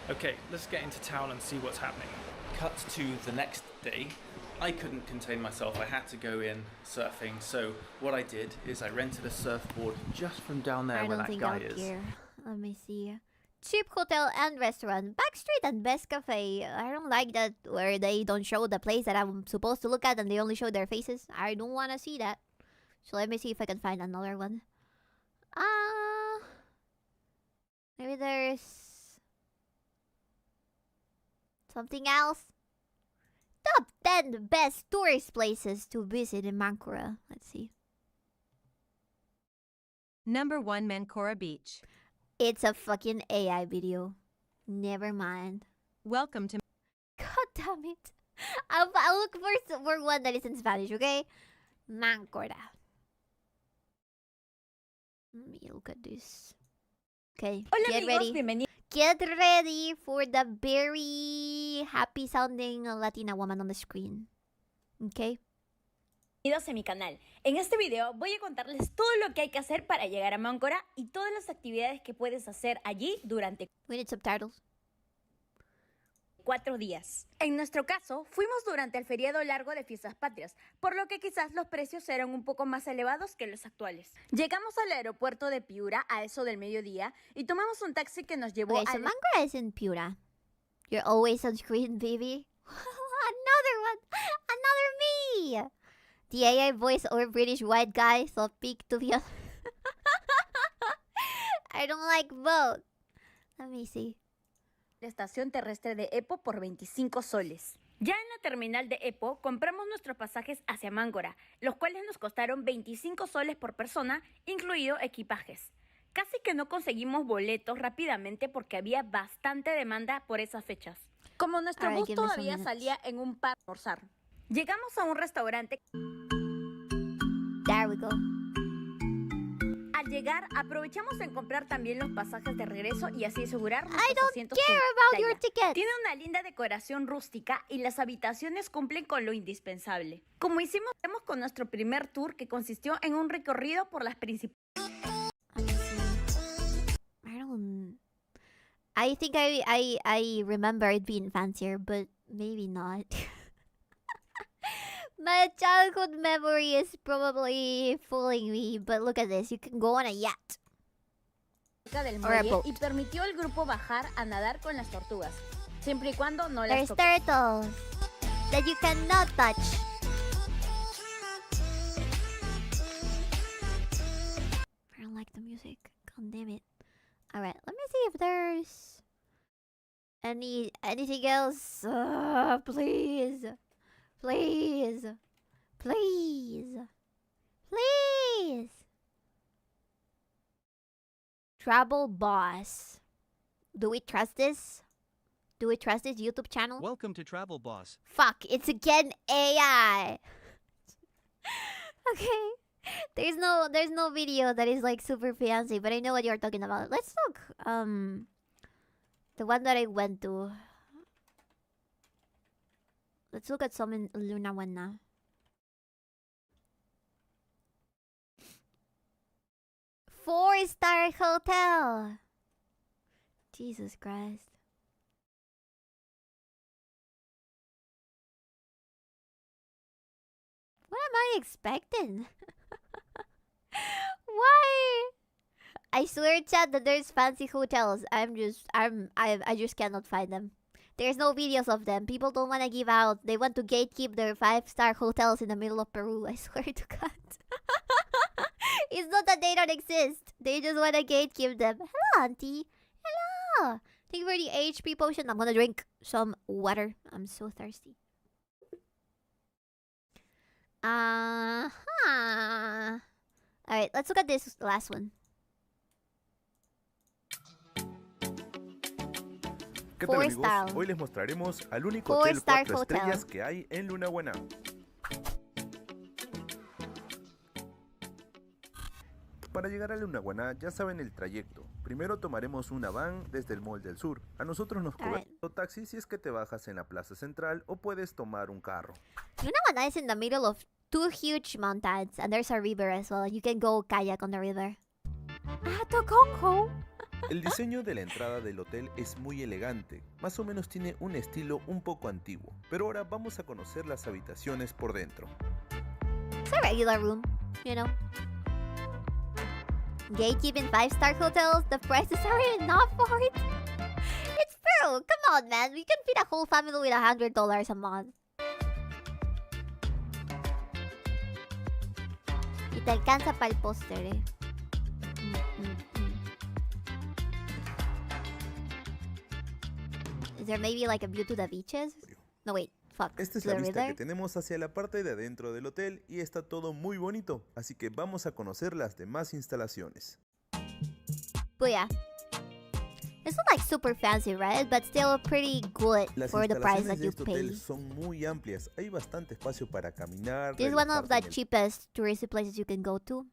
Okay, let's get into town and see what's happening. Cut to the next day. I couldn't contain myself, I had to go in surfing, so what I did is I rented a surfboard just from down there I where don't that think guy out is. here. Let me see. Cheap hotel and restaurant, back street and best cafe. I don't like that where they don't show the place that I'm supposed to look at and they only show their faces. I don't want to see that. So let me see if I can find another one. Maybe there's something else. Top 10 best tourist places to visit in Máncora. Let's see. Number 1, Máncora Beach. It's a fucking AI video. Never mind. Welcome to... God damn it. I'll look for one that is in Spanish, okay? Máncora. Let me look at this. Okay, Hola get amigos, ready. bienvenidos. Get ready for the very happy sounding Latina woman on the screen. Okay? Bienvenidos a mi canal. En este video voy a contarles todo lo que hay que hacer para llegar a Máncora y todas las actividades que puedes hacer allí durante We need subtitles. 4 días. En nuestro caso, fuimos durante el feriado largo de Fiestas Patrias, por lo que quizás los precios eran un poco más elevados que los actuales. Llegamos al aeropuerto de Piura a eso del mediodía y tomamos un taxi que nos llevó Okay, so Máncora is in Piura. You're always on screen, baby. Another one! Another me! The AI voice or British white guy, so pick to be honest. I don't like both. Let me see. La estación terrestre de Epo por 25 soles. Ya en la terminal de Epo compramos nuestros pasajes hacia Máncora, los cuales nos costaron 25 soles por persona, incluido equipajes. Casi que no conseguimos boletos rápidamente porque había bastante demanda por esas fechas. Como nuestro Alright, bus give me some todavía minutes. salía en un par a almorzar. Llegamos a un restaurante. There we go. Al llegar, aprovechamos en comprar también los pasajes de regreso y así asegurar I nuestros don't asientos care con about pantalla. your tickets. Tiene una linda decoración rústica y las habitaciones cumplen con lo indispensable. Como hicimos con nuestro primer tour que consistió en un recorrido por las principales. I think I remember it being fancier, but maybe not. My childhood memory is probably fooling me, but look at this. You can go on a yacht. Del Or a muelle boat. y permitió al grupo bajar a nadar con las tortugas, siempre y cuando no las There's toques. turtles that you cannot touch. I don't like the music. God damn it. Alright, let me see if there's anything else. Please. Please. Please. Please. Travel Boss. Do we trust this? Do we trust this YouTube channel? Welcome to Travel Boss. Fuck, it's again AI. Okay. There's no video that is like super fancy, but I know what you're talking about. Let's look. The one that I went to. Let's look at some in Luna one now. 4-star hotel. Jesus Christ. What am I expecting? Why? I swear, chat, that there's fancy hotels. I just cannot find them. There's no videos of them. People don't want to give out. They want to gatekeep their 5-star hotels in the middle of Peru. I swear to God. It's not that they don't exist. They just want to gatekeep them. Hello, auntie. Hello. Thank you for the HP potion. I'm gonna drink some water. I'm so thirsty. Alright, let's look at this last one. ¿Qué tal, amigos? Star. Hoy les mostraremos al único hotel 4-star 4 hotel. estrellas que hay en Luna Buena. Para llegar a Luna Buena ya saben el trayecto. Primero tomaremos una van desde el Mall del Sur. A nosotros nos cobran taxi si es que te bajas en la plaza central o puedes tomar un carro. Luna Buena is in the middle of 2 huge mountains, and there's a river as well. You can go kayak on the river. El diseño de la entrada del hotel es muy elegante, más o menos tiene un estilo un poco antiguo, pero ahora vamos a conocer las habitaciones por dentro. It's a regular room, you know. Gatekeeping 5-star hotels, the prices are enough for it. It's Peru, come on, man. We can feed a whole family with $100 a month. Y te alcanza para el póster, eh. Is there maybe like a view to the beaches? No, wait. Fuck. Esta es To la the vista river? que tenemos hacia la parte de adentro del hotel y está todo muy bonito, así que vamos a conocer las demás instalaciones. But yeah. It's not like super fancy, right? But still pretty good Las for the price that instalaciones de you este pay. hotel son muy amplias, hay bastante espacio para caminar, This is one of relajarse the en el cheapest touristy places you can go to.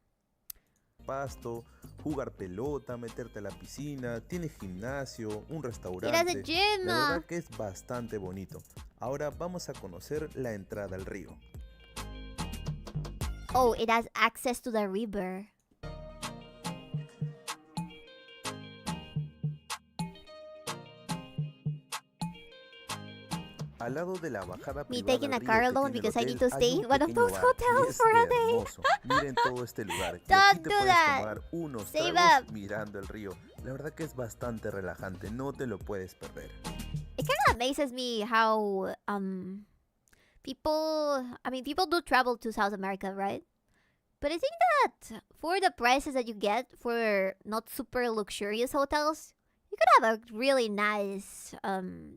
pasto, jugar pelota, meterte a la piscina, tiene gimnasio, un It has a restaurante. gym. La verdad que es bastante bonito. Ahora vamos a conocer la entrada al río. Oh, it has access to the river. Al lado de la bajada Me privada taking al a car río que alone tiene el because I need hotel, to hay stay un in one of pequeño those bar y hotels es for a day. hermoso. Miren todo este lugar. Y aquí Don't te do puedes that. tomar unos Save tragos up. mirando el río. La verdad que es bastante relajante, no te lo puedes perder. It kind of amazes me how people do travel to South America, right? But I think that for the prices that you get for not super luxurious hotels, you could have a really nice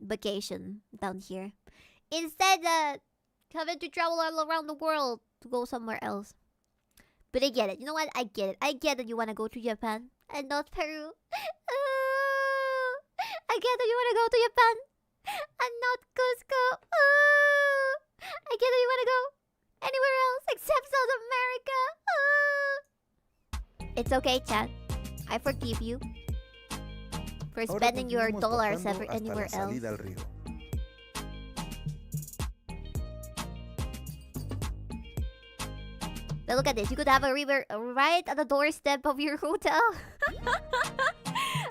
vacation down here. Instead of having to travel all around the world to go somewhere else. But I get it. You know what? I get it. I get that you want to go to Japan and not Peru. I get that you want to go to Japan and not Cusco. I get that you want to go anywhere else except South America. It's okay, chat. I forgive you for Ahora spending your continuamos dollars bajando hasta anywhere la else. salida al río. But look at this. You could have a river right at the doorstep of your hotel.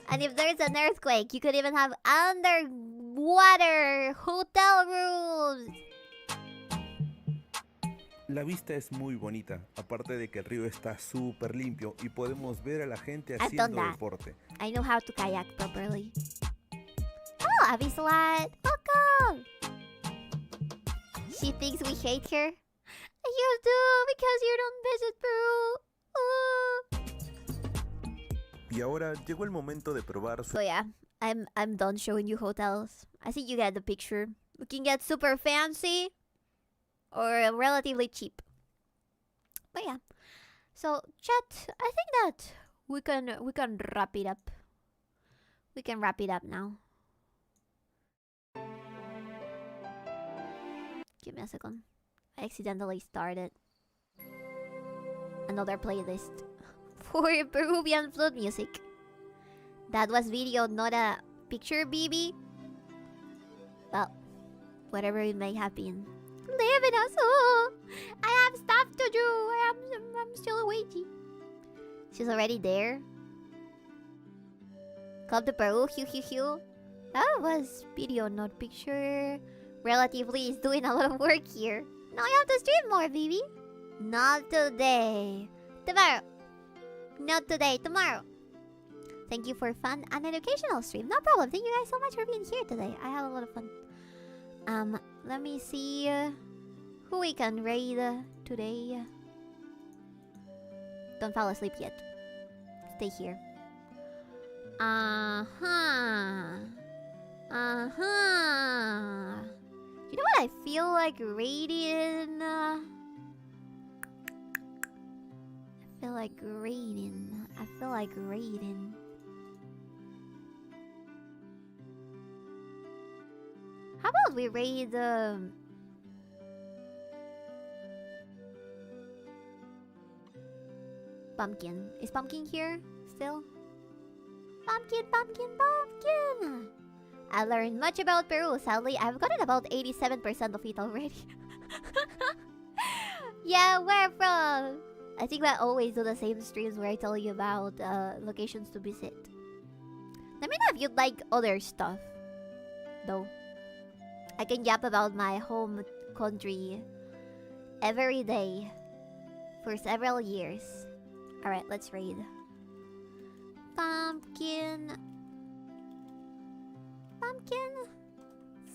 And if there's an earthquake, you could even have underwater hotel rooms. La vista es muy bonita, aparte de que el río está súper limpio y podemos ver a la gente I've done haciendo that. deporte. I know how to kayak properly. Oh, Avisalat! Welcome! She thinks we hate her. You do, because you don't visit Peru. Y ahora llegó el momento de probar su... So yeah, I'm done showing you hotels. I think you get the picture. We can get super fancy or relatively cheap. But yeah. So chat, I think that we can wrap it up. We can wrap it up now. Give me a second. I accidentally started another playlist for Peruvian flute music. That was video, not a picture, BB. Well, whatever it may have been. Live in us. Oh, I have stuff to do. I'm still waiting. She's already there. Come to Peru, Hugh. That was video, not picture. Relatively is doing a lot of work here. Now you have to stream more, baby. Not today. Tomorrow. Not today, tomorrow. Thank you for fun and educational stream. No problem. Thank you guys so much for being here today. I had a lot of fun. Let me see who we can raid today. Don't fall asleep yet. Stay here. You know what I feel like raiding? I feel like raiding. How about we raid Pumpkin? Is Pumpkin here still? Pumpkin! I learned much about Peru. Sadly, I've gotten about 87% of it already. Yeah, where from? I think I always do the same streams where I tell you about locations to visit. Let me know if you'd like other stuff, though. I can yap about my home country every day for several years. Alright, let's raid. Pumpkin.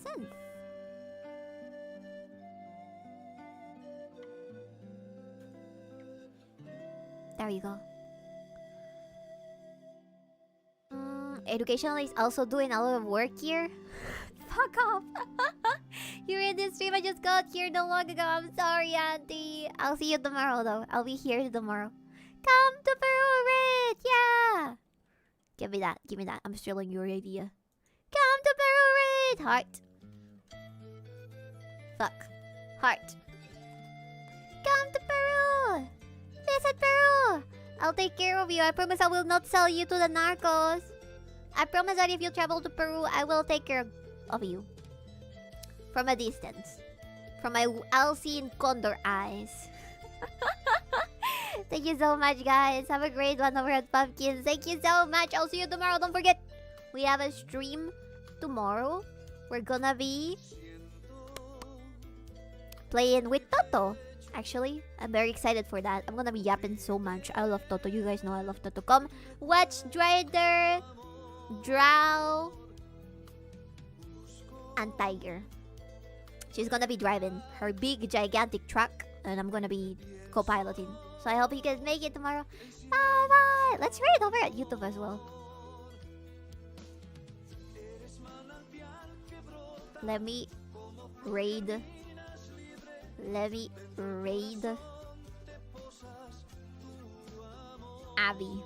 Synth. There you go. Educational is also doing a lot of work here. Fuck off. You're in this stream. I just got here not long ago. I'm sorry, Auntie. I'll see you tomorrow, though. I'll be here tomorrow. Come to Peru, Rit! Yeah! Give me that. I'm stealing your idea. Come to Peru, Rit! Heart. Fuck. Heart. Come to Peru! Visit Peru! I'll take care of you. I promise I will not sell you to the narcos. I promise that if you travel to Peru, I will take care of you. From a distance. From my all-seeing condor eyes. Thank you so much, guys. Have a great one over at Pumpkins. Thank you so much. I'll see you tomorrow. Don't forget, we have a stream tomorrow. We're gonna be playing with Toto. Actually, I'm very excited for that. I'm gonna be yapping so much. I love Toto. You guys know I love Toto. Come watch Drider, Drow, and Tiger. She's gonna be driving her big, gigantic truck, and I'm gonna be co-piloting. So I hope you guys make it tomorrow. Bye-bye! Let's raid over at YouTube as well. Let me raid Abby.